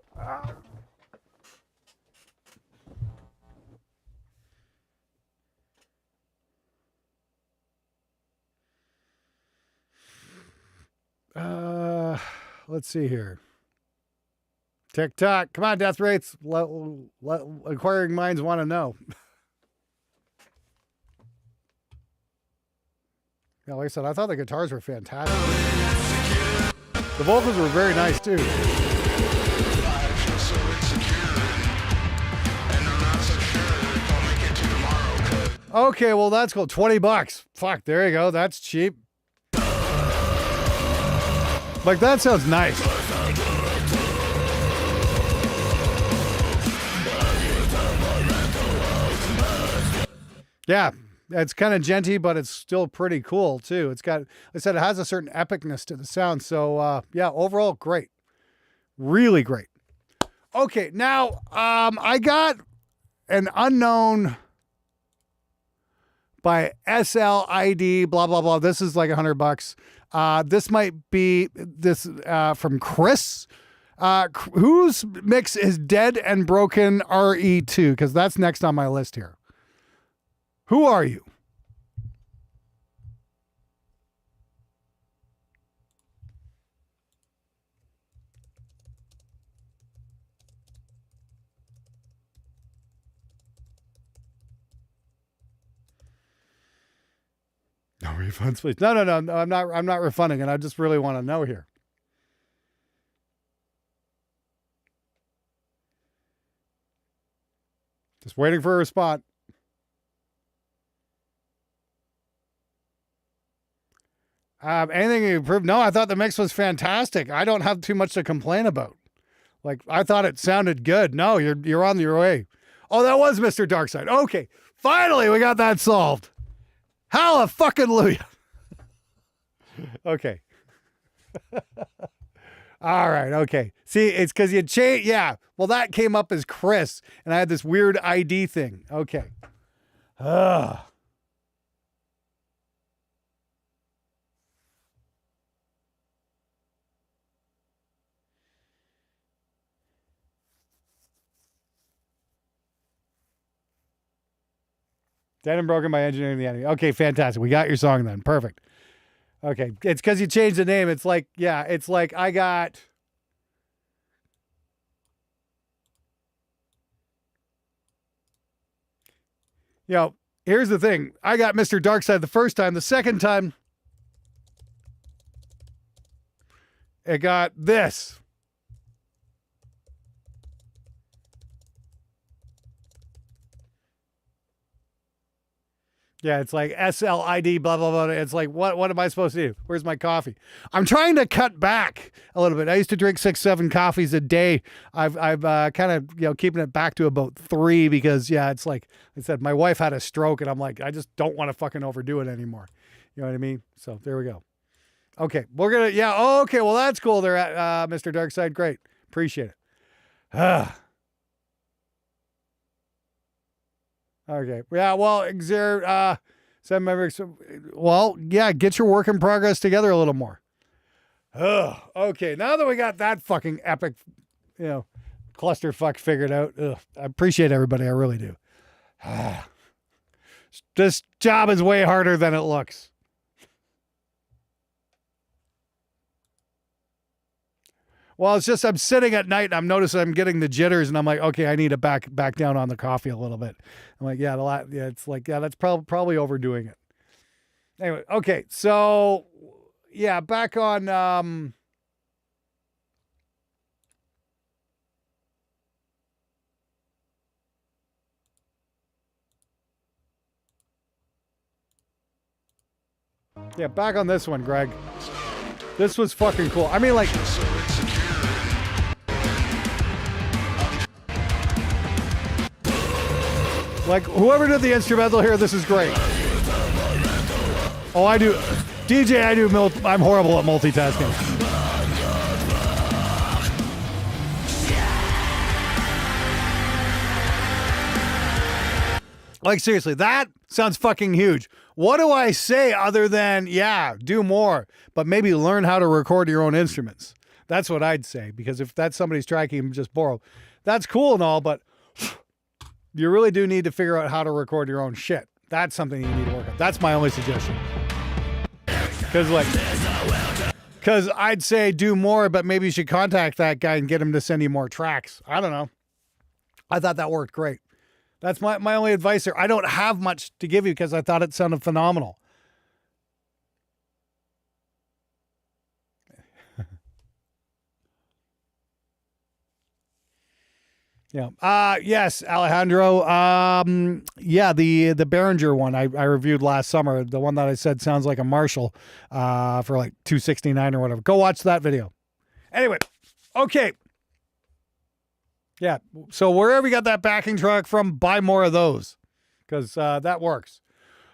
S1: Let's see here. TikTok. Come on, death rates. Inquiring minds want to know. Yeah, like I said, I thought the guitars were fantastic. The vocals were very nice too. Okay, well that's cool. $20. Fuck, there you go. That's cheap. Like that sounds nice. Yeah, it's kind of genty, but it's still pretty cool too. It's got, like I said, it has a certain epicness to the sound. So yeah, overall great, really great. Okay, now I got an unknown by SLID, blah, blah, blah. This is like $100. This might be this from Chris, whose mix is Dead and Broken RE2, because that's next on my list here. Who are you? No refunds, please. No. I'm not refunding it. I just really want to know here. Just waiting for a response. Anything you improve? No, I thought the mix was fantastic. I don't have too much to complain about. Like, I thought it sounded good. No, you're on your way. Oh, that was Mr. Darkside. Okay, finally we got that solved. Hallelujah. Okay. All right. Okay. See, it's because you changed. Yeah. Well, that came up as Chris, and I had this weird ID thing. Okay. Ugh. Dead and Broken by Engineering the Enemy. Okay, fantastic. We got your song then. Perfect. Okay. It's because you changed the name. It's like, yeah, it's like I got... You know, here's the thing. I got Mr. Darkside the first time. The second time, it got this. Yeah, it's like SLID, blah, blah, blah. It's like, what am I supposed to do? Where's my coffee? I'm trying to cut back a little bit. I used to drink 6-7 coffees a day. I've kind of, keeping it back to about 3 because, yeah, it's like I said, my wife had a stroke and I'm like, I just don't want to fucking overdo it anymore. You know what I mean? So there we go. Okay, we're going to, yeah. Oh, okay, well, that's cool there, Mr. Darkside. Great. Appreciate it. Ah. Okay. Yeah, well, Xer, well, yeah, get your work in progress together a little more. Ugh. Okay, now that we got that fucking epic, clusterfuck figured out, I appreciate everybody. I really do. This job is way harder than it looks. Well, it's just I'm sitting at night and I'm noticing I'm getting the jitters and I'm like, okay, I need to back down on the coffee a little bit. I'm like, it's like, that's probably overdoing it. Anyway, okay, so yeah, back on back on this one, Greg. This was fucking cool. I mean, like, whoever did the instrumental here, this is great. Oh, I do. DJ, I'm horrible at multitasking. Like, seriously, that sounds fucking huge. What do I say other than, yeah, do more, but maybe learn how to record your own instruments? That's what I'd say, because if that's somebody's track you can just borrow, that's cool and all, but you really do need to figure out how to record your own shit. That's something you need to work on. That's my only suggestion. Because I'd say do more, but maybe you should contact that guy and get him to send you more tracks. I don't know. I thought that worked great. That's my only advice here. I don't have much to give you because I thought it sounded phenomenal. Yeah. Yes, Alejandro. Yeah, the Behringer one I reviewed last summer, the one that I said sounds like a Marshall, for like $269 or whatever. Go watch that video. Anyway, okay. Yeah. So wherever you got that backing track from, buy more of those, because that works.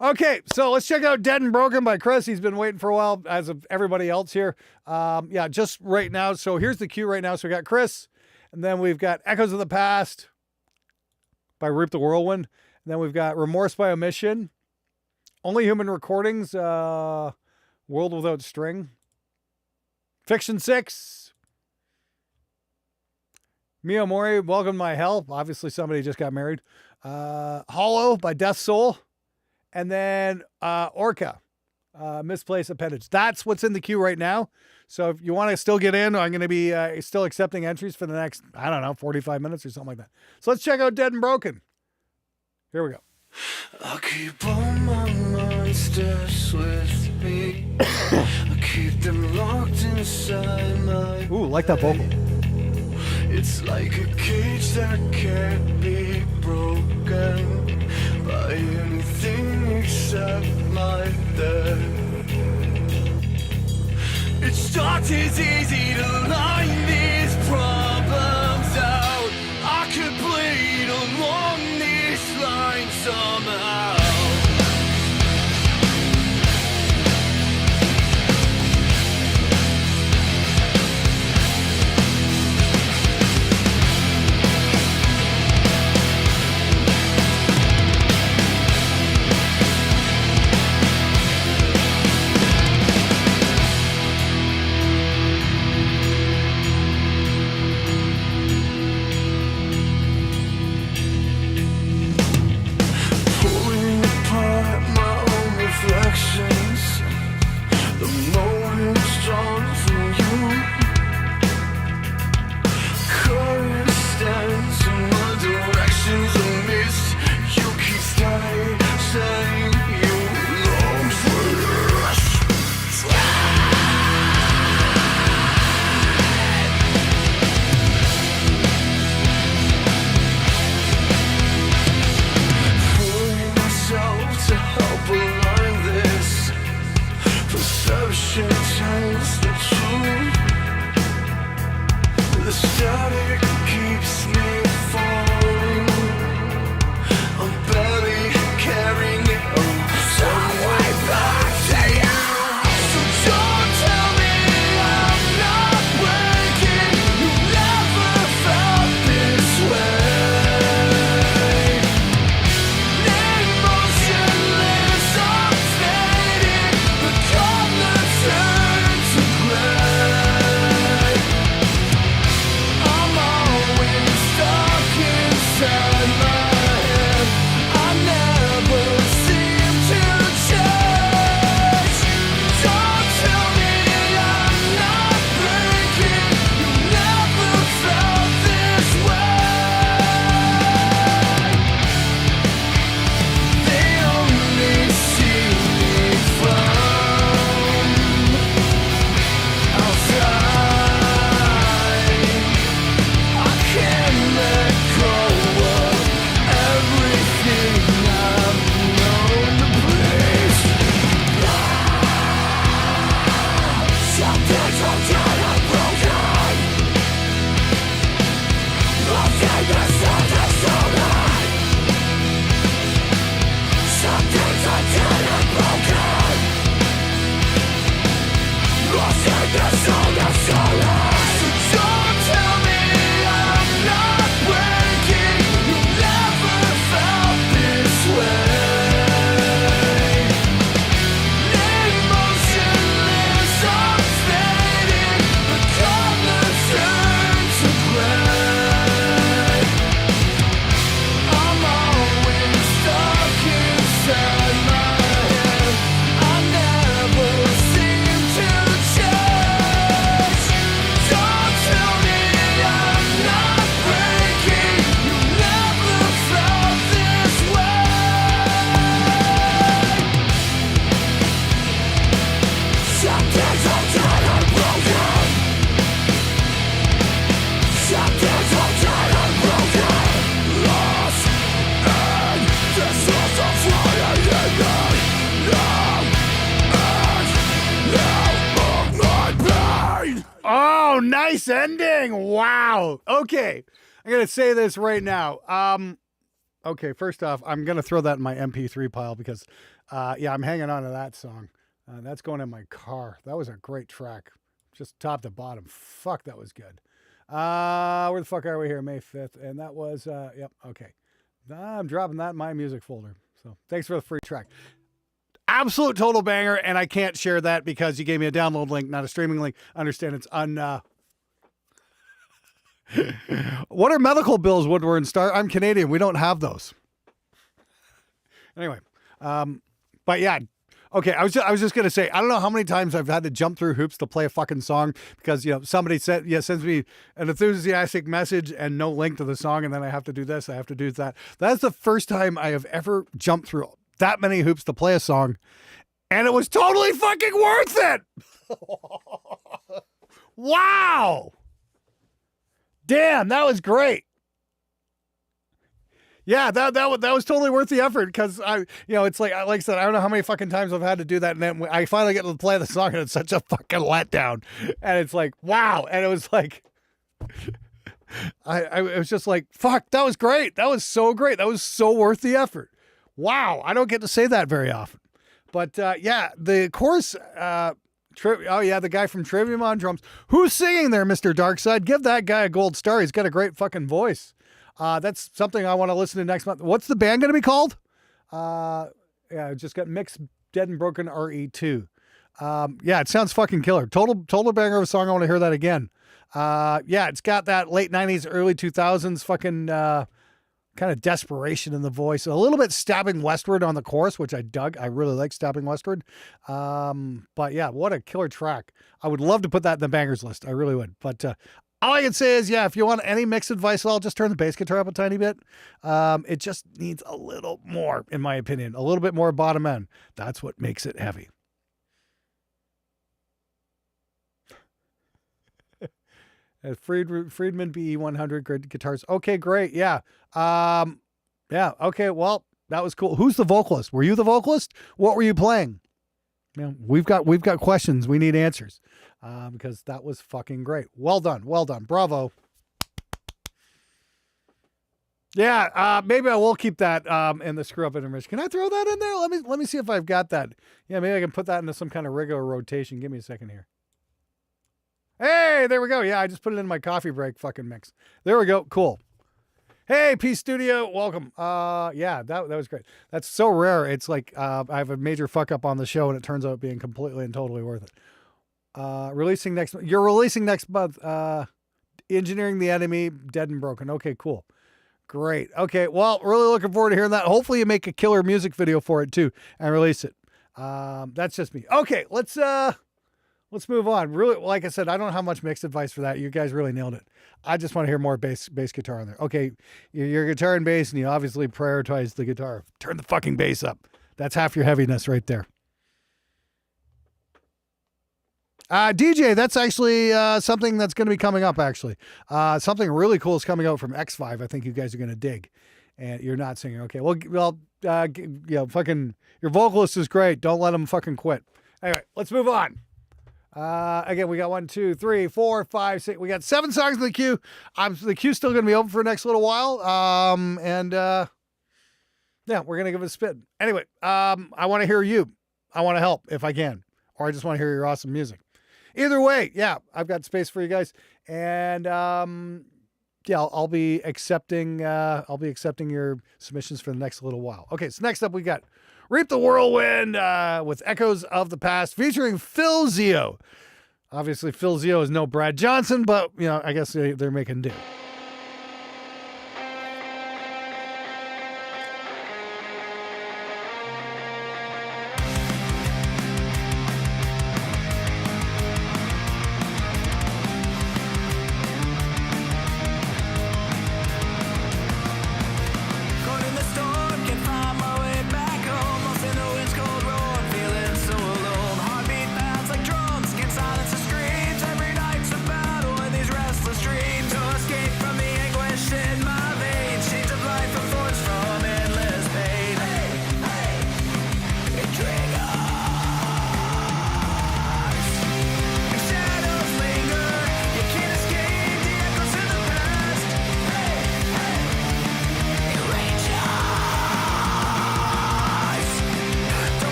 S1: Okay, so let's check out Dead and Broken by Chris. He's been waiting for a while, as of everybody else here. Yeah, just right now. So here's the cue right now. So we got Chris. And then we've got Echoes of the Past by Reap the Whirlwind. And then we've got Remorse by Omission. Only Human Recordings. World Without String. Fiction 6. Mio Mori, Welcome to My Hell. Obviously somebody just got married. Hollow by Death Soul. And then Orca. Misplaced Appendage. That's what's in the queue right now. So if you want to still get in, I'm going to be still accepting entries for the next, 45 minutes or something like that. So let's check out Dead and Broken. Here we go.
S6: I keep all my monsters with me. I keep them locked inside my
S1: Ooh, like that vocal.
S6: It's like a cage that can't be broken by anything except my death. It's not as easy to line these problems out. I could bleed along this line somehow.
S1: nice ending. Wow. Okay. I'm going to say this right now. Okay, first off, I'm going to throw that in my MP3 pile because, I'm hanging on to that song. That's going in my car. That was a great track. Just top to bottom. Fuck, that was good. Where the fuck are we here? May 5th. And that was, okay. I'm dropping that in my music folder. So thanks for the free track. Absolute total banger, and I can't share that because you gave me a download link, not a streaming link. I understand it's What are medical bills, Woodward and Star? I'm Canadian. We don't have those. Anyway, but yeah. Okay, I was just gonna say, I don't know how many times I've had to jump through hoops to play a fucking song because somebody sends me an enthusiastic message and no link to the song, and then I have to do this, I have to do that. That's the first time I have ever jumped through that many hoops to play a song, and it was totally fucking worth it. Wow. Damn, that was great. Yeah, that was totally worth the effort because it's like I said, I don't know how many fucking times I've had to do that, and then I finally get to play the song, and it's such a fucking letdown, and it's like wow, and it was like, I was just like fuck, that was great, that was so great, that was so worth the effort. Wow, I don't get to say that very often, but the chorus. The guy from Trivium on drums. Who's singing there, Mr. Darkside? Give that guy a gold star. He's got a great fucking voice. That's something I want to listen to next month. What's the band going to be called? It just got Mixed Dead and Broken RE2. It sounds fucking killer. Total banger of a song. I want to hear that again. It's got that late 90s, early 2000s fucking kind of desperation in the voice. A little bit Stabbing Westward on the chorus, which I dug. I really like Stabbing Westward. But yeah, what a killer track. I would love to put that in the bangers list. I really would. But all I can say is, if you want any mix advice, I'll just turn the bass guitar up a tiny bit. It just needs a little more, in my opinion. A little bit more bottom end. That's what makes it heavy. Friedman BE100 grid guitars. Okay, great. Yeah. Okay. Well, that was cool. Who's the vocalist? Were you the vocalist? What were you playing? We've got questions. We need answers. Because that was fucking great. Well done. Well done. Bravo. Yeah. Maybe I will keep that in the screw up intermission. Can I throw that in there? Let me see if I've got that. Yeah, maybe I can put that into some kind of regular rotation. Give me a second here. Hey, there we go. Yeah, I just put it in my coffee break fucking mix. There we go. Cool. Hey, P Studio, welcome. That was great. That's so rare. It's like I have a major fuck up on the show, and it turns out being completely and totally worth it. You're releasing next month. Engineering the Enemy, Dead and Broken. Okay, cool. Great. Okay, well, really looking forward to hearing that. Hopefully you make a killer music video for it too and release it. That's just me. Okay, let's move on. Really, like I said, I don't have much mixed advice for that. You guys really nailed it. I just want to hear more bass guitar on there. Okay, your guitar and bass, and you obviously prioritize the guitar. Turn the fucking bass up. That's half your heaviness right there. DJ, that's actually something that's going to be coming up, actually. Something really cool is coming out from X5. I think you guys are going to dig. And you're not singing. Okay, fucking, your vocalist is great. Don't let him fucking quit. Anyway, let's move on. Again, we got 1, 2, 3, 4, 5, 6. We got 7 songs in the queue. The queue's still going to be open for the next little while. We're going to give it a spin. Anyway, I want to hear you. I want to help if I can, or I just want to hear your awesome music. Either way, I've got space for you guys, and I'll be accepting your submissions for the next little while. Okay, so next up we got Reap the Whirlwind with Echoes of the Past featuring Phil Zio. Obviously, Phil Zio is no Brad Johnson, but I guess they're making do.
S6: Escape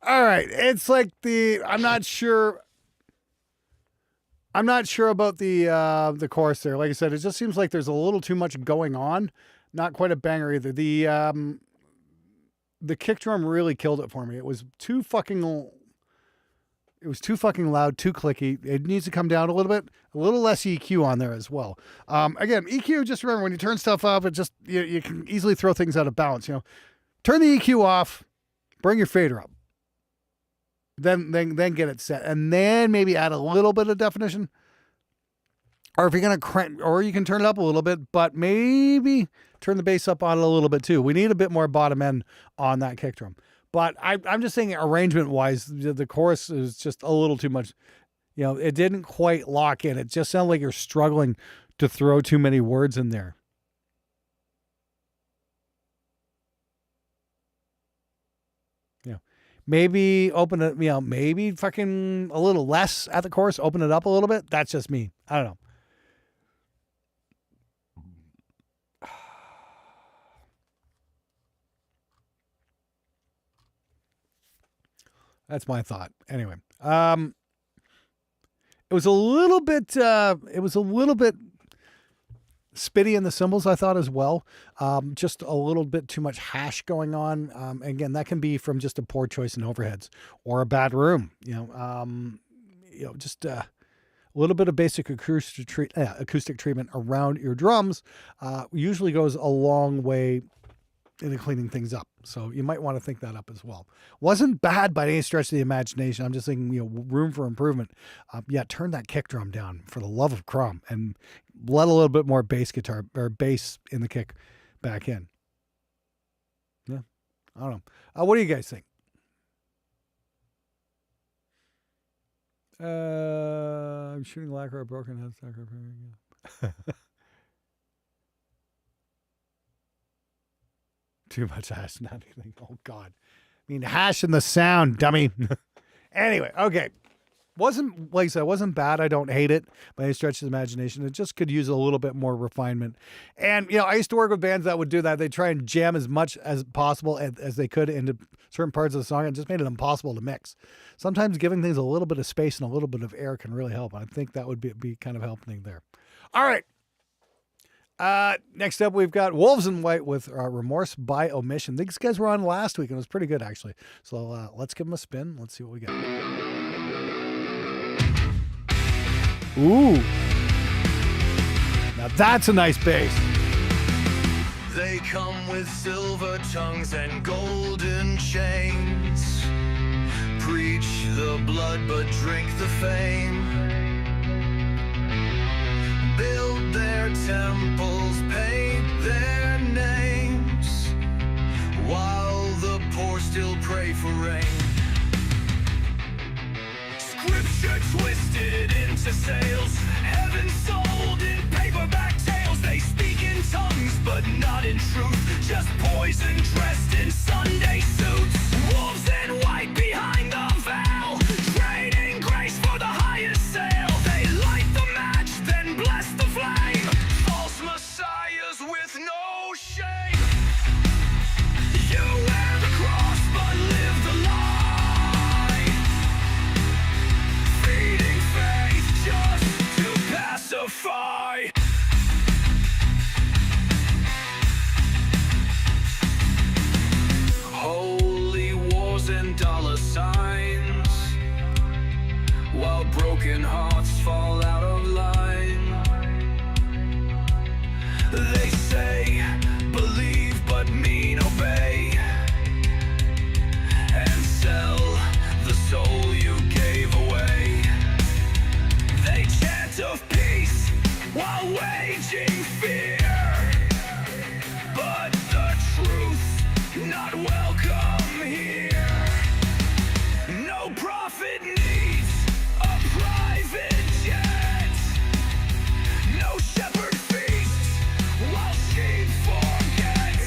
S1: All right. It's like I'm not sure about the chorus there. Like I said, it just seems like there's a little too much going on. Not quite a banger either. The kick drum really killed it for me. It was too fucking loud, too clicky. It needs to come down a little bit. A little less EQ on there as well. Again, EQ, just remember when you turn stuff up, it just you can easily throw things out of balance. Turn the EQ off, bring your fader up. Then get it set, and then maybe add a little bit of definition. Or if you're gonna crank, or you can turn it up a little bit, but maybe turn the bass up on it a little bit too. We need a bit more bottom end on that kick drum. But I'm just saying, arrangement wise, the chorus is just a little too much. It didn't quite lock in. It just sounded like you're struggling to throw too many words in there. Maybe open it, maybe fucking a little less at the chorus, open it up a little bit. That's just me. I don't know. That's my thought. Anyway, it was a little bit spitty in the cymbals, I thought, as well. Just a little bit too much hash going on. Again, that can be from just a poor choice in overheads or a bad room. Just a little bit of basic acoustic treatment around your drums usually goes a long way into cleaning things up. So you might want to think that up as well. Wasn't bad by any stretch of the imagination. I'm just thinking, room for improvement. Turn that kick drum down for the love of crom and let a little bit more bass guitar or bass in the kick back in. Yeah, I don't know. What do you guys think? I'm shooting lacquer, broken head, too much hash, not anything. Oh, God. I mean, hash in the sound, dummy. Anyway, okay. Wasn't, like I said, wasn't bad. I don't hate it by any stretch of the imagination. It just could use a little bit more refinement. And, I used to work with bands that would do that. They try and jam as much as possible as they could into certain parts of the song and just made it impossible to mix. Sometimes giving things a little bit of space and a little bit of air can really help. I think that would be kind of helping there. All right. Next up, we've got Wolves in White with Remorse by Omission. These guys were on last week, and it was pretty good, actually. So let's give them a spin. Let's see what we got. Ooh. Now that's a nice bass.
S6: They come with silver tongues and golden chains. Preach the blood, but drink the fame. Build their temples, paint their names, while the poor still pray for rain. Scripture twisted into sails, heaven sold in paperback tales. They speak in tongues, but not in truth, just poison dressed in Sunday suits. Wolves in white behind the veil, trading grace for the highest sale. They light the match, then bless the flame. False messiahs with no shame. You wear the cross, but live the lie. Feeding faith just to pacify. Holy wars and dollar signs, while broken hearts fall out of line. They say, believe but mean obey, and sell the soul you gave away. They chant of peace while waging fear, but the truth not welcome here. No prophet needs a private jet. No shepherd feasts while sheep forget.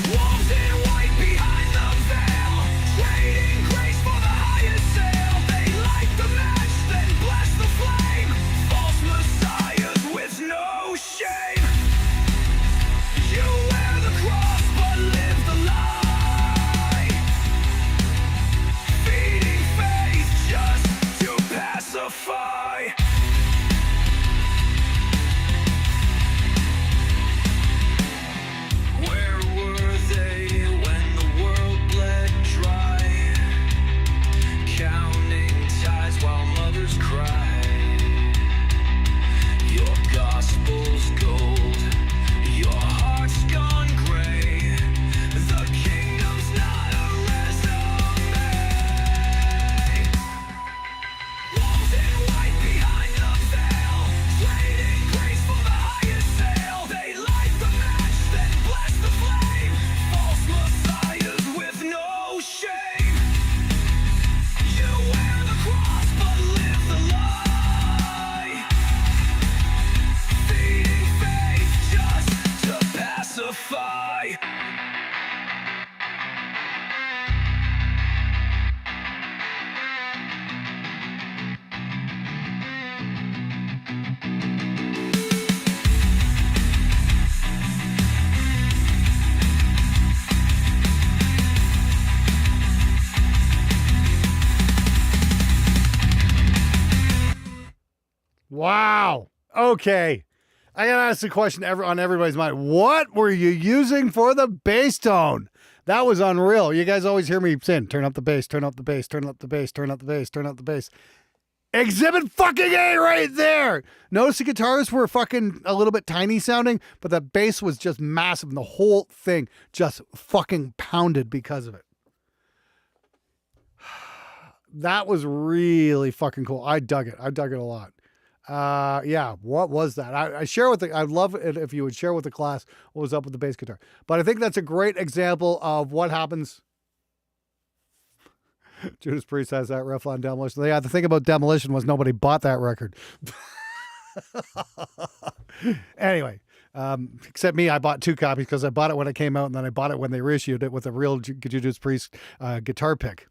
S6: Wolves in white behind the veil, trading grace for the highest sale. They light the match, then bless the flame. False messiahs with no shame. You wear the cross, but live the lie.
S1: Wow. Okay. I gotta ask the question on everybody's mind. What were you using for the bass tone? That was unreal. You guys always hear me saying, turn up the bass, turn up the bass, turn up the bass, turn up the bass, turn up the bass. Exhibit fucking A right there. Notice the guitars were fucking a little bit tiny sounding, but the bass was just massive and the whole thing just fucking pounded because of it. That was really fucking cool. I dug it. I dug it a lot. Yeah, what was that? I share with I'd love it if you would share with the class what was up with the bass guitar. But I think that's a great example of what happens. Judas Priest has that riff on Demolition. Yeah, the thing about Demolition was nobody bought that record. Anyway, except me, I bought 2 copies because I bought it when it came out and then I bought it when they reissued it with a real Judas Priest guitar pick.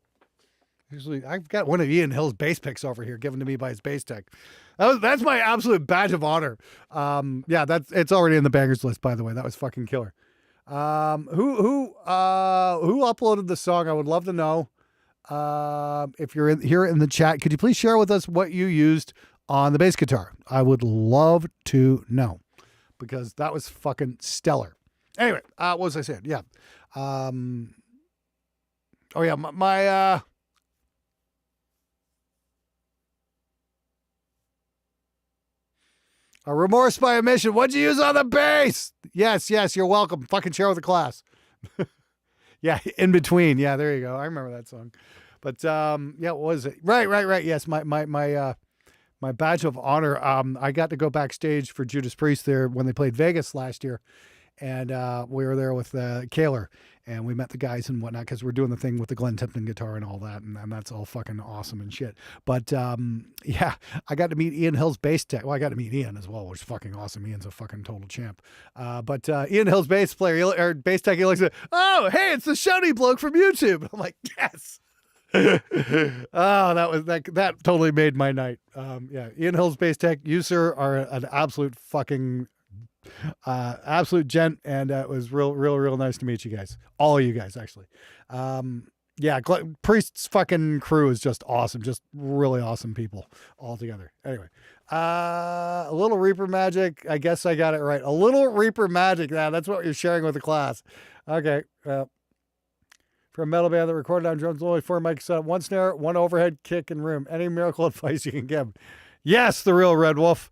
S1: Usually, I've got one of Ian Hill's bass picks over here given to me by his bass tech. That's my absolute badge of honor. Yeah, it's already in the bangers list, by the way. That was fucking killer. Who uploaded the song? I would love to know. If you're here in the chat, could you please share with us what you used on the bass guitar? I would love to know because that was fucking stellar. Anyway, what was I saying? Yeah. Oh yeah, my a remorse by omission. What'd you use on the bass? Yes, you're welcome. Fucking share with the class. Yeah, In Between. Yeah, there you go. I remember that song. But yeah, what was it? Right. Yes, my badge of honor. I got to go backstage for Judas Priest there when they played Vegas last year, and we were there with Kaler, and we met the guys and whatnot because we're doing the thing with the Glenn Tipton guitar and all that, and that's all fucking awesome and shit. But yeah, I got to meet Ian Hill's bass tech. Well, I got to meet Ian as well, which is fucking awesome. Ian's a fucking total champ. But Ian Hill's bass player or bass tech, he looks at, oh, hey, it's the shouty bloke from YouTube. I'm like, yes. Oh, that totally made my night. Yeah, Ian Hill's bass tech, you sir are an absolute fucking absolute gent, and it was real nice to meet you guys, all of you guys actually. Yeah, Priest's fucking crew is just awesome, just really awesome people all together. Anyway, a little Reaper magic, I guess I got it right. A little Reaper magic. Yeah, that's what you're sharing with the class. Okay, for a metal band that recorded on drums, only 4 mics set up, 1 snare, 1 overhead kick and room. Any miracle advice you can give? Yes, the real Red Wolf.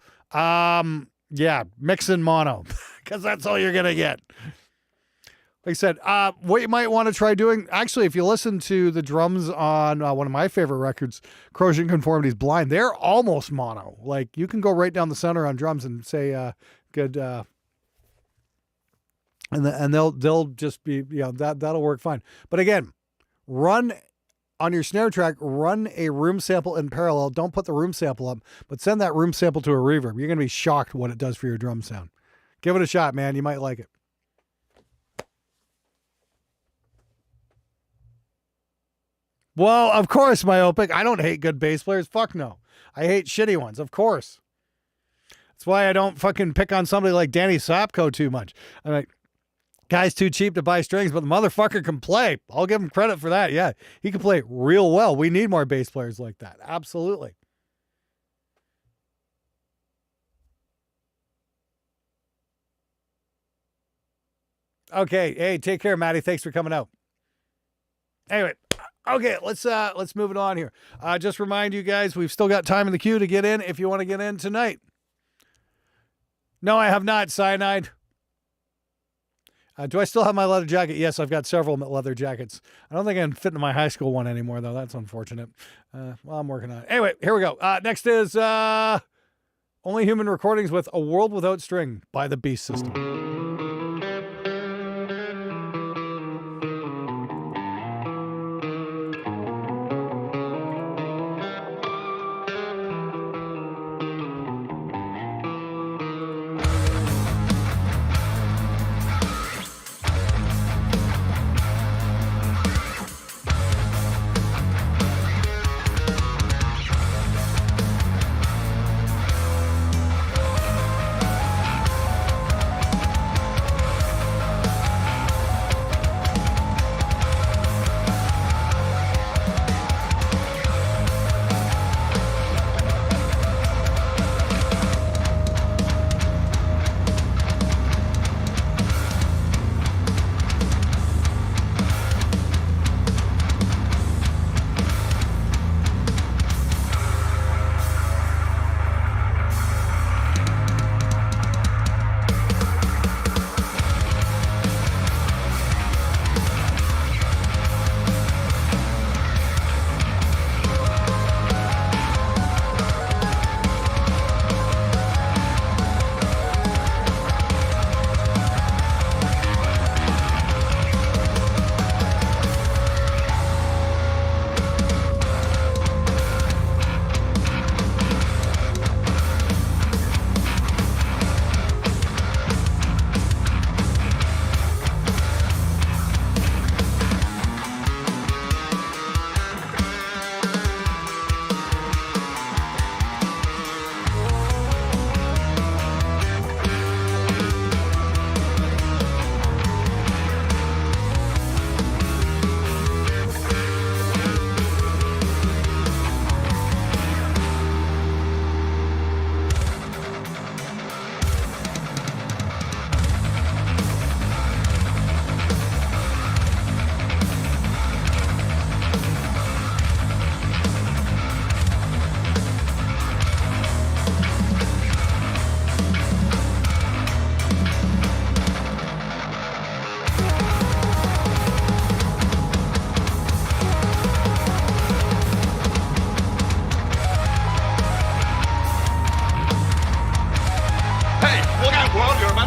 S1: Yeah, mix in mono, because that's all you're going to get. Like I said, what you might want to try doing, actually, if you listen to the drums on one of my favorite records, Corrosion Conformity's Blind, they're almost mono. Like, you can go right down the center on drums and say, good, and they'll just be, that'll work fine. But again, run on your snare track, run a room sample in parallel. Don't put the room sample up, but send that room sample to a reverb. You're going to be shocked what it does for your drum sound. Give it a shot, man. You might like it. Well, of course, Myopic. I don't hate good bass players. Fuck no. I hate shitty ones, of course. That's why I don't fucking pick on somebody like Danny Sopko too much. I'm like, guy's too cheap to buy strings, but the motherfucker can play. I'll give him credit for that. Yeah, he can play real well. We need more bass players like that. Absolutely. Okay. Hey, take care, Maddie. Thanks for coming out. Anyway, okay, let's move it on here. Just remind you guys, we've still got time in the queue to get in if you want to get in tonight. No, I have not, Cyanide. Do I still have my leather jacket? Yes, I've got several leather jackets. I don't think I can fit into my high school one anymore, though. That's unfortunate. Well, I'm working on it. Anyway, here we go. Next is Only Human Recordings with A World Without String by the Beast System.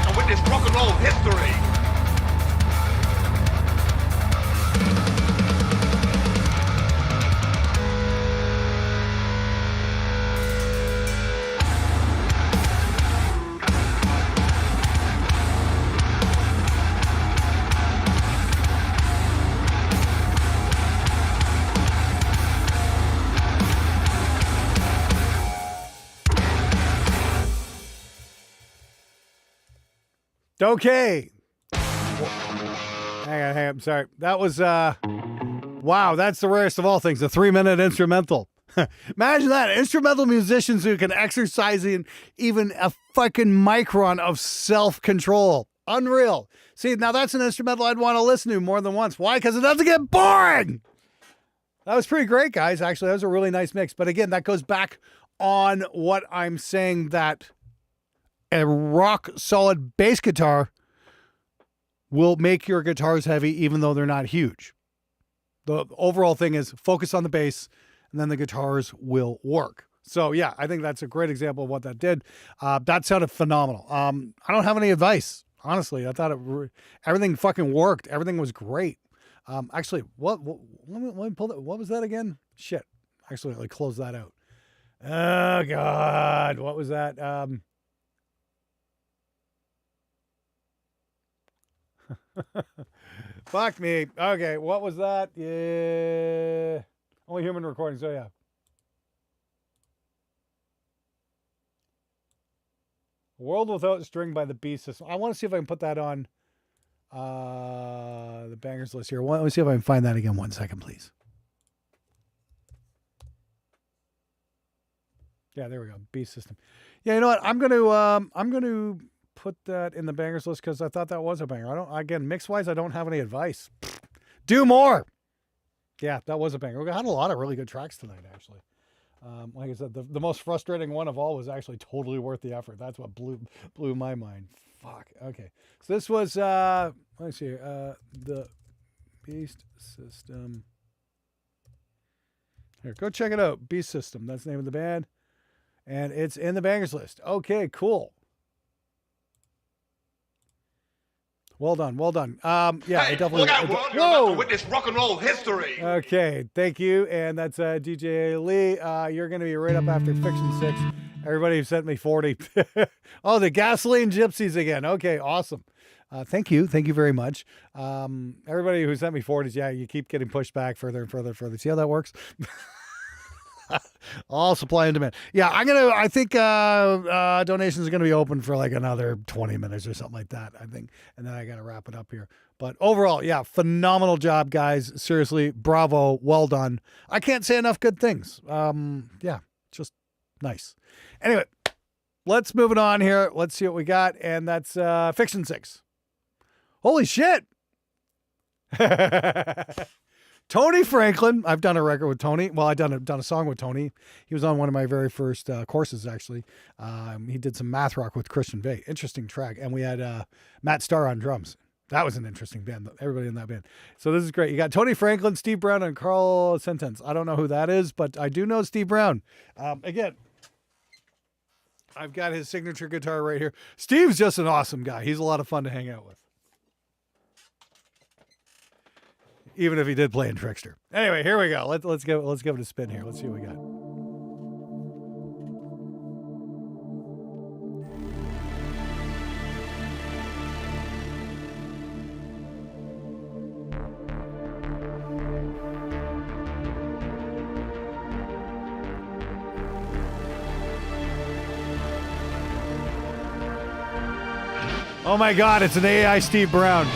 S2: about to witness rock and roll history.
S1: Okay. Hang on. I'm sorry. That was, wow, that's the rarest of all things, a 3-minute instrumental. Imagine that. Instrumental musicians who can exercise in even a fucking micron of self-control. Unreal. See, now that's an instrumental I'd want to listen to more than once. Why? Because it doesn't get boring. That was pretty great, guys. Actually, that was a really nice mix. But again, that goes back on what I'm saying, that a rock solid bass guitar will make your guitars heavy even though they're not huge. The overall thing is focus on the bass and then the guitars will work. So yeah, I think that's a great example of what that did. That sounded phenomenal. I don't have any advice, honestly. I thought everything fucking worked. Everything was great. Actually, let me pull that. What was that again? Shit. Actually, let me close that out. Oh God. What was that? Fuck me. Okay, what was that? Yeah. Only human recording, so yeah. World Without String by the Beast System. I want to see if I can put that on the bangers list here. Let me see if I can find that again. 1 second, please. Yeah, there we go. Beast System. Yeah, you know what? I'm gonna put that in the bangers list because I thought that was a banger. Again, mix wise, I don't have any advice. Do more. Yeah, that was a banger. We had a lot of really good tracks tonight, actually. Like I said, the most frustrating one of all was actually totally worth the effort. That's what blew my mind. Fuck. Okay. So this was let me see the Beast System. Here, go check it out. Beast System. That's the name of the band. And it's in the bangers list. Okay, cool. Well done. Yeah,
S2: Hey,
S1: I definitely.
S2: look out, world. You're about to witness rock and roll history.
S1: Okay, thank you. And that's DJ Lee. You're going to be right up after Fiction 6. Everybody who sent me 40. Oh, the Gasoline Gypsies again. Okay, awesome. Thank you. Thank you very much. Everybody who sent me 40s, yeah, you keep getting pushed back further and further and further. See how that works? All supply and demand. Yeah, I think donations are going to be open for like another 20 minutes or something like that, I think. And then I got to wrap it up here. But overall, yeah, phenomenal job, guys. Seriously, bravo. Well done. I can't say enough good things. Yeah, just nice. Anyway, let's move it on here. Let's see what we got. And that's Fiction 6. Holy shit. Tony Franklin. I've done a record with Tony. Well, I've done a song with Tony. He was on one of my very first courses, actually. He did some math rock with Christian Bay. Interesting track. And we had Matt Starr on drums. That was an interesting band. Everybody in that band. So this is great. You got Tony Franklin, Steve Brown, and Carl Sentence. I don't know who that is, but I do know Steve Brown. Again, I've got his signature guitar right here. Steve's just an awesome guy. He's a lot of fun to hang out with. Even if he did play in Trickster. Anyway, here we go. Let's give it a spin here. Let's see what we got. Oh my God, it's an AI Steve Brown.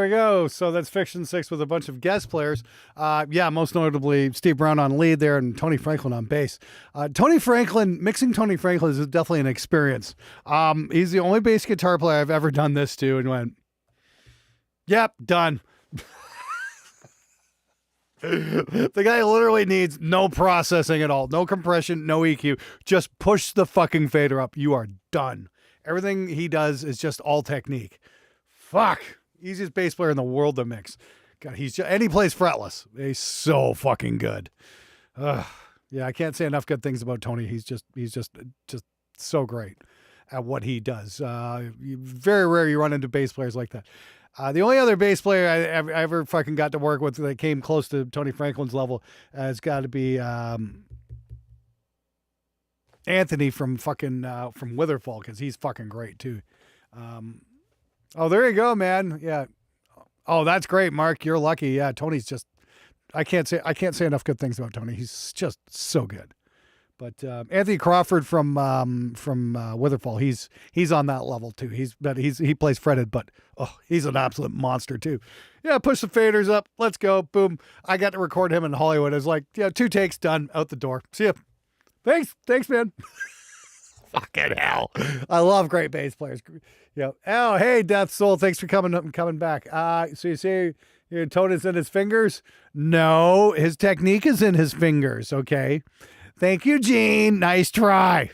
S1: we go. So that's Fiction 6 with a bunch of guest players. Yeah, most notably Steve Brown on lead there and Tony Franklin on bass. Mixing Tony Franklin is definitely an experience. He's the only bass guitar player I've ever done this to and went, yep, done. The guy literally needs no processing at all. No compression, no EQ. Just push the fucking fader up. You are done. Everything he does is just all technique. Fuck. Easiest bass player in the world to mix. God, and he plays fretless. He's so fucking good. Yeah, I can't say enough good things about Tony. He's just so great at what he does. Very rare you run into bass players like that. The only other bass player I ever fucking got to work with that came close to Tony Franklin's level has got to be Anthony from Witherfall, because he's fucking great too. Oh, there you go, man. Yeah. Oh, that's great, Mark. You're lucky. Yeah, Tony's just. I can't say enough good things about Tony. He's just so good. But Anthony Crawford from Witherfall, he's on that level too. He plays fretted, but he's an absolute monster too. Yeah, push the faders up. Let's go. Boom. I got to record him in Hollywood. I was like, 2 takes done, out the door. See ya. Thanks, man. Fucking hell. I love great bass players. Yeah. Oh, hey, Death Soul. Thanks for coming back. So you say your tone is in his fingers? No, his technique is in his fingers. Okay. Thank you, Gene. Nice try.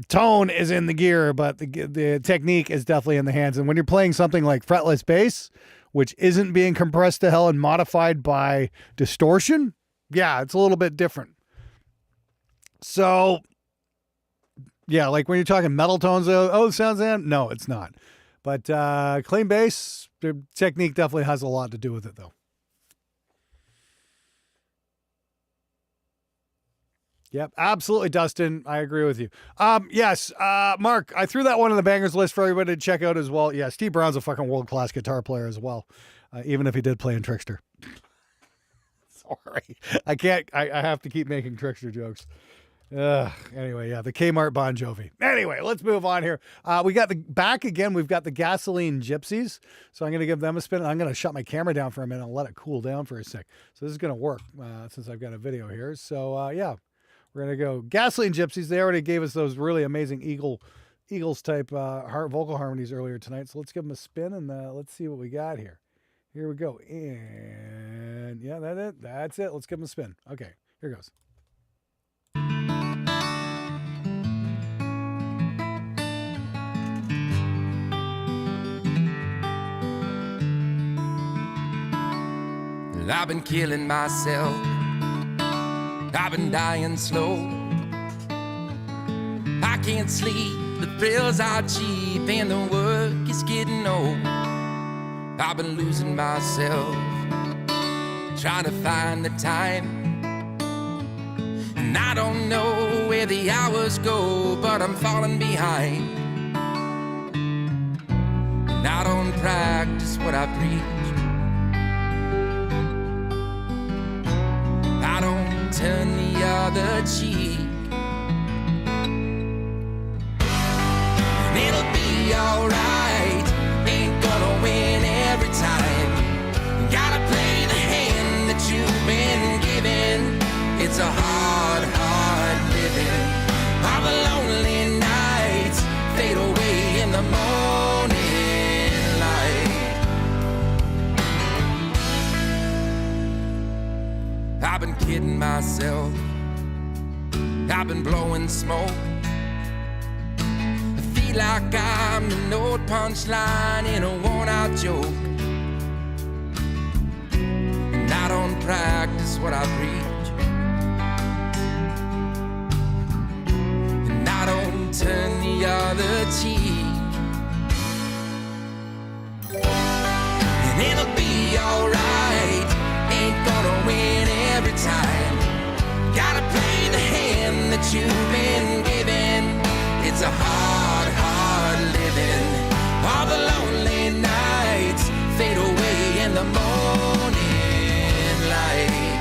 S1: Tone is in the gear, but the technique is definitely in the hands. And when you're playing something like fretless bass, which isn't being compressed to hell and modified by distortion, yeah, it's a little bit different. So, yeah, like when you're talking metal tones, sounds in? No, it's not. But clean bass, the technique definitely has a lot to do with it, though. Yep, absolutely, Dustin. I agree with you. Yes, Mark, I threw that one on the bangers list for everybody to check out as well. Yeah, Steve Brown's a fucking world-class guitar player as well, even if he did play in Trickster. Sorry. I have to keep making Trickster jokes. Anyway, yeah, the Kmart Bon Jovi. Anyway, let's move on here. We got we've got the Gasoline Gypsies. So I'm going to give them a spin. I'm going to shut my camera down for a minute and let it cool down for a sec. So this is going to work since I've got a video here. So yeah, we're going to go Gasoline Gypsies. They already gave us those really amazing Eagles type vocal harmonies earlier tonight. So let's give them a spin and let's see what we got here. Here we go. And yeah, that's it. Let's give them a spin. Okay, here goes.
S4: I've been killing myself, I've been dying slow. I can't sleep, the pills are cheap and the work is getting old. I've been losing myself, trying to find the time. And I don't know where the hours go, but I'm falling behind. And I don't practice what I preach, I don't turn the other cheek. And it'll be alright, ain't gonna win every time. Gotta play the hand that you've been given. It's a hard, hard living. All the lonely nights fade away in the morning light. I've been kidding myself, I've been blowing smoke. I feel like I'm the note punchline in a worn-out joke. And I don't practice what I preach, and I don't turn the other cheek. And it'll be alright, ain't gonna win every time. Gotta play the hand that you've been given. It's a hard, hard living. All the lonely nights fade away in the morning light.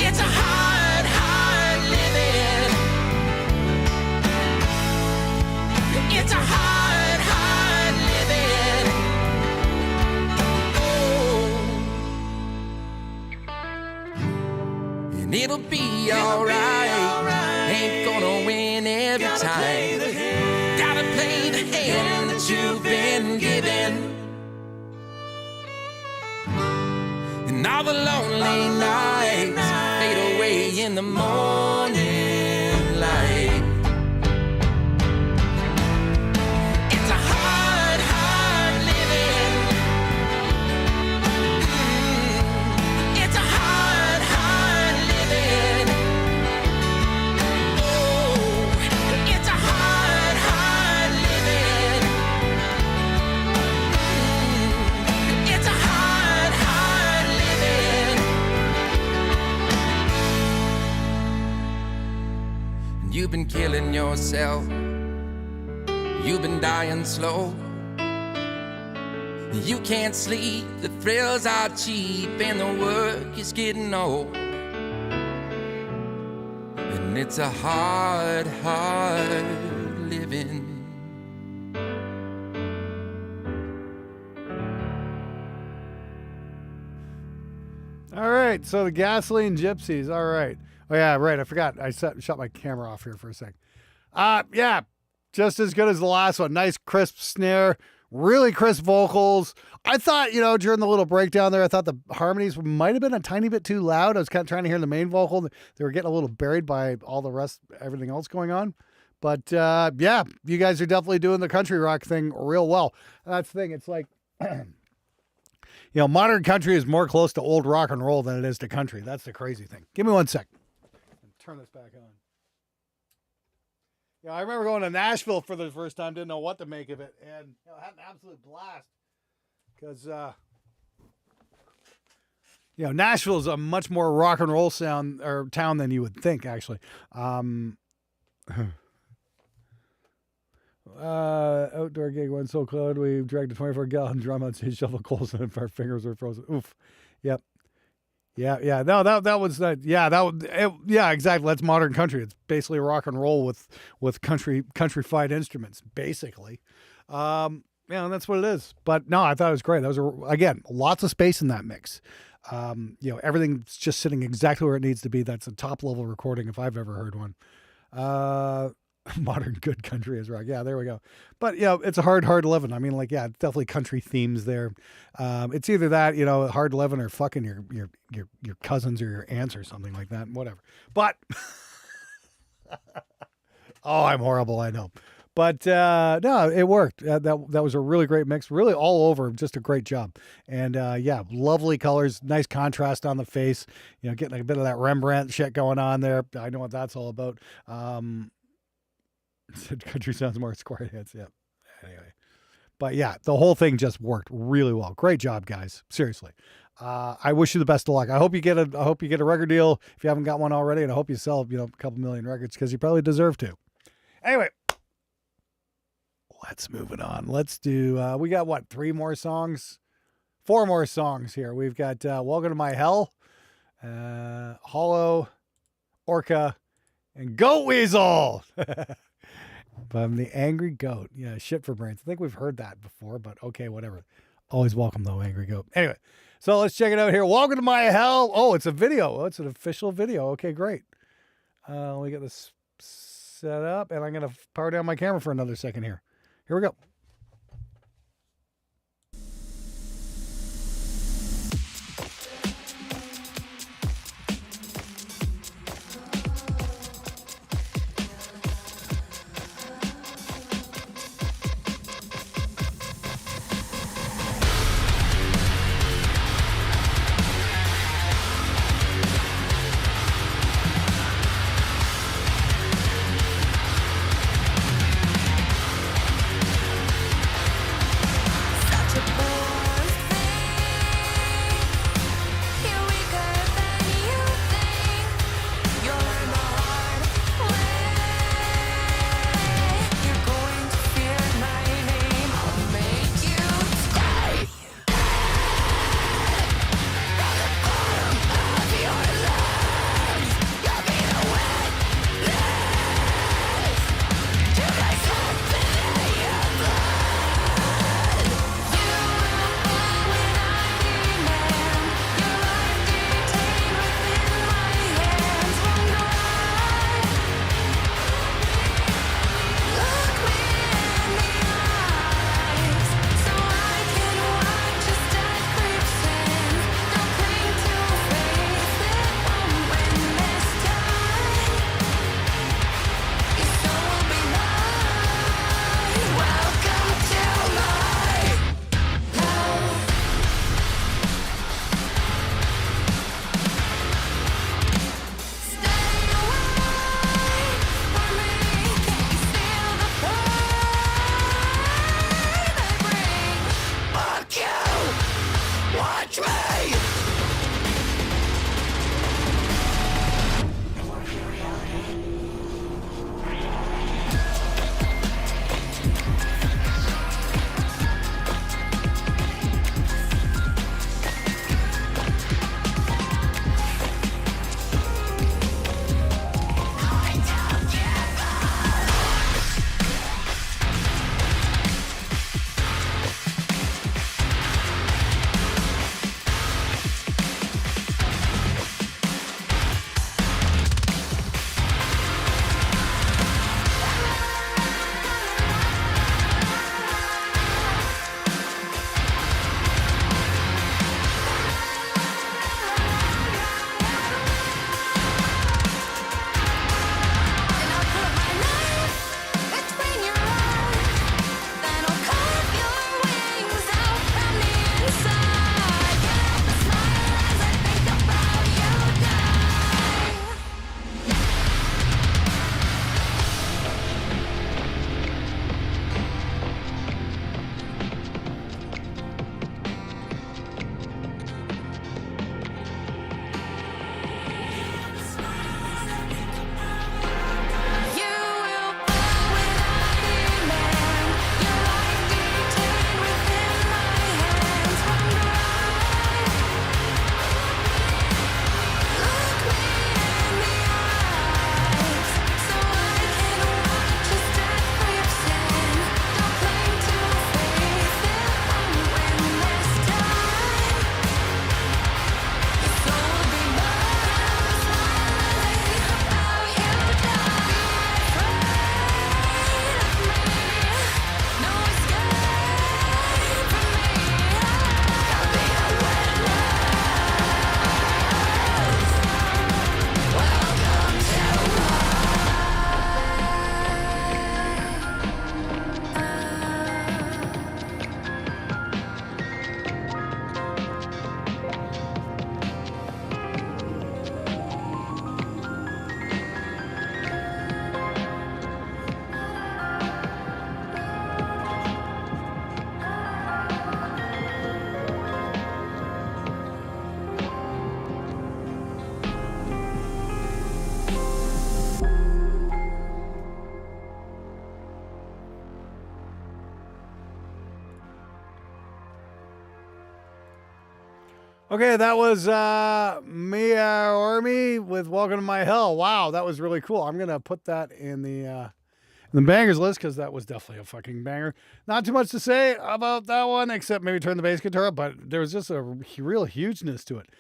S4: It's a hard, hard living. win every time. Gotta play the hand that you've been given. And all the lonely nights fade away in the morning light. It's a hard, hard living. It's a hard, hard living. Oh, it's a hard, hard living. It's a hard, hard living. You've been killing yourself. You've been dying slow. You can't sleep, the thrills are cheap, and the work is getting old. And it's a hard, hard living.
S1: All right, so the Gasoline Gypsies. All right. Oh yeah, right. I forgot. I shut my camera off here for a sec. Yeah, just as good as the last one. Nice crisp snare, really crisp vocals. I thought, during the little breakdown there, I thought the harmonies might have been a tiny bit too loud. I was kind of trying to hear the main vocal. They were getting a little buried by all the rest, everything else going on. But yeah, you guys are definitely doing the country rock thing real well. That's the thing. It's like, modern country is more close to old rock and roll than it is to country. That's the crazy thing. Give me 1 sec. Turn this back on. I remember going to Nashville for the first time, didn't know what to make of it, and had an absolute blast because Nashville is a much more rock and roll sound or town than you would think, actually. Outdoor gig went so cold we dragged a 24-gallon drum on stage, shovel coals, and our fingers were frozen. Oof. Yep. Yeah. No, that was that. Yeah, exactly. That's modern country. It's basically rock and roll with countryfied instruments, basically. And that's what it is. But no, I thought it was great. That was again lots of space in that mix. Everything's just sitting exactly where it needs to be. That's a top level recording if I've ever heard one. Modern good country is rock. Yeah, there we go. But it's a hard living. I mean, definitely country themes there. It's either that, hard living or fucking your cousins or your aunts or something like that. Whatever. But oh, I'm horrible. I know. But no, it worked. That was a really great mix. Really all over, just a great job. And lovely colors, nice contrast on the face. Getting a bit of that Rembrandt shit going on there. I know what that's all about. Country sounds more square hits. Yeah. Anyway, but yeah, the whole thing just worked really well. Great job, guys. Seriously. I wish you the best of luck. I hope you get a record deal if you haven't got one already, and I hope you sell a couple million records because you probably deserve to. Anyway, let's move it on. Let's do. We got what? 4 more songs here. We've got "Welcome to My Hell," "Hollow," "Orca," and "Goat Weasel." From the Angry Goat. Yeah, shit for brains. I think we've heard that before, but okay, whatever. Always welcome, though, Angry Goat. Anyway, so let's check it out here. Welcome to My Hell. Oh, it's a video. Oh, it's an official video. Okay, great. Let me get this set up, and I'm going to power down my camera for another second here. Here we go. Okay, that was Mia Ormi with Welcome to My Hell. Wow, that was really cool. I'm going to put that in the bangers list because that was definitely a fucking banger. Not too much to say about that one except maybe turn the bass guitar up, but there was just a real hugeness to it.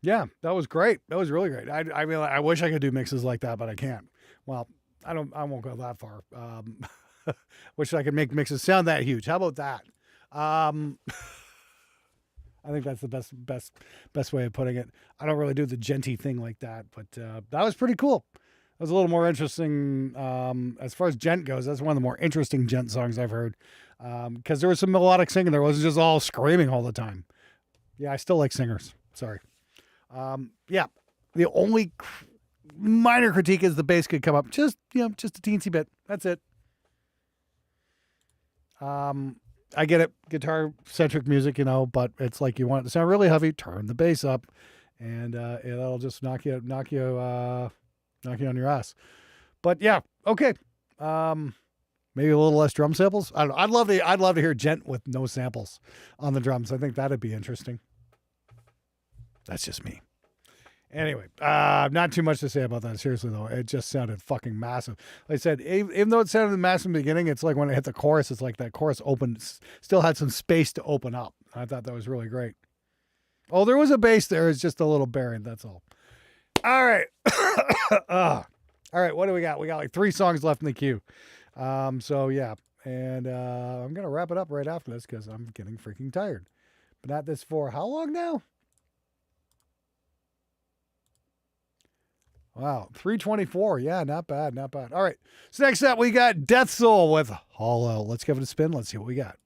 S1: Yeah, that was great. That was really great. I mean, I wish I could do mixes like that, but I can't. Well, I won't go that far. Wish I could make mixes sound that huge. How about that? I think that's the best way of putting it. I don't really do the genty thing like that, but that was pretty cool. That was a little more interesting as far as gent goes. That's one of the more interesting gent songs I've heard because there was some melodic singing. There wasn't just all screaming all the time. Yeah, I still like singers. Sorry. Yeah, the only minor critique is the bass could come up just a teensy bit. That's it. I get it, guitar centric music, but it's like you want it to sound really heavy. Turn the bass up, and it'll just knock you on your ass. But yeah, okay. Maybe a little less drum samples. I don't know. I'd love to hear gent with no samples on the drums. I think that'd be interesting. That's just me. Anyway, not too much to say about that. Seriously, though, it just sounded fucking massive. Like I said, even though it sounded massive in the beginning, it's like when it hit the chorus, it's like that chorus still had some space to open up. I thought that was really great. Oh, there was a bass there. It's just a little buried. That's all. All right. All right. What do we got? We got like 3 songs left in the queue. So yeah. And I'm going to wrap it up right after this because I'm getting freaking tired. Been at this for how long now? Wow, 324. Yeah, not bad, not bad. All right. So next up, we got Death Soul with Hollow. Let's give it a spin. Let's see what we got.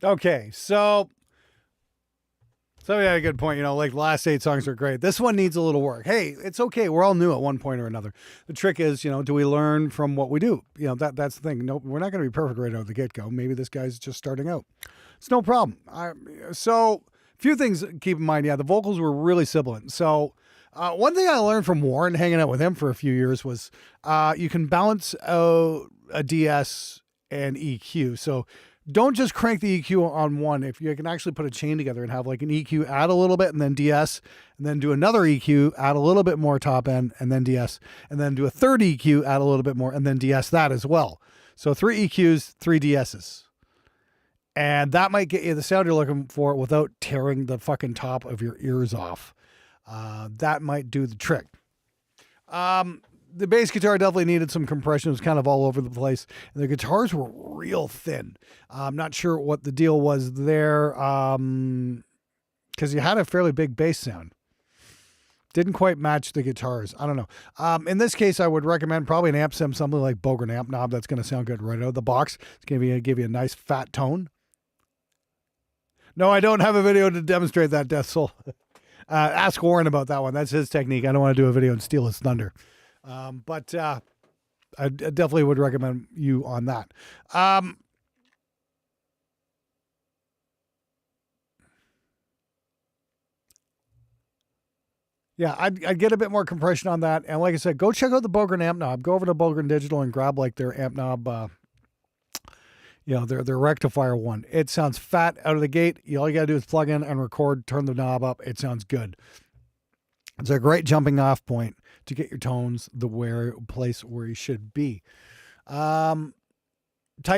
S1: Okay, so you had a good point. You know, like the last 8 songs are great. This one needs a little work. Hey, it's okay. We're all new at one point or another. The trick is, you know, do we learn from what we do? You know, that's the thing. No, we're not going to be perfect right out of the get-go. Maybe this guy's just starting out. It's no problem. So a few things to keep in mind. Yeah, the vocals were really sibilant. So one thing I learned from Warren, hanging out with him for a few years, was you can balance out a DS and EQ. So don't just crank the EQ on one. If you can actually put a chain together and have like an EQ, add a little bit, and then DS, and then do another EQ, add a little bit more top end, and then DS, and then do a third EQ, add a little bit more, and then DS that as well. So 3 EQs, 3 DSs. And that might get you the sound you're looking for without tearing the fucking top of your ears off. That might do the trick. The bass guitar definitely needed some compression. It was kind of all over the place. And the guitars were real thin. I'm not sure what the deal was there, because you had a fairly big bass sound. Didn't quite match the guitars. I don't know. In this case, I would recommend probably an amp sim, something like Bogren amp knob. That's going to sound good right out of the box. It's going to give you a nice fat tone. No, I don't have a video to demonstrate that, Death Soul. Ask Warren about that one. That's his technique. I don't want to do a video and steal his thunder. But I definitely would recommend you on that. Yeah, I'd get a bit more compression on that. And like I said, go check out the Bogren amp knob. Go over to Bogren Digital and grab like their amp knob, their rectifier one. It sounds fat out of the gate. All you got to do is plug in and record, turn the knob up. It sounds good. It's a great jumping off point to get your tones the place where you should be. Tighten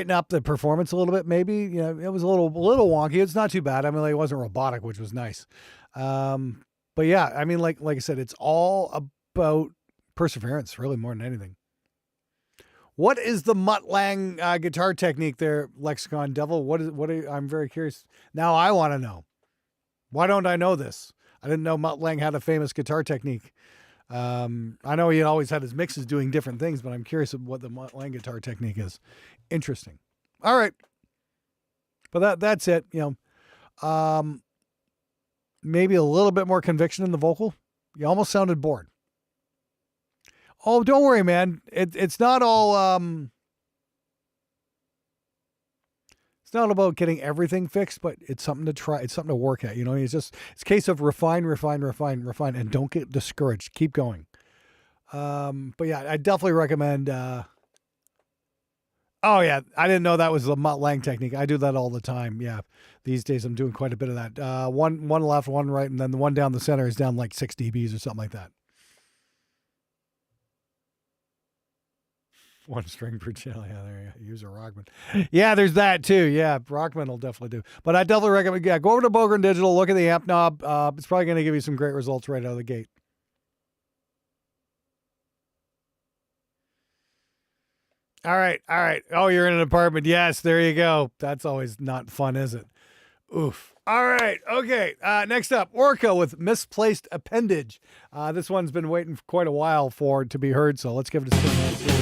S1: up the performance a little bit, maybe. You know, it was a little wonky. It's not too bad. I mean, like, it wasn't robotic, which was nice. But yeah, I mean, like I said, it's all about perseverance, really, more than anything. What is the Mutt Lang guitar technique there, Lexicon Devil? I'm very curious. Now I want to know. Why don't I know this? I didn't know Mutt Lang had a famous guitar technique. I know he always had his mixes doing different things, but I'm curious of what the Mutt Lang guitar technique is. Interesting. All right. But that's it. You know, maybe a little bit more conviction in the vocal. You almost sounded bored. Oh, don't worry, man. It's not all, it's not about getting everything fixed, but it's something to try. It's something to work at. You know, it's a case of refine, and don't get discouraged. Keep going. But yeah, I definitely recommend. Oh yeah, I didn't know that was the Mutt Lang technique. I do that all the time. Yeah, these days I'm doing quite a bit of that. One left, one right, and then the one down the center is down like 6 dBs or something like that. One string per channel. Yeah, there you go. Use a Rockman. Yeah, there's that too. Yeah, Rockman will definitely do. But I definitely recommend, go over to Bogren Digital, look at the amp knob. It's probably going to give you some great results right out of the gate. All right. Oh, you're in an apartment. Yes, there you go. That's always not fun, is it? Oof. All right. Okay. Next up, Orca with Misplaced Appendage. This one's been waiting for quite a while for it to be heard, so let's give it a spin. Here we go.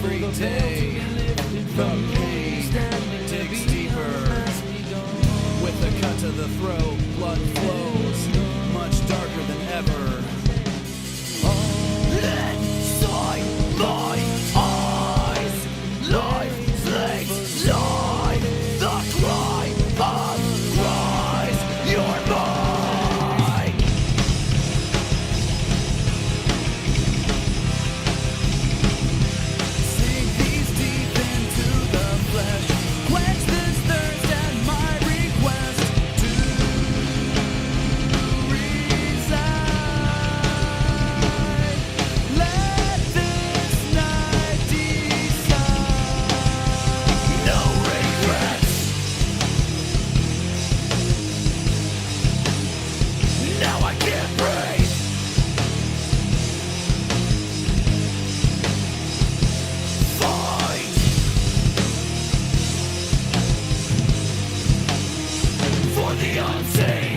S4: every day. The pain digs deeper. With a cut to the throat, blood flows much darker than ever. Inside my eyes, life takes life. The cry of cries, you're mine. Sink these deep into the flesh. Quench this thirst at my request to reside. Let this night decide. No regrets. Now I can't breathe. Fight for the unseen.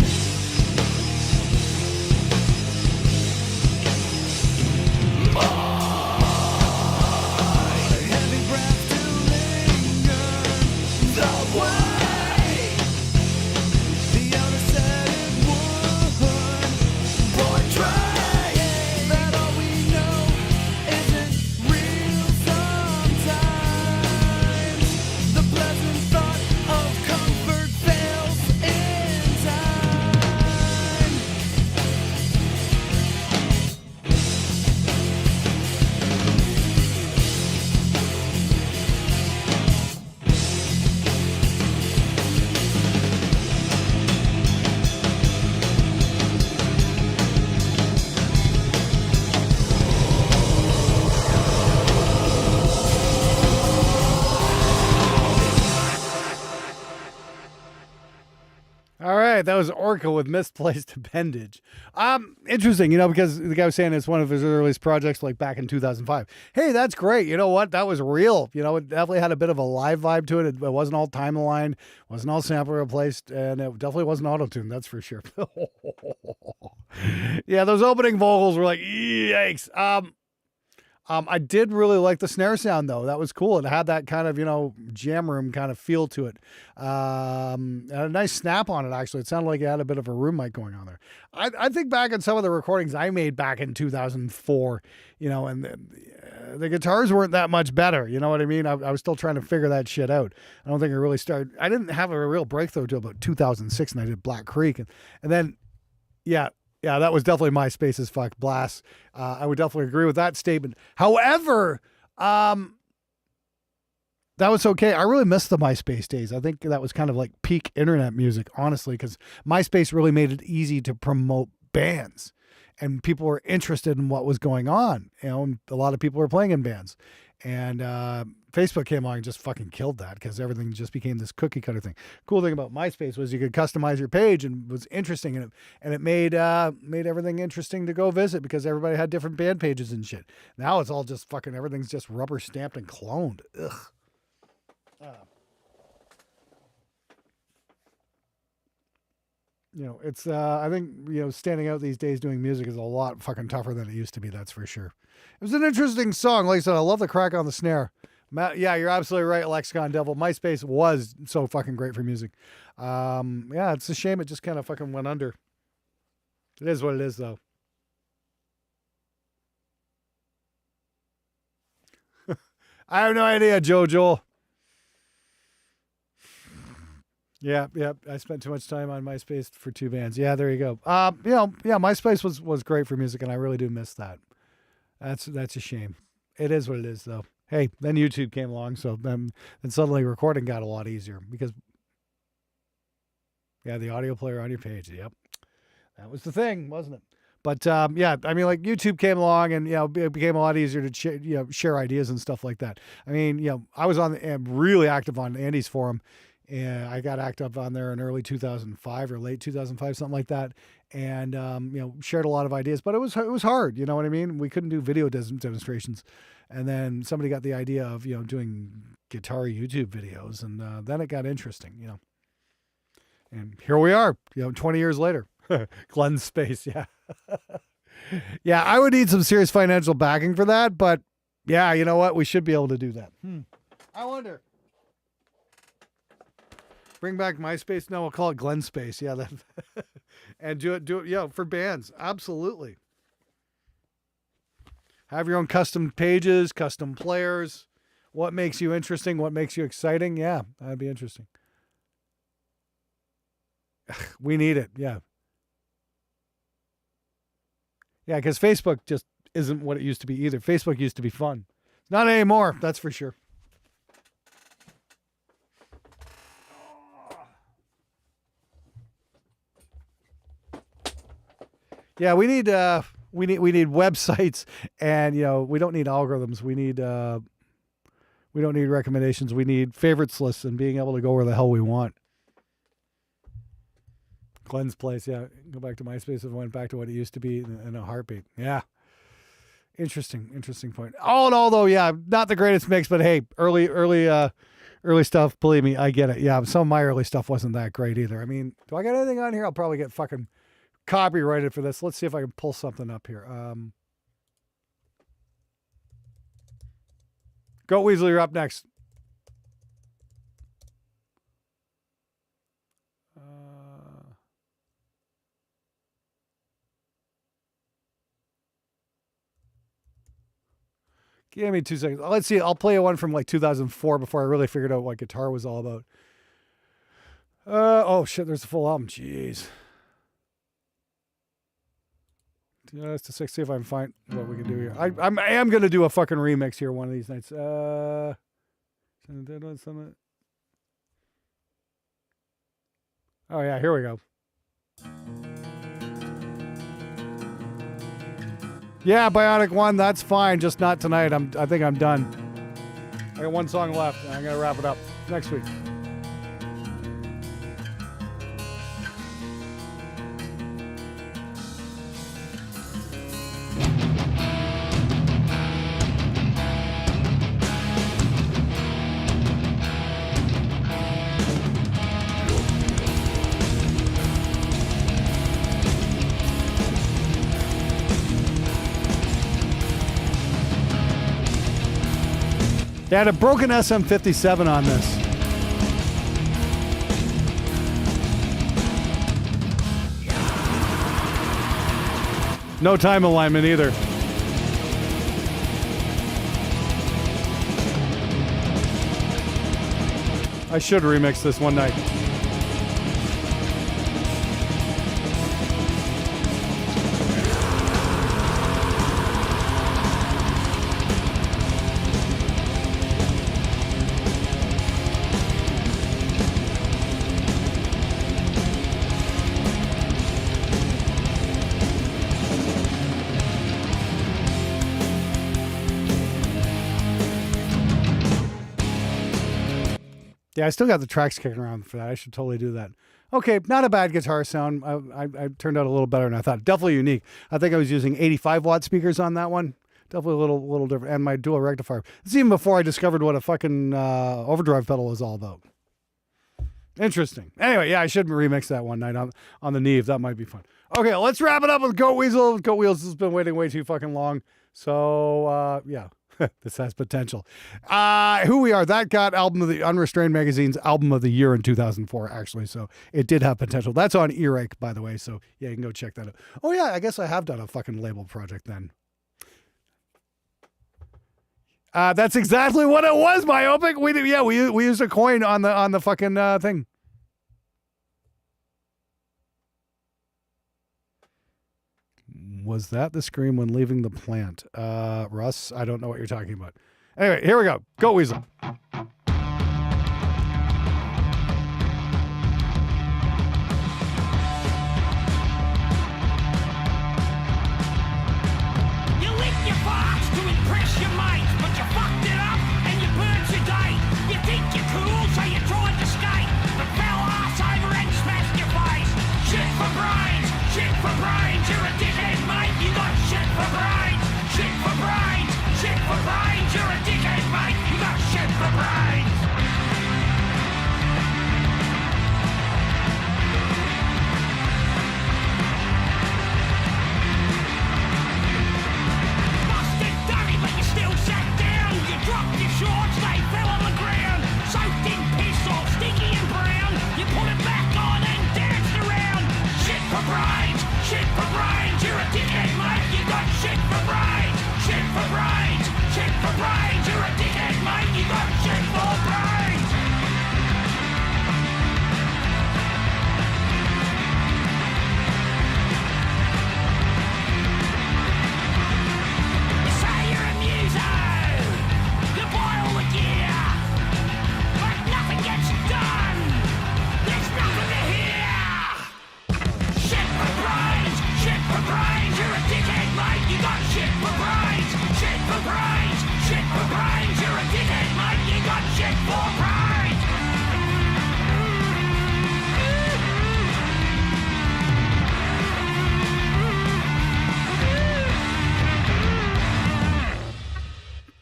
S4: Heavy breath to linger the way the other said it would. Portray that all we know isn't real sometimes. The pleasant thought of comfort fails in time.
S1: All right, that was Orca with Misplaced Appendage. Interesting, because the guy was saying it's one of his earliest projects, like back in 2005. Hey, that's great. You know what? That was real. It definitely had a bit of a live vibe to it. It wasn't all time-aligned, wasn't all sample replaced, and it definitely wasn't auto-tuned, that's for sure. Yeah, those opening vocals were like, yikes. I did really like the snare sound, though. That was cool. It had that kind of, jam room kind of feel to it. And a nice snap on it, actually. It sounded like it had a bit of a room mic going on there. I think back on some of the recordings I made back in 2004, and the guitars weren't that much better. You know what I mean? I was still trying to figure that shit out. I don't think I really started. I didn't have a real breakthrough until about 2006, and I did Black Creek. And then, yeah, that was definitely MySpace's fuck blast. I would definitely agree with that statement. However, that was okay. I really missed the MySpace days. I think that was kind of like peak internet music, honestly, because MySpace really made it easy to promote bands, and people were interested in what was going on. And a lot of people were playing in bands, and Facebook came along and just fucking killed that, because everything just became this cookie cutter thing. Cool thing about MySpace was you could customize your page, and it was interesting, and it made everything interesting to go visit, because everybody had different band pages and shit. Now it's all just fucking, everything's just rubber stamped and cloned. Ugh. It's I think standing out these days doing music is a lot fucking tougher than it used to be. That's for sure. It was an interesting song. Like I said, I love the crack on the snare. Yeah, you're absolutely right, Lexicon Devil. MySpace was so fucking great for music. Yeah, it's a shame it just kind of fucking went under. It is what it is, though. I have no idea, Jojo. Yeah. I spent too much time on MySpace for two bands. Yeah, there you go. MySpace was great for music, and I really do miss that. That's a shame. It is what it is, though. Hey, then YouTube came along, so then suddenly recording got a lot easier, because the audio player on your page. Yep, that was the thing, wasn't it? But like YouTube came along, and it became a lot easier to share ideas and stuff like that. I mean, I was really active on Andy's forum. And I got active on there in early 2005 or late 2005, something like that. And, shared a lot of ideas, but it was hard. You know what I mean? We couldn't do video demonstrations. And then somebody got the idea of, doing guitar YouTube videos. And then it got interesting, And here we are, 20 years later. Glenn's space, yeah. Yeah, I would need some serious financial backing for that. But, Yeah, you know what? We should be able to do that. I wonder. Bring back MySpace? No, we'll call it Glenn Space. Yeah, that, and do it. Yeah, for bands, absolutely. Have your own custom pages, custom players. What makes you interesting? What makes you exciting? Yeah, that'd be interesting. We need it. Yeah. Yeah, because Facebook just isn't what it used to be either. Facebook used to be fun. It's not anymore, that's for sure. Yeah, we need websites, and we don't need algorithms. We don't need recommendations. We need favorites lists and being able to go where the hell we want. Glenn's Place, yeah. Go back to MySpace and went back to what it used to be in a heartbeat. Yeah. Interesting point. All in all, though, yeah, not the greatest mix, but hey, early stuff, believe me, I get it. Yeah, some of my early stuff wasn't that great either. I mean, do I got anything on here? I'll probably get fucking copyrighted for this. Let's see if I can pull something up here. Goat Weasel, you're up next. Give me 2 seconds. Let's see. I'll play one from like 2004 before I really figured out what guitar was all about. Oh shit! There's the full album. Jeez. Just to see if I can find what we can do here. I am gonna do a fucking remix here one of these nights. Oh yeah, here we go. Yeah, Bionic One, that's fine, just not tonight. I think I'm done. I got one song left, and I'm gonna wrap it up next week. They had a broken SM57 on this. No time alignment either. I should remix this one night. Yeah, I still got the tracks kicking around for that. I should totally do that. Okay, not a bad guitar sound. I turned out a little better than I thought. Definitely unique. I think I was using 85 watt speakers on that one. Definitely a little different. And my dual rectifier. It's even before I discovered what a fucking overdrive pedal was all about. Interesting. Anyway, yeah, I should remix that one night on the Neve. That might be fun. Okay, let's wrap it up with Goat Weasel. Goat Weasel has been waiting way too fucking long. So, yeah. This has potential. Who We Are, that got album of the Unrestrained Magazine's album of the year in 2004, actually. So it did have potential. That's on Earache, by the way. So yeah, you can go check that out. Oh yeah, I guess I have done a fucking label project then. That's exactly what it was, myopic. We used a coin on the fucking thing. Was that the scream when leaving the plant? Russ, I don't know what you're talking about. Anyway, here we go. Go Weasel.
S4: You licked your farts to impress your mates, but you fucked it up and you burnt your day. You think you're cool, so you tried to skate, but fell ass over and smashed your face. Shit for brains, you're a dickhead, mate. You got shit for brains, you're a dickhead, mate. You got shit for brains.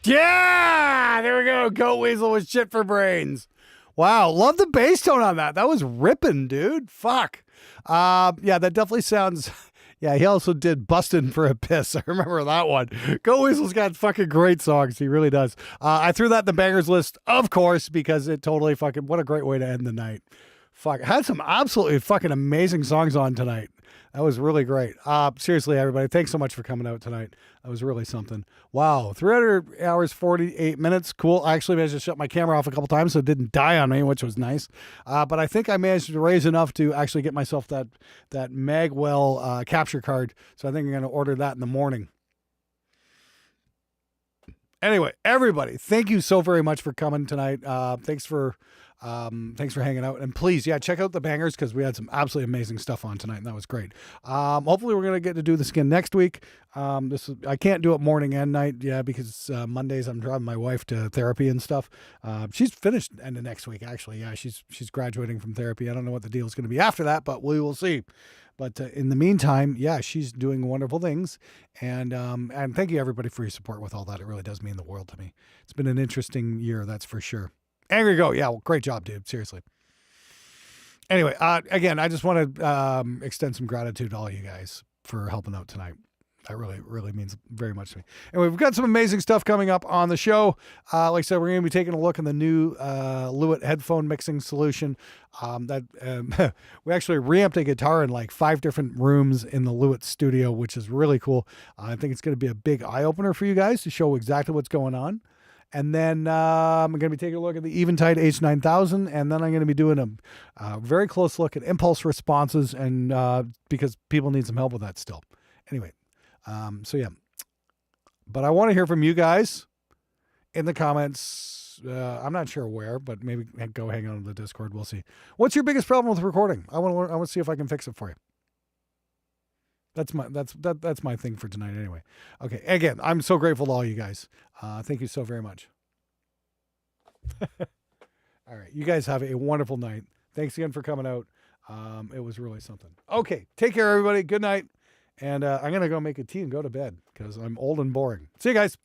S1: Yeah, there we go. Goat Weasel with Shit for Brains. Wow, love the bass tone on that. That was ripping, dude. Fuck. Yeah, that definitely sounds. Yeah, he also did Bustin' for a Piss. I remember that one. Goat Weasel's got fucking great songs. He really does. I threw that in the bangers list, of course, because it totally fucking. What a great way to end the night. Fuck, had some absolutely fucking amazing songs on tonight. That was really great. Seriously, everybody, thanks so much for coming out tonight. That was really something. Wow, 300 hours, 48 minutes. Cool. I actually managed to shut my camera off a couple times so it didn't die on me, which was nice. But I think I managed to raise enough to actually get myself that Magwell capture card. So I think I'm going to order that in the morning. Anyway, everybody, thank you so very much for coming tonight. Thanks for hanging out, and please, check out the bangers because we had some absolutely amazing stuff on tonight, and that was great. Hopefully, we're gonna get to do this again next week. I can't do it morning and night, because Mondays I'm driving my wife to therapy and stuff. She's finished end of next week, actually. Yeah, she's graduating from therapy. I don't know what the deal is going to be after that, but we will see. But in the meantime, she's doing wonderful things, and thank you everybody for your support with all that. It really does mean the world to me. It's been an interesting year, that's for sure. Angry Go, well, great job, dude. Seriously. Anyway, again, I just want to extend some gratitude to all you guys for helping out tonight. That really, really means very much to me. And we've got some amazing stuff coming up on the show. Like I said, we're going to be taking a look at the new Lewitt headphone mixing solution. We actually reamped a guitar in like 5 different rooms in the Lewitt studio, which is really cool. I think it's going to be a big eye opener for you guys to show exactly what's going on. And then I'm going to be taking a look at the Eventide H9000, and then I'm going to be doing a very close look at impulse responses, and because people need some help with that still. Anyway, but I want to hear from you guys in the comments. I'm not sure where, but maybe go hang out on the Discord. We'll see. What's your biggest problem with recording? I want to see if I can fix it for you. That's my thing for tonight anyway. Okay. Again, I'm so grateful to all you guys. Thank you so very much. All right. You guys have a wonderful night. Thanks again for coming out. It was really something. Okay. Take care, everybody. Good night. And I'm going to go make a tea and go to bed because I'm old and boring. See you guys.